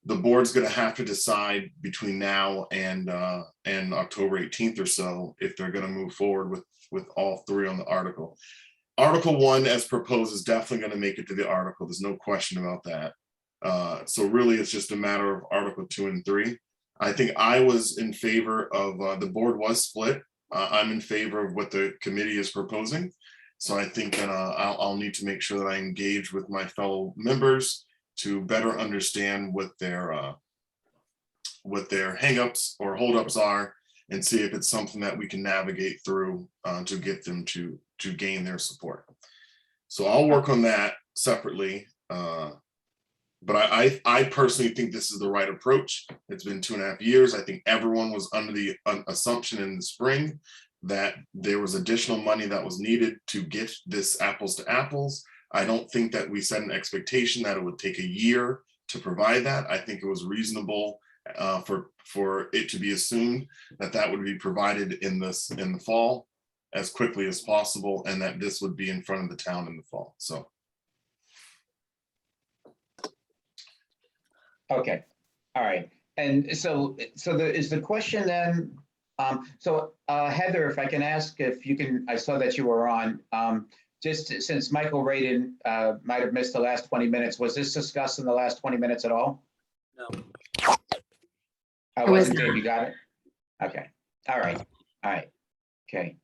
the board's going to have to decide between now and October 18th or so if they're going to move forward with all three on the article. Article 1 as proposed is definitely going to make it to the article. There's no question about that. So really it's just a matter of Article 2 and 3. I think I was in favor of, the board was split. I'm in favor of what the committee is proposing. So I think that I'll need to make sure that I engage with my fellow members to better understand what their hangups or holdups are and see if it's something that we can navigate through to get them to gain their support. So I'll work on that separately. But I personally think this is the right approach. It's been 2.5 years. I think everyone was under the assumption in the spring that there was additional money that was needed to get this apples to apples. I don't think that we set an expectation that it would take a year to provide that. I think it was reasonable for it to be assumed that that would be provided in the fall as quickly as possible, and that this would be in front of the town in the fall. So.
Okay, all right. And so is the question then, Heather, if I can ask if you can, I saw that you were on, just since Michael Radin might have missed the last 20 minutes, was this discussed in the last 20 minutes at all?
No.
I wasn't, Dave, you got it? Okay, all right, okay.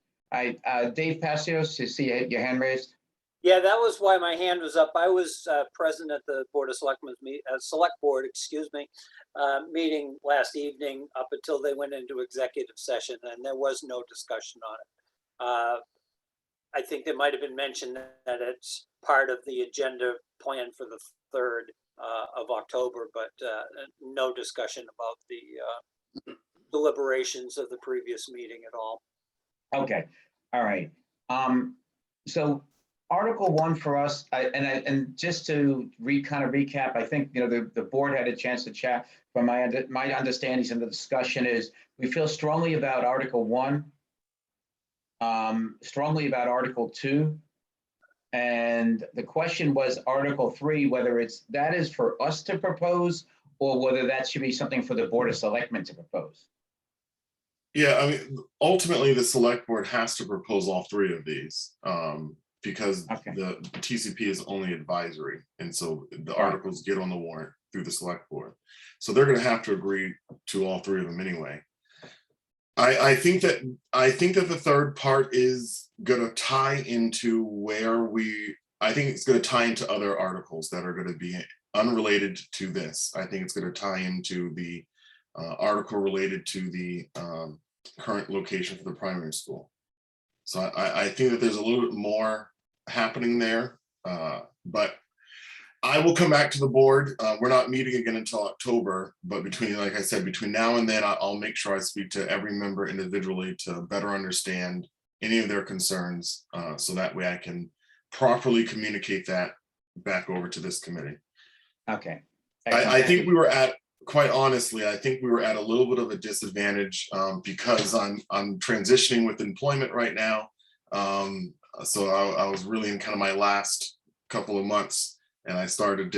Dave Passios, you see your hand raised?
Yeah, that was why my hand was up. I was present at the Board of Selectmen's Select Board, meeting last evening up until they went into executive session, and there was no discussion on it. I think there might have been mentioned that it's part of the agenda plan for the 3rd of October, but no discussion about the deliberations of the previous meeting at all.
Okay, all right. So Article 1 for us, and just to kind of recap, I think the board had a chance to chat. From my understandings in the discussion is we feel strongly about Article 1, strongly about Article 2, and the question was Article 3, whether that is for us to propose or whether that should be something for the Board of Selectmen to propose.
Yeah, I mean, ultimately the select board has to propose all three of these. Because the TCP is only advisory. And so the articles get on the warrant through the select board. So they're going to have to agree to all three of them anyway. I think that the third part is going to tie into I think it's going to tie into other articles that are going to be unrelated to this. I think it's going to tie into the article related to the current location for the primary school. So I think that there's a little bit more happening there, but I will come back to the board. We're not meeting again until October, but like I said, between now and then, I'll make sure I speak to every member individually to better understand any of their concerns, so that way I can properly communicate that back over to this committee.
Okay.
I think we were quite honestly, I think we were at a little bit of a disadvantage because I'm transitioning with employment right now. So I was really in kind of my last couple of months, and I started a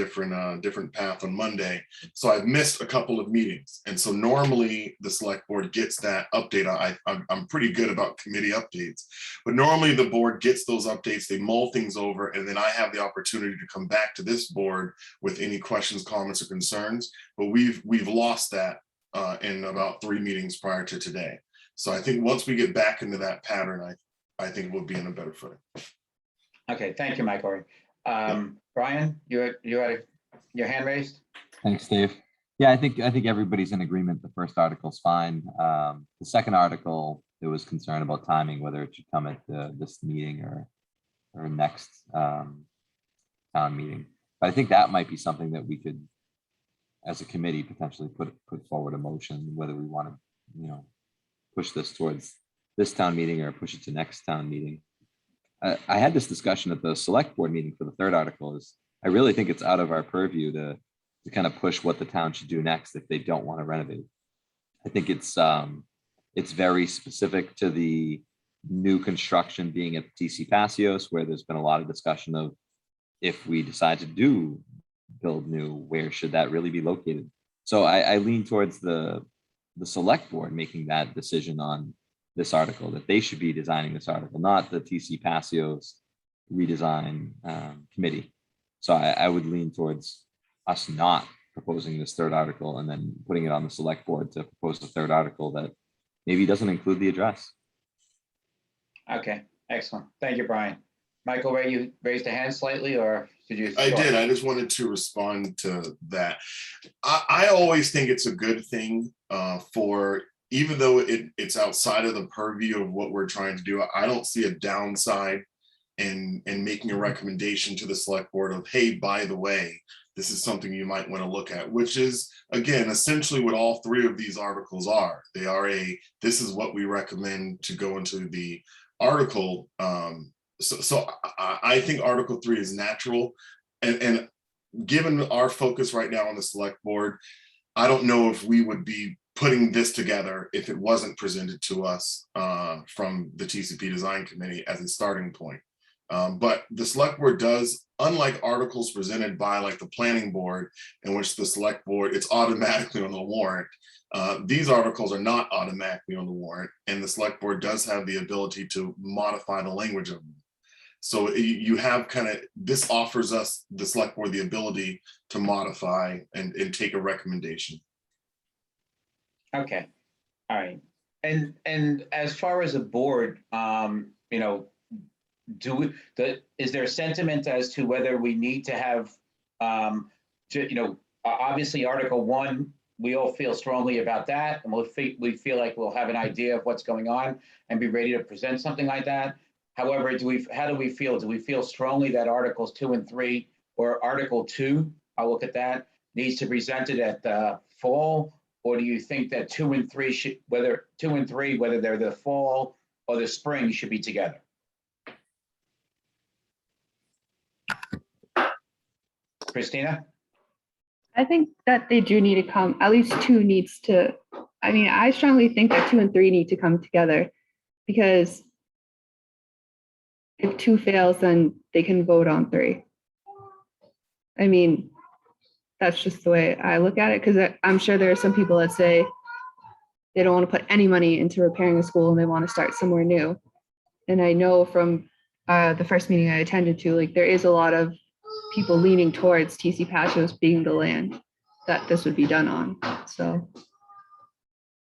different path on Monday. So I've missed a couple of meetings. And so normally the select board gets that update. I'm pretty good about committee updates, but normally the board gets those updates, they mull things over, and then I have the opportunity to come back to this board with any questions, comments, or concerns. But we've lost that in about 3 meetings prior to today. So I think once we get back into that pattern, I think we'll be in a better footing.
Okay, thank you, Michael. Brian, you had Your hand raised?
Thanks, Dave. Yeah, I think everybody's in agreement. The first article's fine. The second article, there was concern about timing, whether it should come at this meeting or next town meeting. But I think that might be something that we could, as a committee, potentially put forward a motion, whether we want to, push this towards this town meeting or push it to next town meeting. I had this discussion at the select board meeting for the third article. Is I really think it's out of our purview to kind of push what the town should do next if they don't want to renovate. I think it's very specific to the new construction being at TC Passios, where there's been a lot of discussion of if we decide to build new, where should that really be located? So I lean towards the select board making that decision on this article, that they should be designing this article, not the TC Passios redesign committee. So I would lean towards us not proposing this third article and then putting it on the select board to propose the third article that maybe doesn't include the address.
Okay, excellent. Thank you, Brian. Michael, Ray, you raised a hand slightly, or did you?
I did. I just wanted to respond to that. I always think it's a good thing for, even though it's outside of the purview of what we're trying to do, I don't see a downside in making a recommendation to the select board of, hey, by the way, this is something you might want to look at, which is, again, essentially what all three of these articles are. They are this is what we recommend to go into the article. So I think Article 3 is natural. And given our focus right now on the select board, I don't know if we would be putting this together if it wasn't presented to us from the TCP Design Committee as a starting point. But the select board does, unlike articles presented by like the planning board, in which the select board, it's automatically on the warrant. These articles are not automatically on the warrant, and the select board does have the ability to modify the language of them. So you have this offers us, the select board, the ability to modify and take a recommendation.
Okay, all right. And as far as a board, is there a sentiment as to whether we need to have, obviously Article 1, we all feel strongly about that, and we feel like we'll have an idea of what's going on and be ready to present something like that. However, how do we feel? Do we feel strongly that Articles 2 and 3, or Article 2, I'll look at that, needs to be presented at the fall? Or do you think that 2 and 3 whether they're the fall or the spring, should be together? Christina?
I think that they do need to come, at least 2 needs to, I strongly think that 2 and 3 need to come together, because if 2 fails, then they can vote on 3. That's just the way I look at it, because I'm sure there are some people that say they don't want to put any money into repairing a school and they want to start somewhere new. And I know from the first meeting I attended to, like, there is a lot of people leaning towards TC Passios being the land that this would be done on. So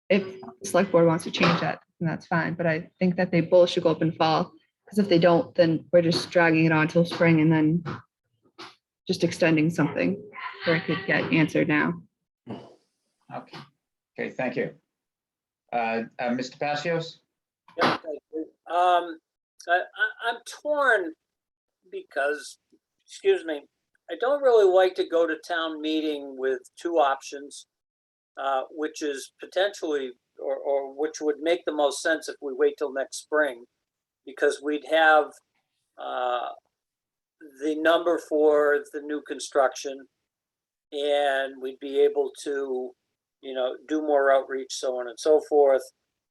if the select board wants to change that, then that's fine. But I think that they both should go up in fall, because if they don't, then we're just dragging it on till spring and then just extending something where it could get answered now.
Okay, thank you. Mr. Passios?
Yeah, thank you. I'm torn because, I don't really like to go to town meeting with 2 options, which is potentially, or which would make the most sense if we wait till next spring, because we'd have the number for the new construction, and we'd be able to, do more outreach, so on and so forth.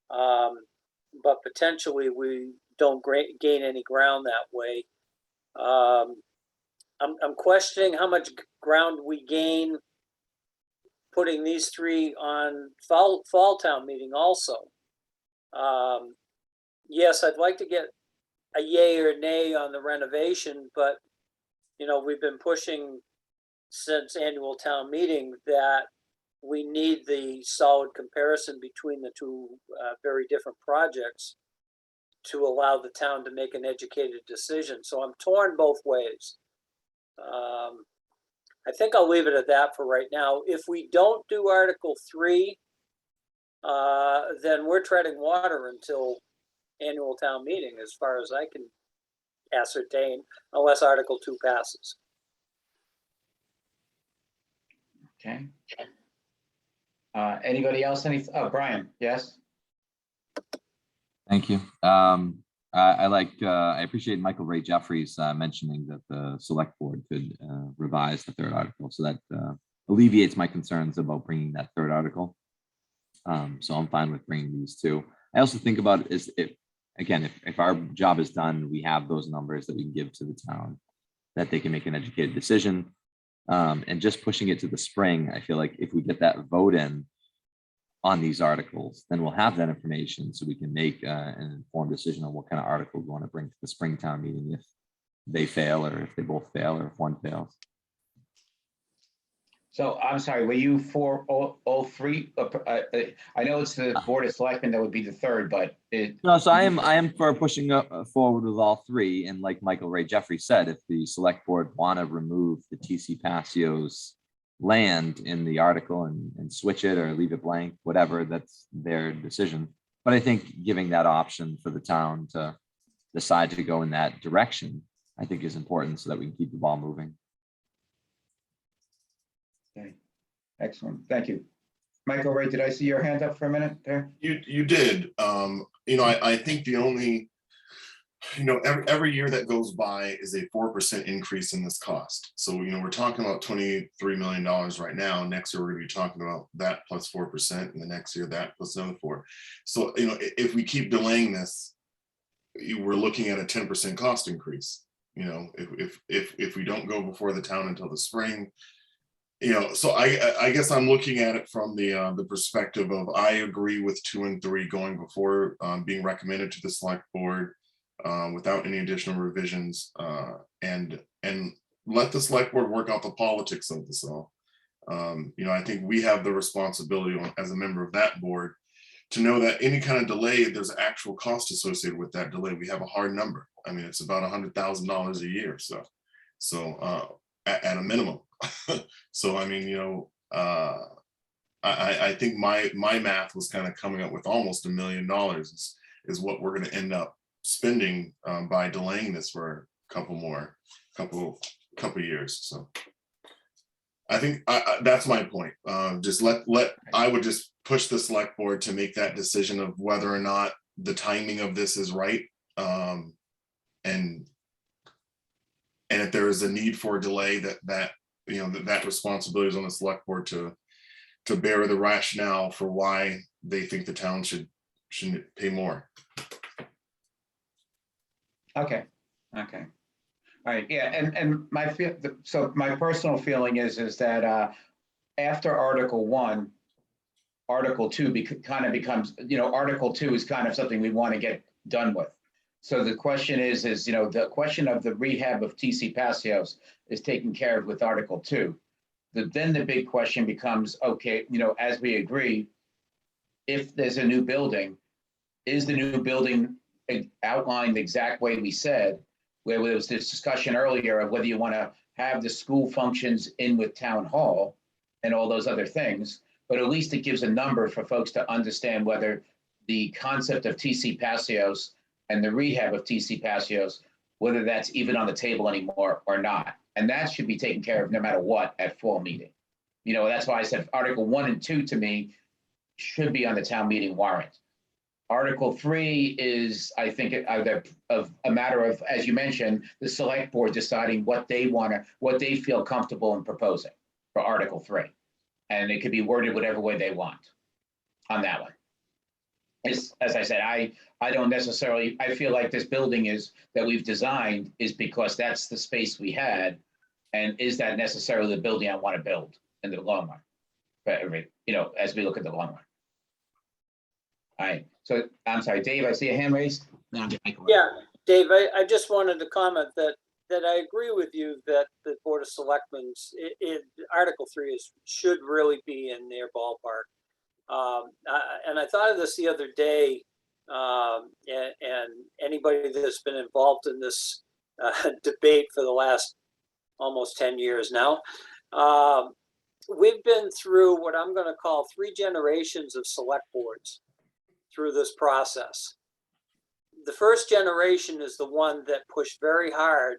But potentially we don't gain any ground that way. I'm questioning how much ground we gain putting these 3 on fall town meeting also. Yes, I'd like to get a yay or nay on the renovation, but we've been pushing since annual town meeting that we need the solid comparison between the 2 very different projects to allow the town to make an educated decision. So I'm torn both ways. I think I'll leave it at that for right now. If we don't do Article 3, then we're treading water until annual town meeting, as far as I can ascertain, unless Article 2 passes.
Okay. Anybody else? Brian, yes?
Thank you. I appreciate Michael Ray Jeffries mentioning that the select board could revise the third article. So that alleviates my concerns about bringing that third article. So I'm fine with bringing these two. I also think about it is if our job is done, we have those numbers that we can give to the town that they can make an educated decision. And just pushing it to the spring, I feel like if we get that vote in on these articles, then we'll have that information so we can make an informed decision on what kind of article we want to bring to the Springtown meeting if they fail or if they both fail or if one fails.
So I'm sorry, were you for all three? I know it's the Board of Selectmen that would be the third, but
No, so I am for pushing forward with all three. And like Michael Ray Jeffrey said, if the select board want to remove the TC Passio's land in the article and switch it or leave it blank, whatever, that's their decision. But I think giving that option for the town to decide to go in that direction, I think is important so that we can keep the ball moving.
Okay, excellent, thank you. Michael Ray, did I see your hand up for a minute there?
You did. I think the only, every year that goes by is a 4% increase in this cost. So, we're talking about $23 million right now. Next year, we're gonna be talking about that plus 4%, and the next year that plus another 4. So, if we keep delaying this, we're looking at a 10% cost increase. If we don't go before the town until the spring, so I guess I'm looking at it from the perspective of I agree with 2 and 3 going before being recommended to the select board without any additional revisions, and let the select board work out the politics of this all. I think we have the responsibility as a member of that board to know that any kind of delay, there's actual cost associated with that delay. We have a hard number. I mean, it's about $100,000 a year. So at a minimum. So, I mean, I think my math was kind of coming up with almost $1 million is what we're going to end up spending by delaying this for a couple years. So I think that's my point. Just I would just push the select board to make that decision of whether or not the timing of this is right. And if there is a need for a delay, that responsibility is on the select board to bear the rationale for why they think the town should pay more.
Okay. All right, yeah, and my personal feeling is that after Article 1, Article 2 kind of becomes, Article 2 is kind of something we want to get done with. So the question is, the question of the rehab of TC Passios is taken care of with Article 2. Then the big question becomes, okay, as we agree, if there's a new building, is the new building outlined the exact way we said, where there was this discussion earlier of whether you want to have the school functions in with town hall and all those other things, but at least it gives a number for folks to understand whether the concept of TC Passios and the rehab of TC Passios, whether that's even on the table anymore or not. And that should be taken care of no matter what at fall meeting. That's why I said Article 1 and 2 to me should be on the town meeting warrant. Article 3 is, I think, of a matter of, as you mentioned, the select board deciding what they feel comfortable in proposing for Article 3. And it could be worded whatever way they want on that one. As I said, I don't necessarily, I feel like this building that we've designed is because that's the space we had. And is that necessarily the building I want to build in the long run? But, as we look at the long run. All right, so I'm sorry, Dave, I see a hand raised.
Yeah, Dave, I just wanted to comment that I agree with you that the Board of Selectmen's Article 3 should really be in their ballpark. And I thought of this the other day, and anybody that's been involved in this debate for the last almost 10 years now We've been through what I'm going to call 3 generations of select boards through this process. The first generation is the one that pushed very hard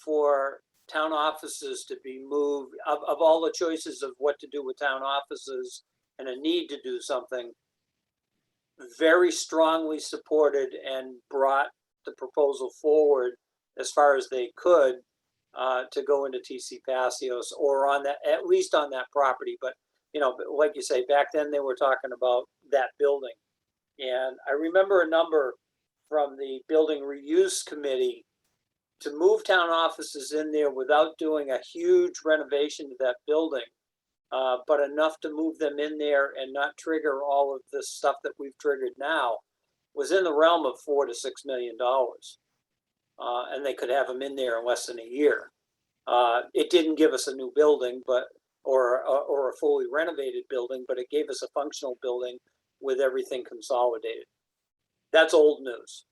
for town offices to be moved, of all the choices of what to do with town offices and a need to do something, very strongly supported and brought the proposal forward as far as they could to go into TC Passios or on that, at least on that property. But, you know, like you say, back then they were talking about that building. And I remember a number from the Building Reuse Committee to move town offices in there without doing a huge renovation to that building, but enough to move them in there and not trigger all of this stuff that we've triggered now, was in the realm of $4 to $6 million. And they could have them in there in less than a year. It didn't give us a new building, but or a fully renovated building, but it gave us a functional building with everything consolidated. That's old news.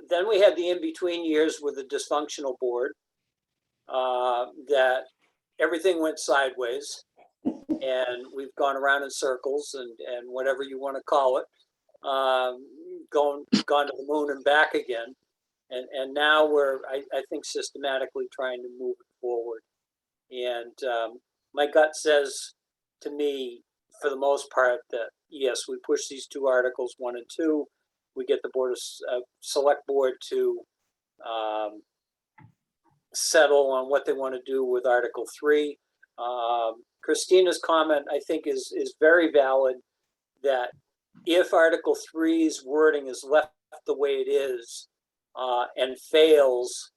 Then we had the in-between years with the dysfunctional board, that everything went sideways, and we've gone around in circles and whatever you want to call it, gone to the moon and back again. And now we're, I think, systematically trying to move it forward. And my gut says to me, for the most part, that yes, we push these 2 articles 1 and 2. We get the board of select board to settle on what they want to do with Article 3. Christina's comment, I think, is very valid, that if Article 3's wording is left the way it is and fails,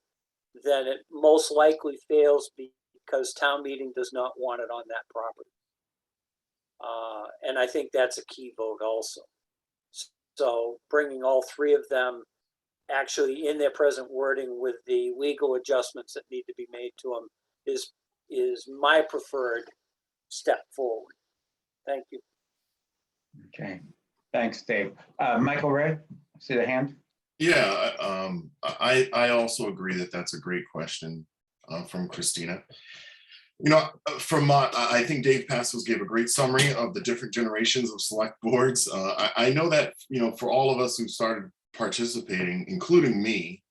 then it most likely fails because town meeting does not want it on that property. And I think that's a key vote also. So bringing all 3 of them actually in their present wording with the legal adjustments that need to be made to them is my preferred step forward. Thank you.
Okay, thanks, Dave. Michael Ray, see the hand?
Yeah, I also agree that that's a great question from Christina. You know, I think Dave Passos gave a great summary of the different generations of select boards. I know that, you know, for all of us who started participating, including me,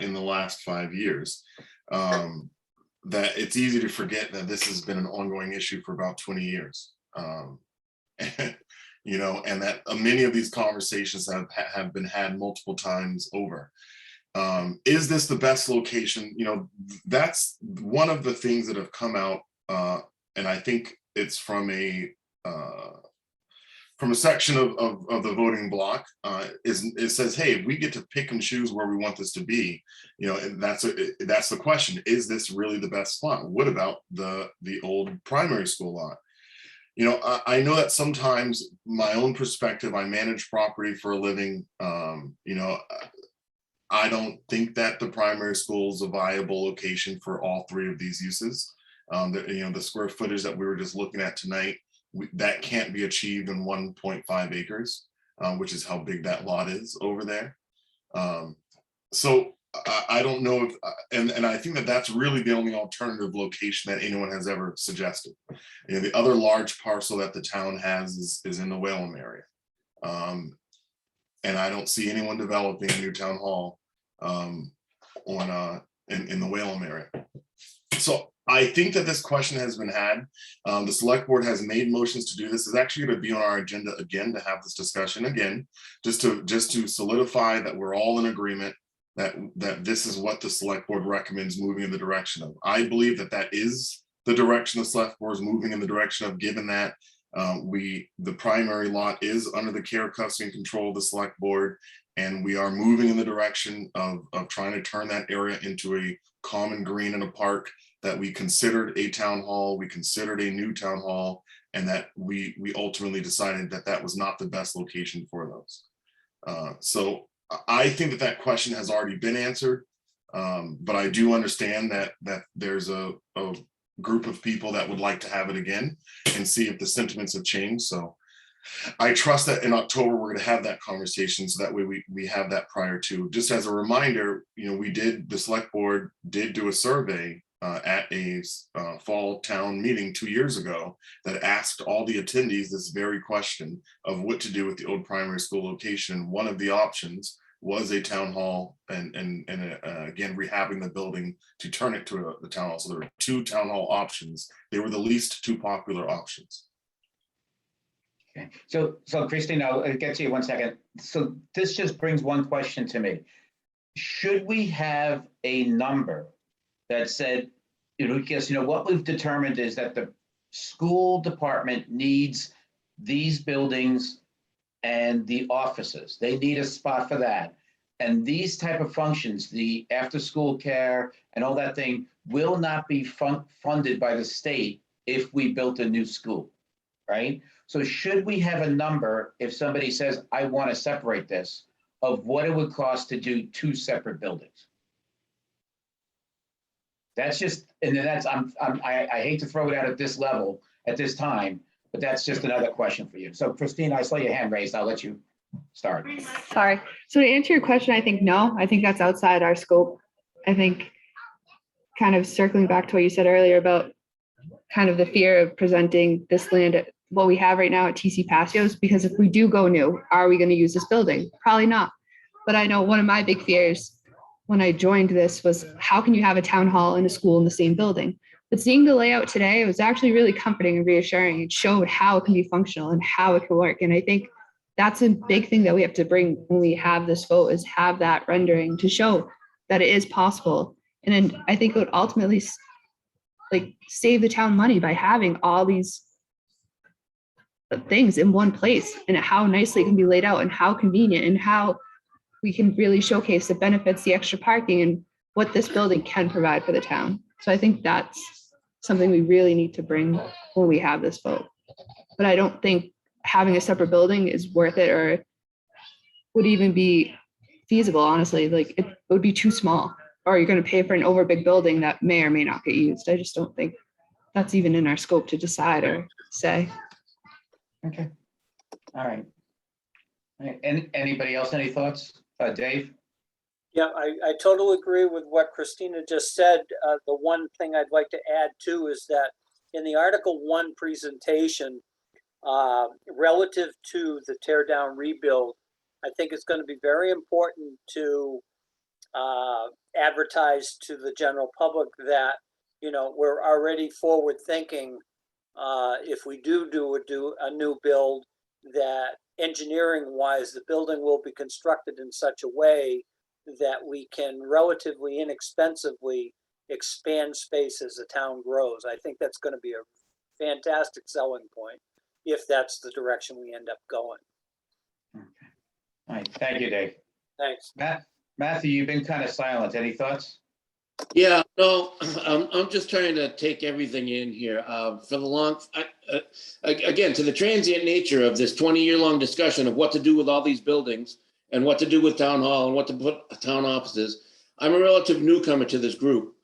in the last 5 years, that it's easy to forget that this has been an ongoing issue for about 20 years. You know, and that many of these conversations have been had multiple times over. Is this the best location? You know, that's one of the things that have come out, and I think it's from a section of the voting bloc. It says, hey, if we get to pick and choose where we want this to be, you know, and that's the question: is this really the best spot? What about the old primary school lot? You know, I know that sometimes my own perspective, I manage property for a living. You know, I don't think that the primary school is a viable location for all 3 of these uses. You know, the square footage that we were just looking at tonight, that can't be achieved in 1.5 acres, which is how big that lot is over there. So I don't know if, and I think that that's really the only alternative location that anyone has ever suggested. You know, the other large parcel that the town has is in the Whalum area. And I don't see anyone developing a new town hall in the Whalum area. So I think that this question has been had. The select board has made motions to do this. It's actually going to be on our agenda again to have this discussion again, just to solidify that we're all in agreement that this is what the select board recommends moving in the direction of. I believe that is the direction the select board is moving in the direction of, given that the primary lot is under the care, custody, and control of the select board, and we are moving in the direction of trying to turn that area into a common green and a park, that we considered a town hall, we considered a new town hall, and that we ultimately decided that was not the best location for those. So I think that question has already been answered, but I do understand that there's a group of people that would like to have it again and see if the sentiments have changed. So I trust that in October we're going to have that conversation, so that way we have that prior to. Just as a reminder, you know, the select board did do a survey at a fall town meeting 2 years ago that asked all the attendees this very question of what to do with the old primary school location. One of the options was a town hall and again, rehabbing the building to turn it to the town hall. So there were 2 town hall options. They were the least 2 popular options.
Okay, so Christine, I'll get to you 1 second. So this just brings one question to me. Should we have a number that said, because, what we've determined is that the school department needs these buildings and the offices, they need a spot for that. And these type of functions, the after-school care and all that thing will not be funded by the state if we built a new school, right? So should we have a number if somebody says, I want to separate this, of what it would cost to do 2 separate buildings? That's just, and then that's, I hate to throw it out at this level, at this time, but that's just another question for you. So Christine, I saw your hand raised. I'll let you start.
Sorry. So to answer your question, I think no, I think that's outside our scope. I think kind of circling back to what you said earlier about kind of the fear of presenting this land at what we have right now at TC Passios, because if we do go new, are we going to use this building? Probably not. But I know one of my big fears when I joined this was, how can you have a town hall and a school in the same building? But seeing the layout today, it was actually really comforting and reassuring. It showed how it can be functional and how it can work. And I think that's a big thing that we have to bring when we have this vote, is have that rendering to show that it is possible. And then I think it would ultimately save the town money by having all these things in one place, and how nicely it can be laid out and how convenient, and how we can really showcase the benefits, the extra parking, and what this building can provide for the town. So I think that's something we really need to bring when we have this vote. But I don't think having a separate building is worth it or would even be feasible, honestly. Like, it would be too small, or you're going to pay for an over big building that may or may not get used. I just don't think that's even in our scope to decide or say.
Okay. All right. And anybody else, any thoughts? Dave?
Yeah, I totally agree with what Christina just said. The one thing I'd like to add too is that in the Article 1 presentation, relative to the tear down rebuild, I think it's going to be very important to advertise to the general public that, we're already forward thinking. If we do a new build, that engineering wise, the building will be constructed in such a way that we can relatively inexpensively expand space as the town grows. I think that's going to be a fantastic selling point if that's the direction we end up going.
Okay. All right. Thank you, Dave.
Thanks.
Matthew, you've been kind of silent. Any thoughts?
Yeah, no, I'm just trying to take everything in here. For the again, to the transient nature of this 20-year-long discussion of what to do with all these buildings and what to do with town hall and what to put town offices. I'm a relative newcomer to this group,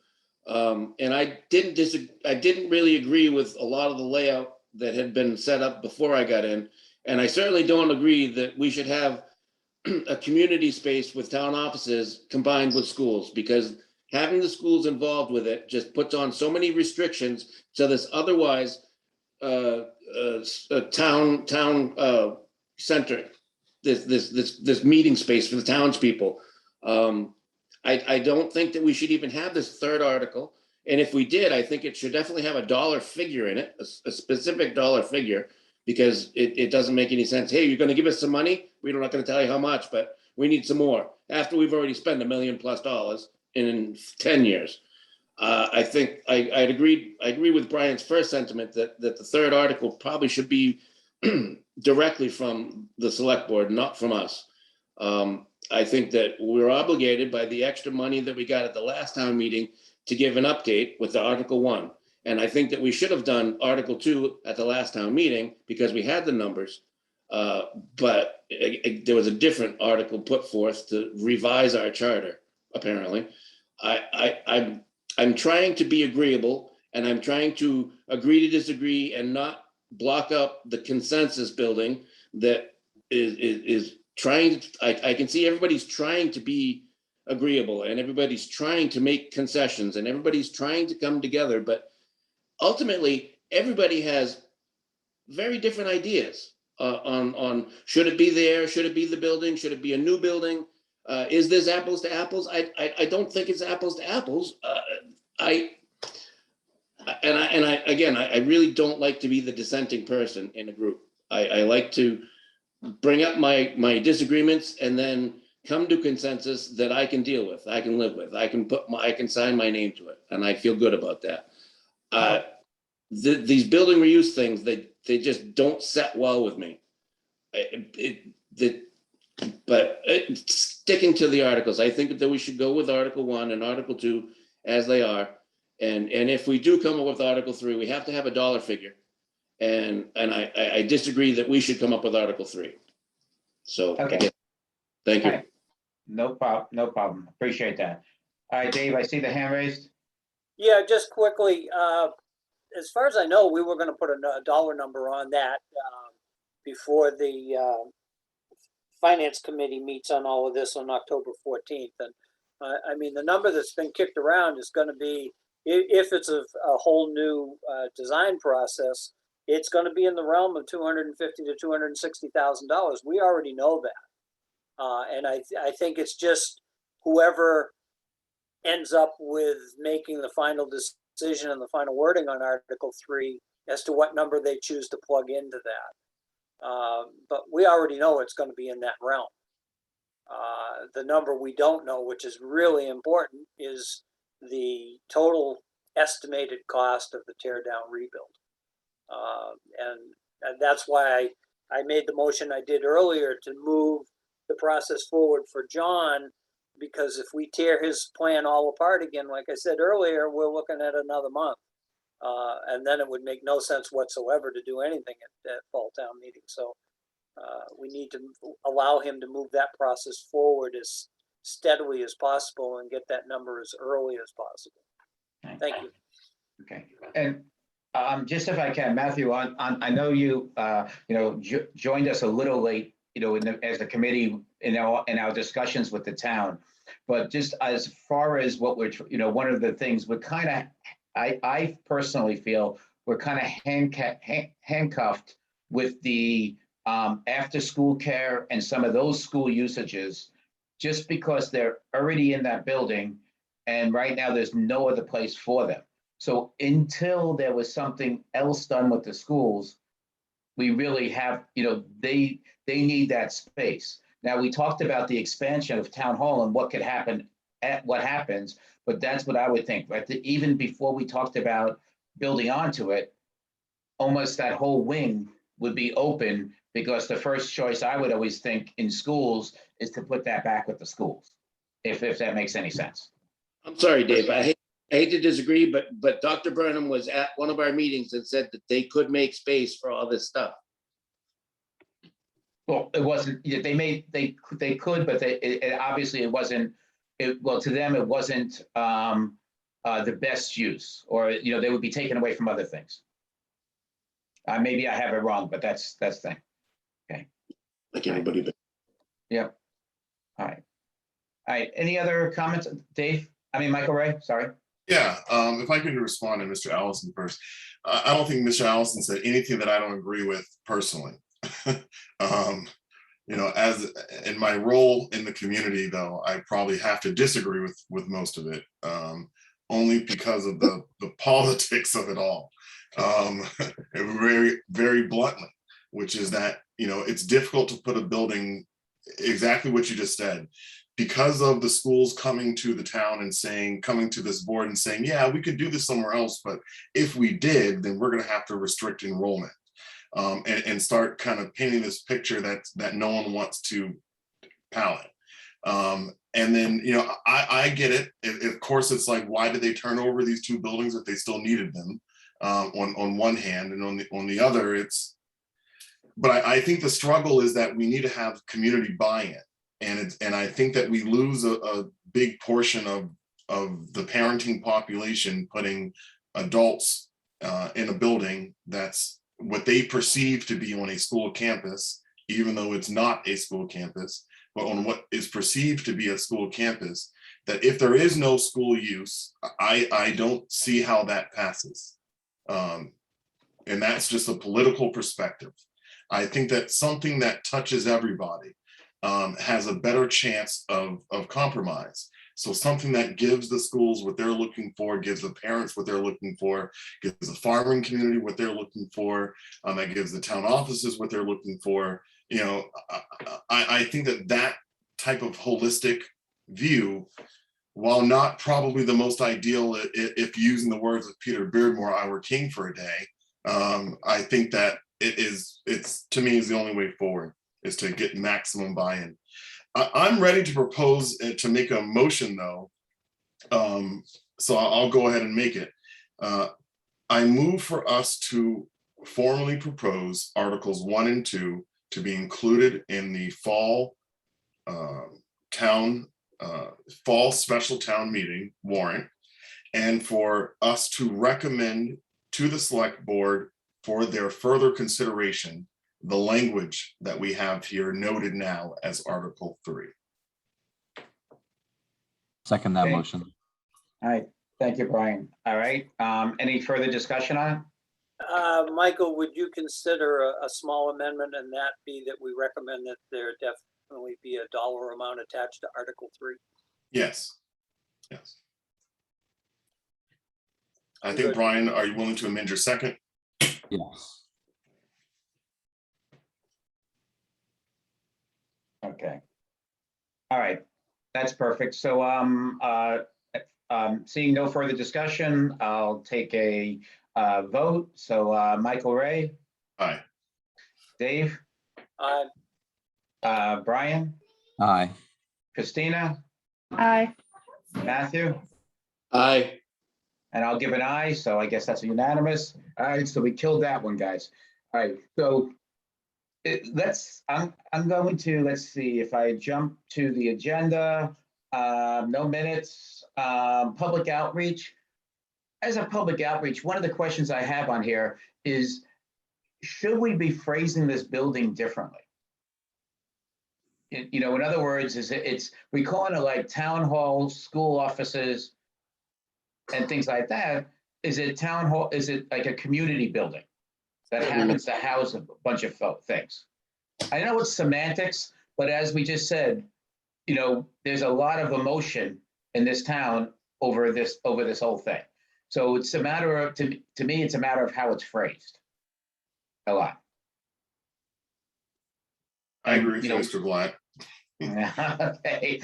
and I didn't really agree with a lot of the layout that had been set up before I got in, and I certainly don't agree that we should have a community space with town offices combined with schools, because having the schools involved with it just puts on so many restrictions to this otherwise town center, this meeting space for the townspeople. I don't think that we should even have this third article. And if we did, I think it should definitely have a dollar figure in it, a specific dollar figure, because it doesn't make any sense. Hey, you're going to give us some money? We're not going to tell you how much, but we need some more after we've already spent $1 million+ in 10 years. I think I agree with Brian's first sentiment that the third article probably should be directly from the select board, not from us. I think that we're obligated by the extra money that we got at the last town meeting to give an update with the Article 1. And I think that we should have done Article 2 at the last town meeting because we had the numbers. But there was a different article put forth to revise our charter, apparently. I'm trying to be agreeable, and I'm trying to agree to disagree and not block up the consensus building that is trying. I can see everybody's trying to be agreeable and everybody's trying to make concessions and everybody's trying to come together, but ultimately everybody has very different ideas on should it be there, should it be the building, should it be a new building, is this apples to apples? I don't think it's apples to apples. I really don't like to be the dissenting person in a group. I like to bring up my disagreements and then come to consensus that I can deal with, I can live with, I can sign my name to it, and I feel good about that. These building reuse things, they just don't set well with me. Sticking to the articles, I think that we should go with Article 1 and Article 2 as they are. And if we do come up with Article 3, we have to have a dollar figure. And I disagree that we should come up with Article 3. So,
Okay.
again, thank you.
All right. No problem. Appreciate that. All right, Dave, I see the hand raised.
Yeah, just quickly, as far as I know, we were gonna put a dollar number on that before the Finance Committee meets on all of this on October 14th. And I mean, the number that's been kicked around is gonna be, if it's a whole new design process, it's gonna be in the realm of $250,000 to $260,000. We already know that. And I think it's just whoever ends up with making the final decision and the final wording on Article 3 as to what number they choose to plug into that. But we already know it's going to be in that realm. The number we don't know, which is really important, is the total estimated cost of the tear down rebuild. And that's why I made the motion I did earlier to move the process forward for John, because if we tear his plan all apart again, like I said earlier, we're looking at another month. And then it would make no sense whatsoever to do anything at fall town meeting. So we need to allow him to move that process forward as steadily as possible and get that number as early as possible. Thank you.
Okay, and just if I can, Matthew, I know you joined us a little late, as a committee in our discussions with the town, but just as far as what we're, one of the things we're kind of, I personally feel we're kind of handcuffed with the after school care and some of those school usages, just because they're already in that building, and right now there's no other place for them. So until there was something else done with the schools, we really have, they need that space. Now, we talked about the expansion of town hall and what could happen what happens, but that's what I would think, right? Even before we talked about building onto it, almost that whole wing would be open, because the first choice I would always think in schools is to put that back with the schools, if that makes any sense.
I'm sorry, Dave, I hate to disagree, but Dr. Burnham was at one of our meetings and said that they could make space for all this stuff.
Well, it wasn't, they could, but obviously it wasn't, well, to them, it wasn't the best use, or, they would be taken away from other things. Maybe I have it wrong, but that's the thing. Okay.
Like everybody.
Yep. All right. Any other comments, Dave? Michael Ray, sorry.
Yeah, if I can respond to Mr. Allison first. I don't think Mr. Allison said anything that I don't agree with personally. As in my role in the community, though, I probably have to disagree with most of it, only because of the politics of it all. Very, very bluntly, which is that, it's difficult to put a building, exactly what you just said, because of the schools coming to the town and coming to this board and saying, yeah, we could do this somewhere else, but if we did, then we're going to have to restrict enrollment, and start kind of painting this picture that no one wants to palate. And then, I get it. Of course, it's like, why did they turn over these two buildings if they still needed them? On one hand, and on the other, but I think the struggle is that we need to have community buy-in. And I think that we lose a big portion of the parenting population putting adults in a building that's what they perceive to be on a school campus, even though it's not a school campus, but on what is perceived to be a school campus. that if there is no school use, I don't see how that passes. And that's just a political perspective. I think that something that touches everybody has a better chance of compromise. So something that gives the schools what they're looking for, gives the parents what they're looking for, gives the farming community what they're looking for, that gives the town offices what they're looking for. You know, I think that that type of holistic view, while not probably the most ideal, if using the words of Peter Beardmore, I were king for a day, I think that it's to me is the only way forward, is to get maximum buy-in. I'm ready to propose to make a motion though. So I'll go ahead and make it. I move for us to formally propose Articles 1 and 2 to be included in the fall fall special town meeting warrant, and for us to recommend to the select board for their further consideration the language that we have here noted now as Article 3.
Second that
Okay.
motion.
All right, thank you, Brian. All right, any further discussion on it?
Michael, would you consider a small amendment, and that be that we recommend that there definitely be a dollar amount attached to Article 3?
Yes. Yes. I think,
Good.
Brian, are you willing to amend your second?
Yes.
Okay. All right, that's perfect. So seeing no further discussion, I'll take a vote. So Michael Ray,
Aye.
Dave,
Uh,
Brian,
Aye.
Christina,
Aye.
Matthew,
Aye.
and I'll give an aye. So I guess that's unanimous. All right, so we killed that one, guys. All right, so I'm going to, let's see, if I jump to the agenda, no minutes, public outreach. As a public outreach, one of the questions I have on here is, should we be phrasing this building differently? You know, in other words, we calling it like town halls, school offices, and things like that. Is it town hall? Is it like a community building that happens to house a bunch of things? I know it's semantics, but as we just said, you know, there's a lot of emotion in this town over this whole thing. So it's a matter of, to me, it's a matter of how it's phrased. A lot.
I agree with
You
you,
know-
Mr. Black.
Okay.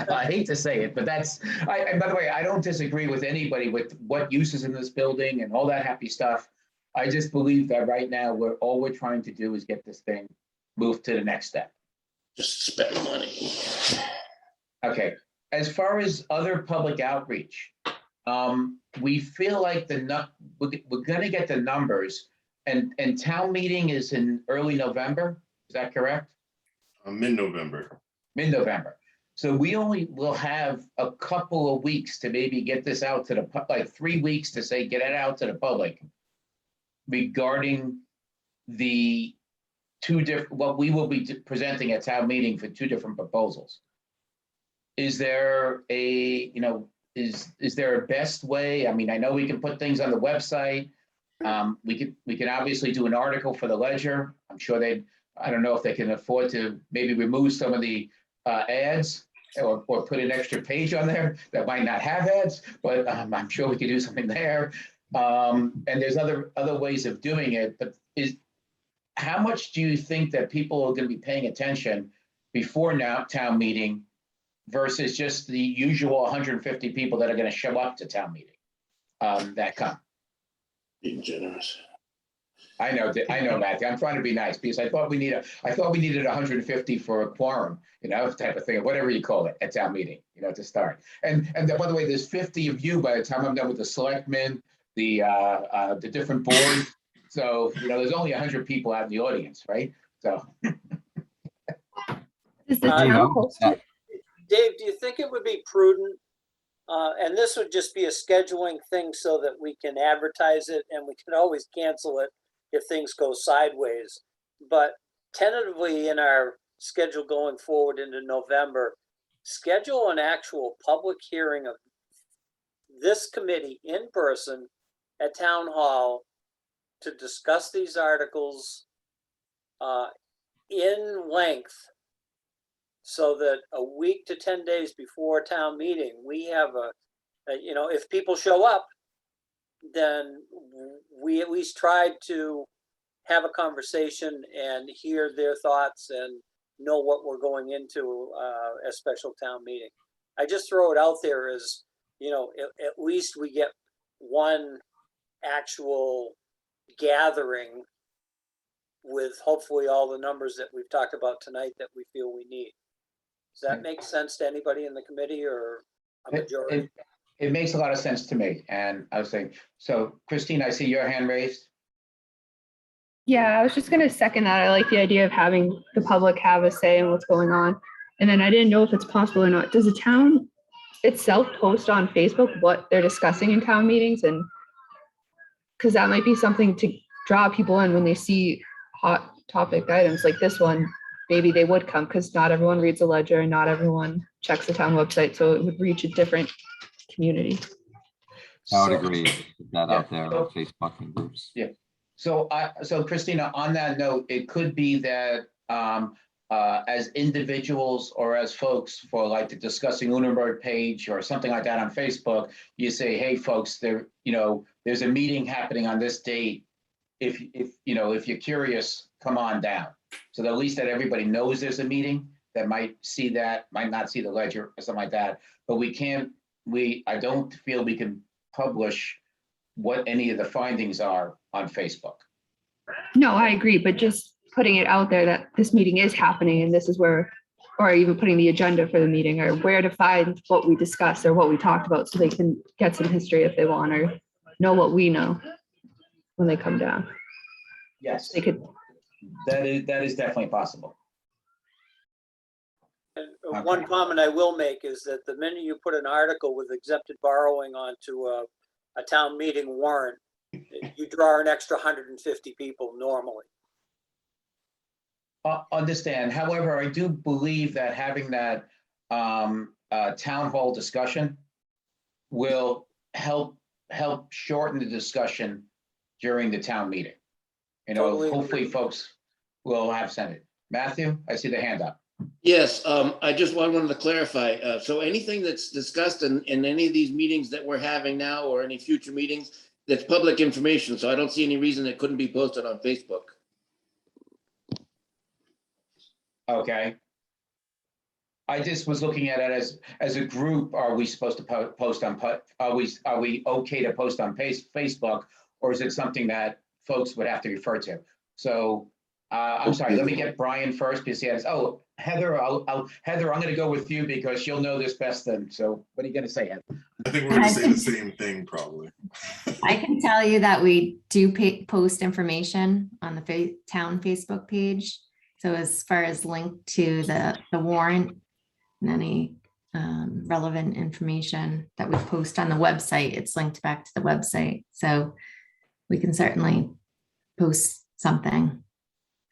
I hate to say it, but and by the way, I don't disagree with anybody with what uses in this building and all that happy stuff. I just believe that right now, all we're trying to do is get this thing moved to the next step.
Just spend money.
Okay, as far as other public outreach, we feel like we're gonna get the numbers, and town meeting is in early November, is that correct?
Mid-November.
Mid-November. So we only will have a couple of weeks to maybe get this out to like 3 weeks to say, get it out to the public regarding the what we will be presenting at town meeting for 2 different proposals. Is there is there a best way? I mean, I know we can put things on the website. We can obviously do an article for the Ledger. I'm sure I don't know if they can afford to maybe remove some of the ads or put an extra page on there that might not have ads, but I'm sure we could do something there. And there's other ways of doing it, but how much do you think that people are going to be paying attention before town meeting versus just the usual 150 people that are going to show up to town meeting that come?
Being generous.
I know, Matthew. I'm trying to be nice because I thought we needed 150 for a quorum, type of thing, whatever you call it at town meeting, to start. And by the way, there's 50 of you by the time I'm done with the selectmen, the different boards. So there's only 100 people out in the audience, right? So.
Is the
There you
town
go.
posted?
Dave, do you think it would be prudent, and this would just be a scheduling thing so that we can advertise it and we can always cancel it if things go sideways, but tentatively in our schedule going forward into November, schedule an actual public hearing of this committee in person at town hall to discuss these articles in length, so that a week to 10 days before town meeting, we have if people show up, then we at least tried to have a conversation and hear their thoughts and know what we're going into a special town meeting. I just throw it out there as, at least we get one actual gathering with hopefully all the numbers that we've talked about tonight that we feel we need. Does that make sense to anybody in the committee or a majority?
It makes a lot of sense to me. And I was saying, so Christine, I see your hand raised.
Yeah, I was just gonna second that. I like the idea of having the public have a say in what's going on. And then I didn't know if it's possible or not. Does the town itself post on Facebook what they're discussing in town meetings? And because that might be something to draw people in when they see hot topic items like this one, maybe they would come, because not everyone reads a ledger and not everyone checks the town website. So it would reach a different community.
I would
So-
agree. Put that
Yeah.
out there on Facebook and groups.
Yeah. So Christina, on that note, it could be that as individuals or as folks for like the Discussing Lunenburg page or something like that on Facebook, you say, hey, folks, there's a meeting happening on this date. If you're curious, come on down. So that at least that everybody knows there's a meeting, that might see that, might not see the ledger or something like that. But I don't feel we can publish what any of the findings are on Facebook.
No, I agree, but just putting it out there that this meeting is happening and this is where, or even putting the agenda for the meeting or where to find what we discussed or what we talked about, so they can get some history if they want, or know what we know when they come down.
Yes,
They could,
that is definitely possible.
And
Okay.
one comment I will make is that the minute you put an article with exempted borrowing onto a town meeting warrant, you draw an extra 150 people normally.
Understand. However, I do believe that having that town hall discussion will help shorten the discussion during the town meeting.
Totally
Hopefully
agree.
folks will have sent it. Matthew, I see the hand up.
Yes, I just wanted to clarify. So anything that's discussed in any of these meetings that we're having now or any future meetings, that's public information. So I don't see any reason it couldn't be posted on Facebook.
Okay. I just was looking at it as a group. Are we supposed to post on, are we okay to post on Facebook, or is it something that folks would have to refer to? So I'm sorry, let me get Brian first because he has, Heather, Heather, I'm going to go with you because you'll know this best then. So what are you going to say, Heather?
I think we're gonna say the same thing, probably.
I can tell you that we do post information on the town Facebook page. So as far as link to the warrant and any relevant information that we post on the website, it's linked back to the website. So we can certainly post something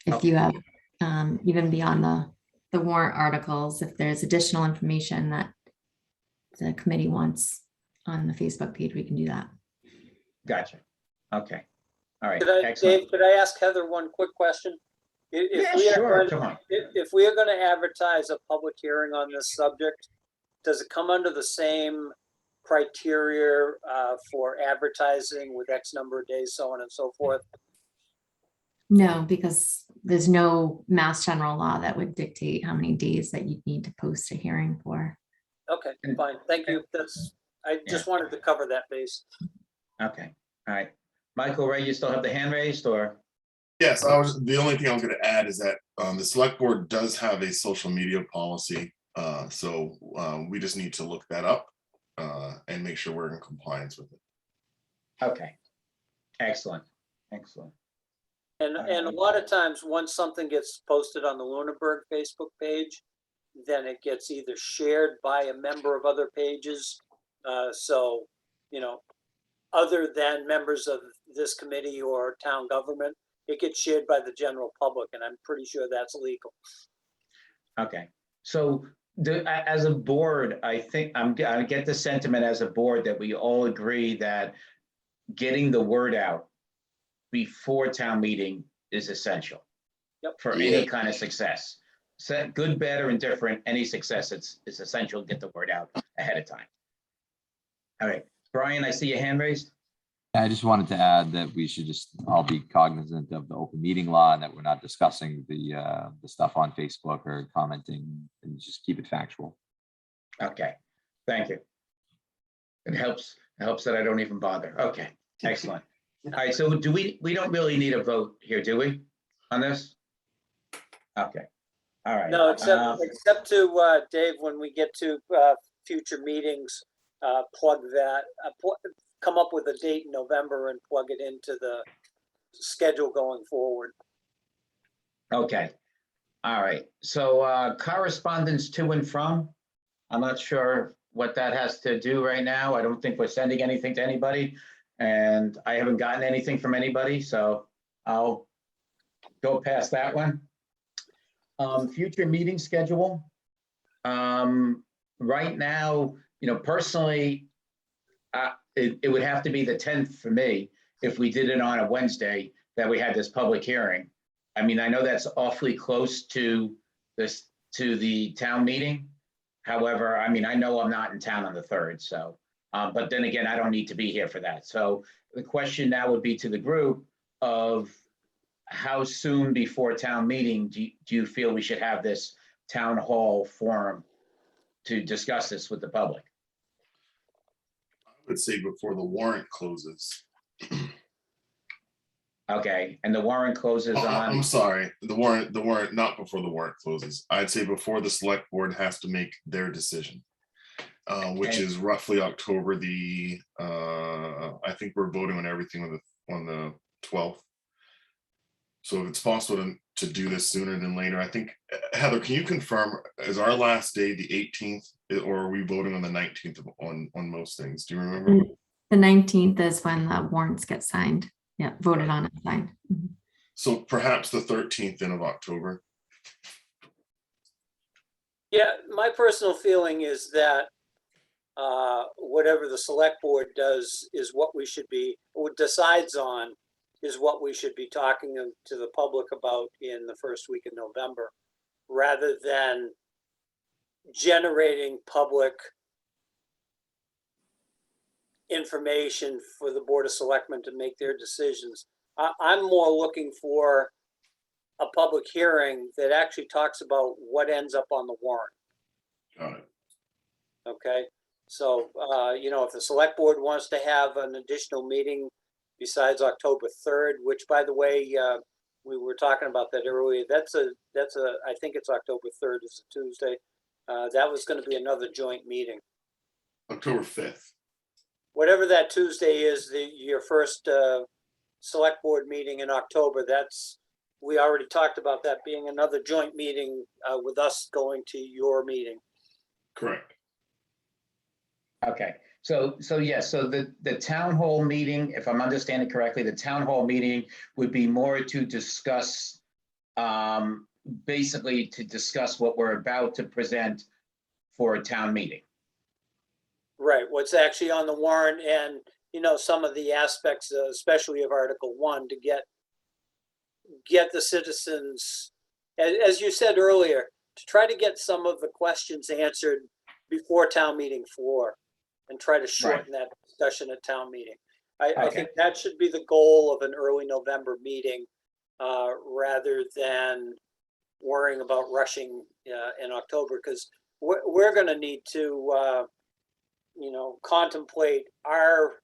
if you have, even beyond the warrant articles, if there's additional information that the committee wants on the Facebook page, we can do that.
Gotcha. Okay. All right.
Dave,
Excellent.
could I ask Heather one quick question?
Yeah,
we are
sure.
going-
Come on.
If we are going to advertise a public hearing on this subject, does it come under the same criteria for advertising with X number of days, so on and so forth?
No, because there's no mass general law that would dictate how many days that you'd need to post a hearing for.
Okay, fine. Thank you. I just wanted to cover that base.
Okay. All right. Michael, Ray, you still have the hand raised or?
Yes, the only thing I was gonna add is that the select board does have a social media policy. So we just need to look that up and make sure we're in compliance with it.
Okay. Excellent. Excellent.
And a lot of times, once something gets posted on the Lunenburg Facebook page, then it gets either shared by a member of other pages. So, other than members of this committee or town government, it gets shared by the general public, and I'm pretty sure that's legal.
Okay. So As a board, I think I get the sentiment as a board that we all agree that getting the word out before town meeting is essential.
Yep.
For any kind of success. So good, bad, or indifferent, any success, it's essential to get the word out ahead of time. All right, Brian, I see your hand raised.
I just wanted to add that we should just all be cognizant of the open meeting law and that we're not discussing the stuff on Facebook or commenting, and just keep it factual.
Okay, thank you. It helps that I don't even bother. Okay, excellent. All right, so we don't really need a vote here, do we, on this? Okay, all right.
No, except to, Dave, when we get to future meetings, plug that, come up with a date in November and plug it into the schedule going forward.
Okay, all right. So correspondence to and from, I'm not sure what that has to do right now. I don't think we're sending anything to anybody, and I haven't gotten anything from anybody, so I'll go past that one. Future meeting schedule. Right now, personally, it would have to be the 10th for me if we did it on a Wednesday that we had this public hearing. I mean, I know that's awfully close to the town meeting. However, I mean, I know I'm not in town on the 3rd, so, but then again, I don't need to be here for that. So the question now would be to the group of how soon before town meeting do you feel we should have this town hall forum to discuss this with the public?
I would say before the warrant closes.
Okay, and the warrant closes on,
I'm sorry, the warrant, not before the warrant closes. I'd say before the select board has to make their decision, which
Okay.
is roughly October I think we're voting on everything on the 12th. So if it's possible to do this sooner than later, I think, Heather, can you confirm, is our last day the 18th, or are we voting on the 19th on most things? Do you remember?
The 19th is when the warrants get signed. Yeah, voted on and signed. Mhm.
So perhaps the 13th then of October.
Yeah, my personal feeling is that whatever the select board does is what we should be, or decides on, is what we should be talking to the public about in the first week of November, rather than generating public information for the Board of Selectmen to make their decisions. I'm more looking for a public hearing that actually talks about what ends up on the warrant.
Got it.
Okay, so, if the select board wants to have an additional meeting besides October 3rd, which, by the way, we were talking about that earlier, I think it's October 3rd, it's a Tuesday. That was gonna be another joint meeting.
October 5th.
Whatever that Tuesday is, your first select board meeting in October, we already talked about that being another joint meeting with us going to your meeting.
Correct.
okay. So yes, so the town hall meeting, if I'm understanding correctly, the town hall meeting would be more to discuss, basically to discuss what we're about to present for a town meeting.
Right, what's actually on the warrant and, some of the aspects, especially of Article 1, to get the citizens, as you said earlier, to try to get some of the questions answered before town meeting floor and try to shorten that discussion at town meeting. I think that should be the goal of an early November meeting, rather than worrying about rushing in October, because we're going to need to contemplate our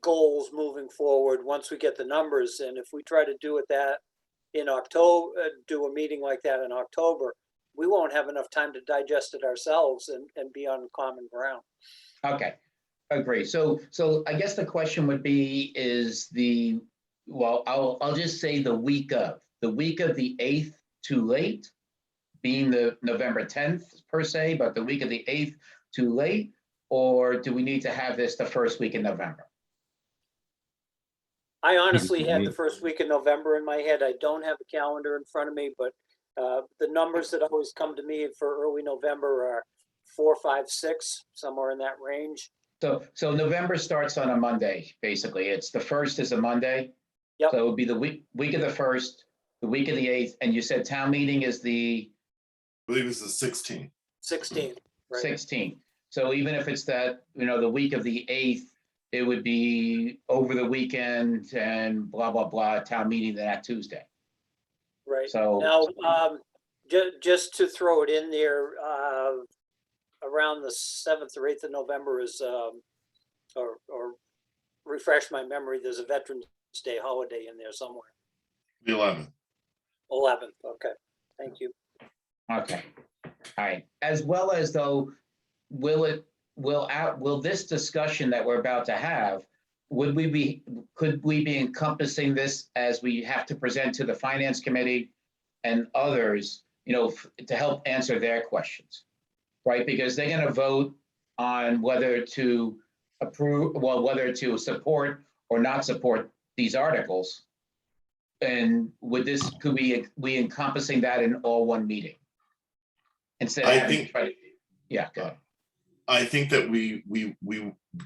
goals moving forward once we get the numbers. And if we try to do that in October, do a meeting like that in October, we won't have enough time to digest it ourselves and be on common ground.
Okay, agree. So I guess the question would be I'll just say the week of the 8th too late, being the November 10th per se, but the week of the 8th too late, or do we need to have this the first week in November?
I honestly have the first week of November in my head. I don't have a calendar in front of me, but The numbers that always come to me for early November are 4, 5, 6, somewhere in that range.
So November starts on a Monday, basically. It's the first is a Monday.
Yep.
So it would be the week of the 1st, the week of the 8th, and you said town meeting is the
I believe it's the 16th.
16, right?
16th. So even if it's that, the week of the 8th, it would be over the weekend and blah, blah, blah, town meeting that Tuesday.
Right.
So
Now, just to throw it in there, around the 7th or 8th of November is, or refresh my memory, there's a Veterans Day holiday in there somewhere.
The 11th.
11th, okay, thank you.
okay. All right. As well as though, will this discussion that we're about to have, could we be encompassing this as we have to present to the finance committee and others, to help answer their questions, right? Because they're going to vote on whether to whether to support or not support these articles. And could we encompassing that in all one meeting? Instead of yeah, go ahead.
I think that we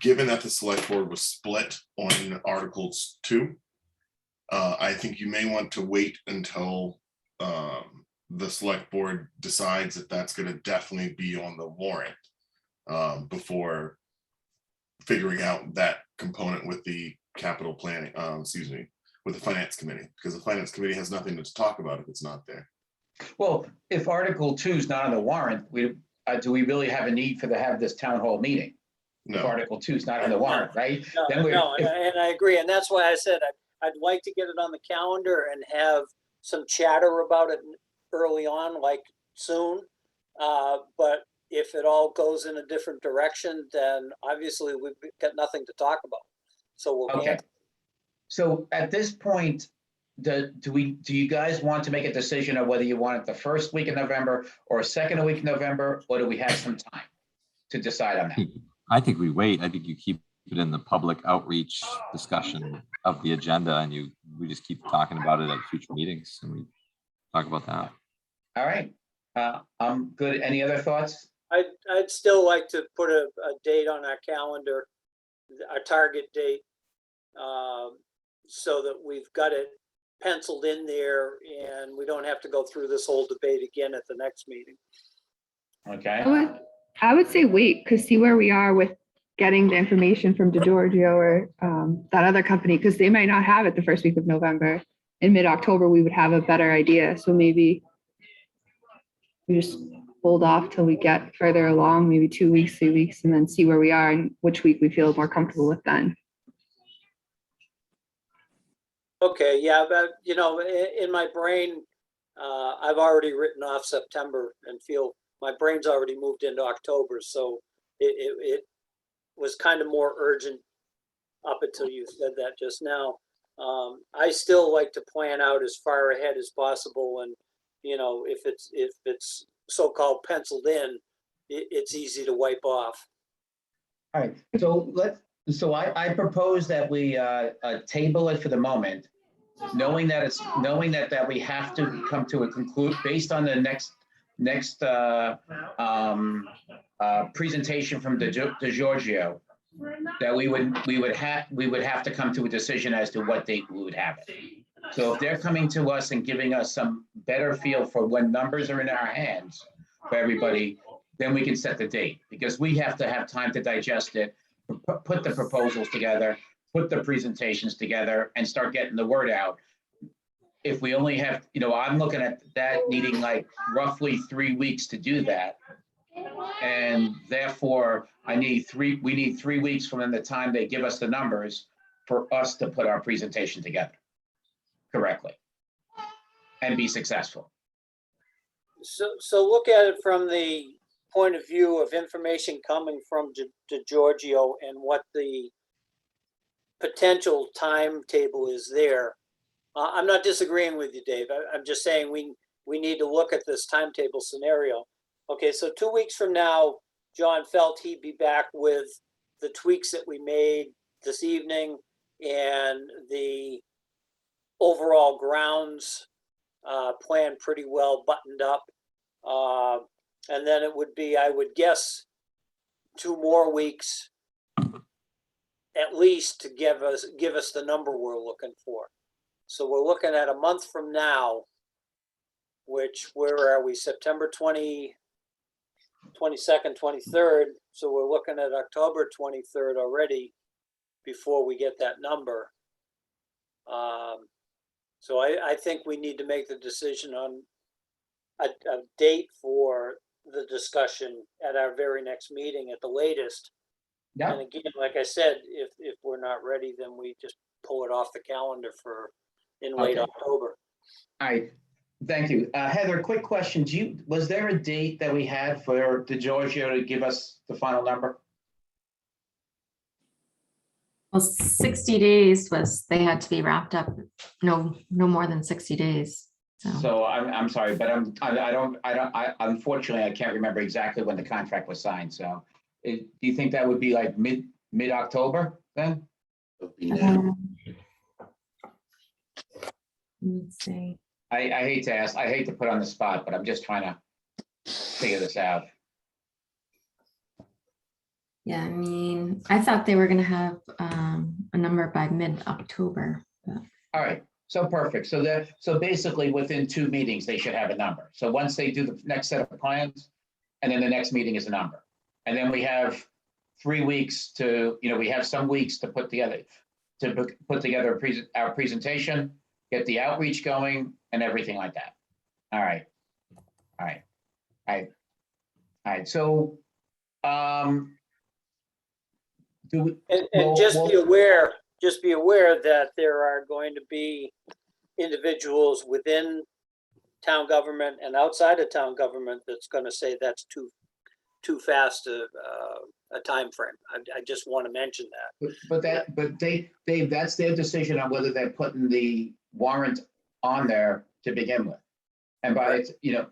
given that the select board was split on Articles 2, I think you may want to wait until the select board decides that that's going to definitely be on the warrant before figuring out that component with the capital planning, with the finance committee, because the finance committee has nothing to talk about if it's not there.
Well, if Article 2 is not on the warrant, do we really have a need to have this town hall meeting? If
No,
Article 2 is not on the warrant, right?
No, and I agree, and that's why I said I'd like to get it on the calendar and have some chatter about it early on, like soon. But if it all goes in a different direction, then obviously we've got nothing to talk about. So we'll
Okay. So at this point, do you guys want to make a decision of whether you want it the first week of November or second week of November, or do we have some time to decide on that?
I think we wait. I think you keep it in the public outreach discussion of the agenda, and we just keep talking about it at future meetings, and we talk about that.
All right. I'm good. Any other thoughts?
I'd still like to put a date on our calendar, our target date, so that we've got it penciled in there and we don't have to go through this whole debate again at the next meeting.
Okay.
I would say wait, because see where we are with getting the information from DeGiorgio or that other company, because they might not have it the first week of November. In mid-October, we would have a better idea. So maybe we just hold off till we get further along, maybe 2 weeks, 3 weeks, and then see where we are and which week we feel more comfortable with then.
Okay, yeah, but in my brain, I've already written off September and feel my brain's already moved into October. So it was kind of more urgent up until you said that just now. I still like to plan out as far ahead as possible. And, if it's so-called penciled in, it's easy to wipe off.
All right. So I propose that we table it for the moment, knowing that we have to come to a conclusion based on the next presentation from DeGiorgio, that we would have to come to a decision as to what date we would have it. So if they're coming to us and giving us some better feel for when numbers are in our hands for everybody, then we can set the date, because we have to have time to digest it, put the proposals together, put the presentations together, and start getting the word out. If we only have, I'm looking at that needing like roughly 3 weeks to do that. And therefore we need 3 weeks from the time they give us the numbers for us to put our presentation together correctly and be successful.
So look at it from the point of view of information coming from DeGiorgio and what the potential timetable is there. I'm not disagreeing with you, Dave. I'm just saying we need to look at this timetable scenario. Okay, so 2 weeks from now, John felt he'd be back with the tweaks that we made this evening and the overall grounds plan pretty well buttoned up. And then it would be, I would guess, 2 more weeks at least to give us the number we're looking for. So we're looking at a month from now, which, where are we, September 22nd, 23rd. So we're looking at October 23rd already before we get that number. So I think we need to make the decision on a date for the discussion at our very next meeting at the latest.
Yeah,
And again, like I said, if we're not ready, then we just pull it off the calendar for in late
Okay.
October.
all right. Thank you. Heather, quick question. Was there a date that we had for DeGiorgio to give us the final number?
Well, 60 days was, they had to be wrapped up, no more than 60 days.
So I'm sorry, but I unfortunately, I can't remember exactly when the contract was signed. So do you think that would be like mid-October then?
It'll be now.
Let's see.
I hate to ask, I hate to put on the spot, but I'm just trying to figure this out.
Yeah, I mean, I thought they were gonna have a number by mid-October. But
All right, so perfect. So basically within 2 meetings, they should have a number. So once they do the next set of plans, and then the next meeting is a number. And then we have 3 weeks to, we have some weeks to put together our presentation, get the outreach going and everything like that. All right. So,
And just be aware that there are going to be individuals within town government and outside of town government that's going to say that's too fast a time frame. I just want to mention that.
But Dave, that's their decision on whether they're putting the warrant on there to begin with. And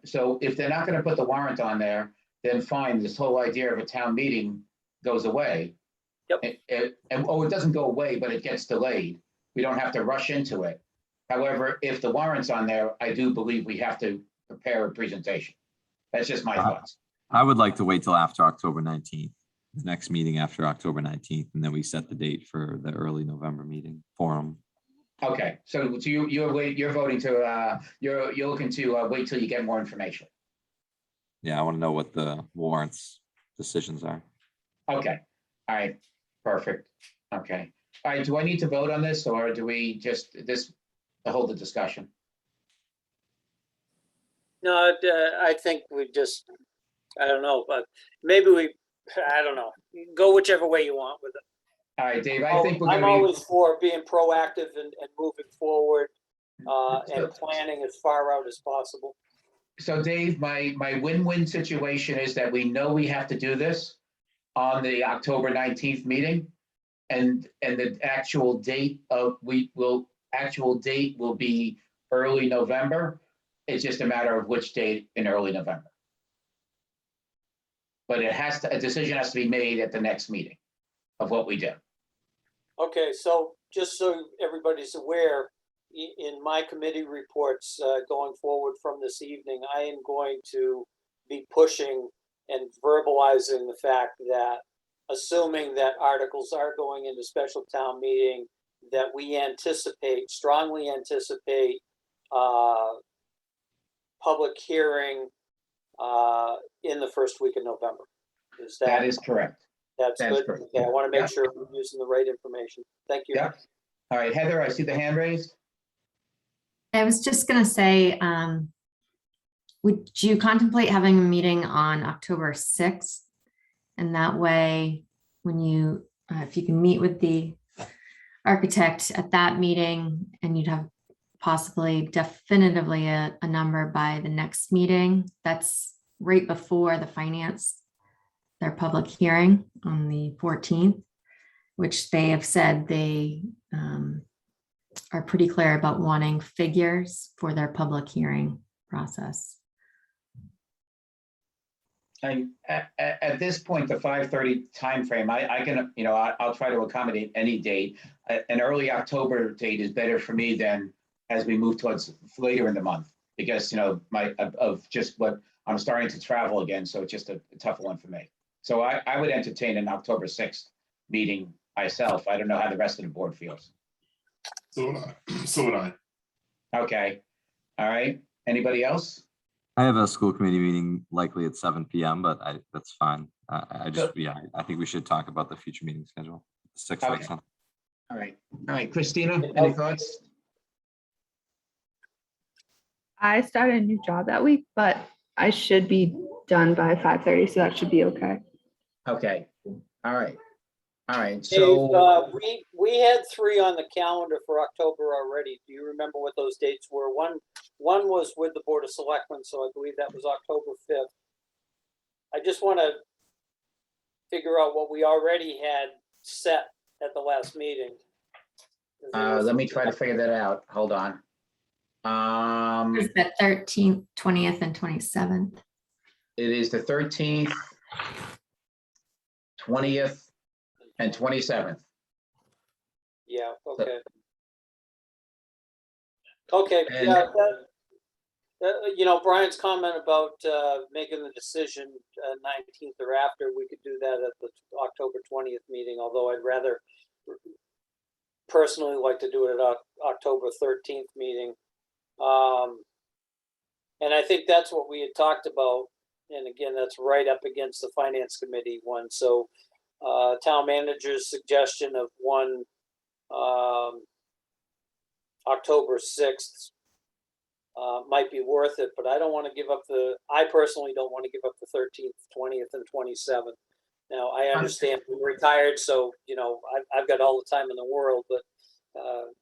so if they're not going to put the warrant on there, then fine, this whole idea of a town meeting goes away.
Yep.
It doesn't go away, but it gets delayed. We don't have to rush into it. However, if the warrant's on there, I do believe we have to prepare a presentation. That's just my thoughts.
I would like to wait till after October 19th, the next meeting after October 19th, and then we set the date for the early November meeting forum.
Okay, so you're voting to, you're looking to wait till you get more information.
Yeah, I want to know what the warrants decisions are.
Okay, all right, perfect. Okay, all right, do I need to vote on this or do we just hold the discussion?
No, I think we just, I don't know, but maybe I don't know, go whichever way you want with it.
All right, Dave, I think we're
I'm
gonna be,
always for being proactive and moving forward and planning as far out as possible.
so Dave, my win-win situation is that we know we have to do this on the October 19th meeting. And the actual date will be early November. It's just a matter of which date in early November. But a decision has to be made at the next meeting of what we do.
Okay, so just so everybody's aware, in my committee reports going forward from this evening, I am going to be pushing and verbalizing the fact that assuming that articles are going into special town meeting, that we strongly anticipate public hearing in the first week of November.
That is correct.
That's
That is
good.
correct.
Okay, I want to
Yeah.
make sure we're using the right information. Thank you.
Yeah. All right, Heather, I see the hand raised.
I was just gonna say, would you contemplate having a meeting on October 6th? And that way, when you, if you can meet with the architect at that meeting and you'd have possibly definitively a number by the next meeting, that's right before their public hearing on the 14th, which they have said they are pretty clear about wanting figures for their public hearing process.
And at this point, the 5:30 timeframe, I can, I'll try to accommodate any date. An early October date is better for me than as we move towards later in the month. because, of just what I'm starting to travel again, so it's just a tough one for me. So I would entertain an October 6th meeting myself. I don't know how the rest of the board feels.
So would I. So would I.
Okay, all right, anybody else?
I have a school committee meeting likely at 7 PM, but that's fine. I think we should talk about the future meeting schedule. 6
Okay.
makes sense.
All right, Christina, any thoughts?
I started a new job that week, but I should be done by 5:30, so that should be okay.
Okay, all right,
Dave,
so,
we had 3 on the calendar for October already. Do you remember what those dates were? One was with the Board of Selectmen, so I believe that was October 5th. I just want to figure out what we already had set at the last meeting.
let me try to figure that out, hold on.
It's the 13th, 20th, and 27th.
It is the 13th, 20th, and 27th.
Yeah, okay. Okay,
And-
yeah, Brian's comment about making the decision 19th or after, we could do that at the October 20th meeting, although I'd rather personally like to do it at October 13th meeting. And I think that's what we had talked about. And again, that's right up against the finance committee one. So town manager's suggestion of one October 6th might be worth it, but I don't want to give up I personally don't want to give up the 13th, 20th, and 27th. Now, I understand I'm retired, so, I've got all the time in the world, but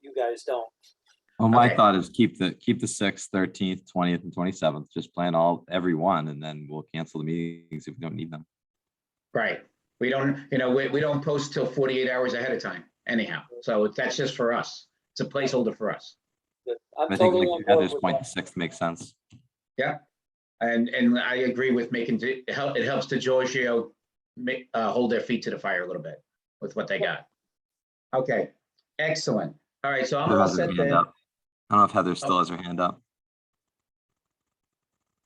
you guys don't.
Well, my
Okay.
thought is keep the 6th, 13th, 20th, and 27th. Just plan every one, and then we'll cancel the meetings if we don't need them.
Right, we don't, we don't post till 48 hours ahead of time anyhow, so that's just for us. It's a placeholder for us.
But I'm
I think
totally
like
on
to
board
Heather's
with
point,
that.
the 6th makes sense.
And I agree with it helps the Giorgio hold their feet to the fire a little bit with what they got. Okay, excellent. All right, so I'm
Heather
all
has her
set
hand
then.
up. I don't know if Heather still has her hand up.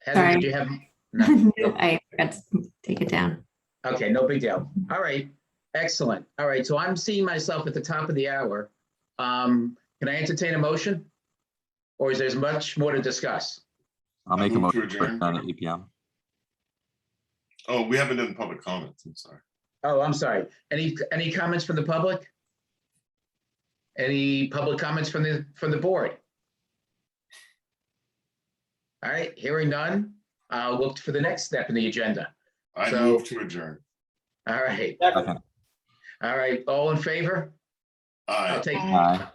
Heather,
Sorry.
did you have? No.
I forgot to take it down.
Okay, no big deal. All right, excellent. All right, so I'm seeing myself at the top of the hour. Can I entertain a motion? Or is there much more to discuss?
I'll
I
make a
move to
motion for
adjourn.
it done at 8 PM.
Oh, we haven't done public comments. I'm sorry.
Oh, I'm sorry. Any comments from the public? Any public comments from the board? All right, hearing none, I'll look for the next step in the agenda.
I
So-
move to adjourn.
All right,
Second,
all right, all in favor?
Aye.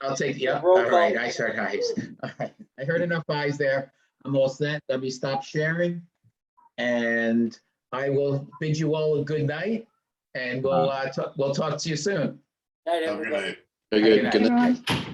I'll take, yep,
Roll
all right,
call.
I heard ayes. All right, I heard enough ayes there. I'm all set. Let me stop sharing. And I will bid you all a good night, and we'll talk to you soon.
night,
Have a good
everybody.
night.
Very
Good
good.
night.
Good night.
Everyone.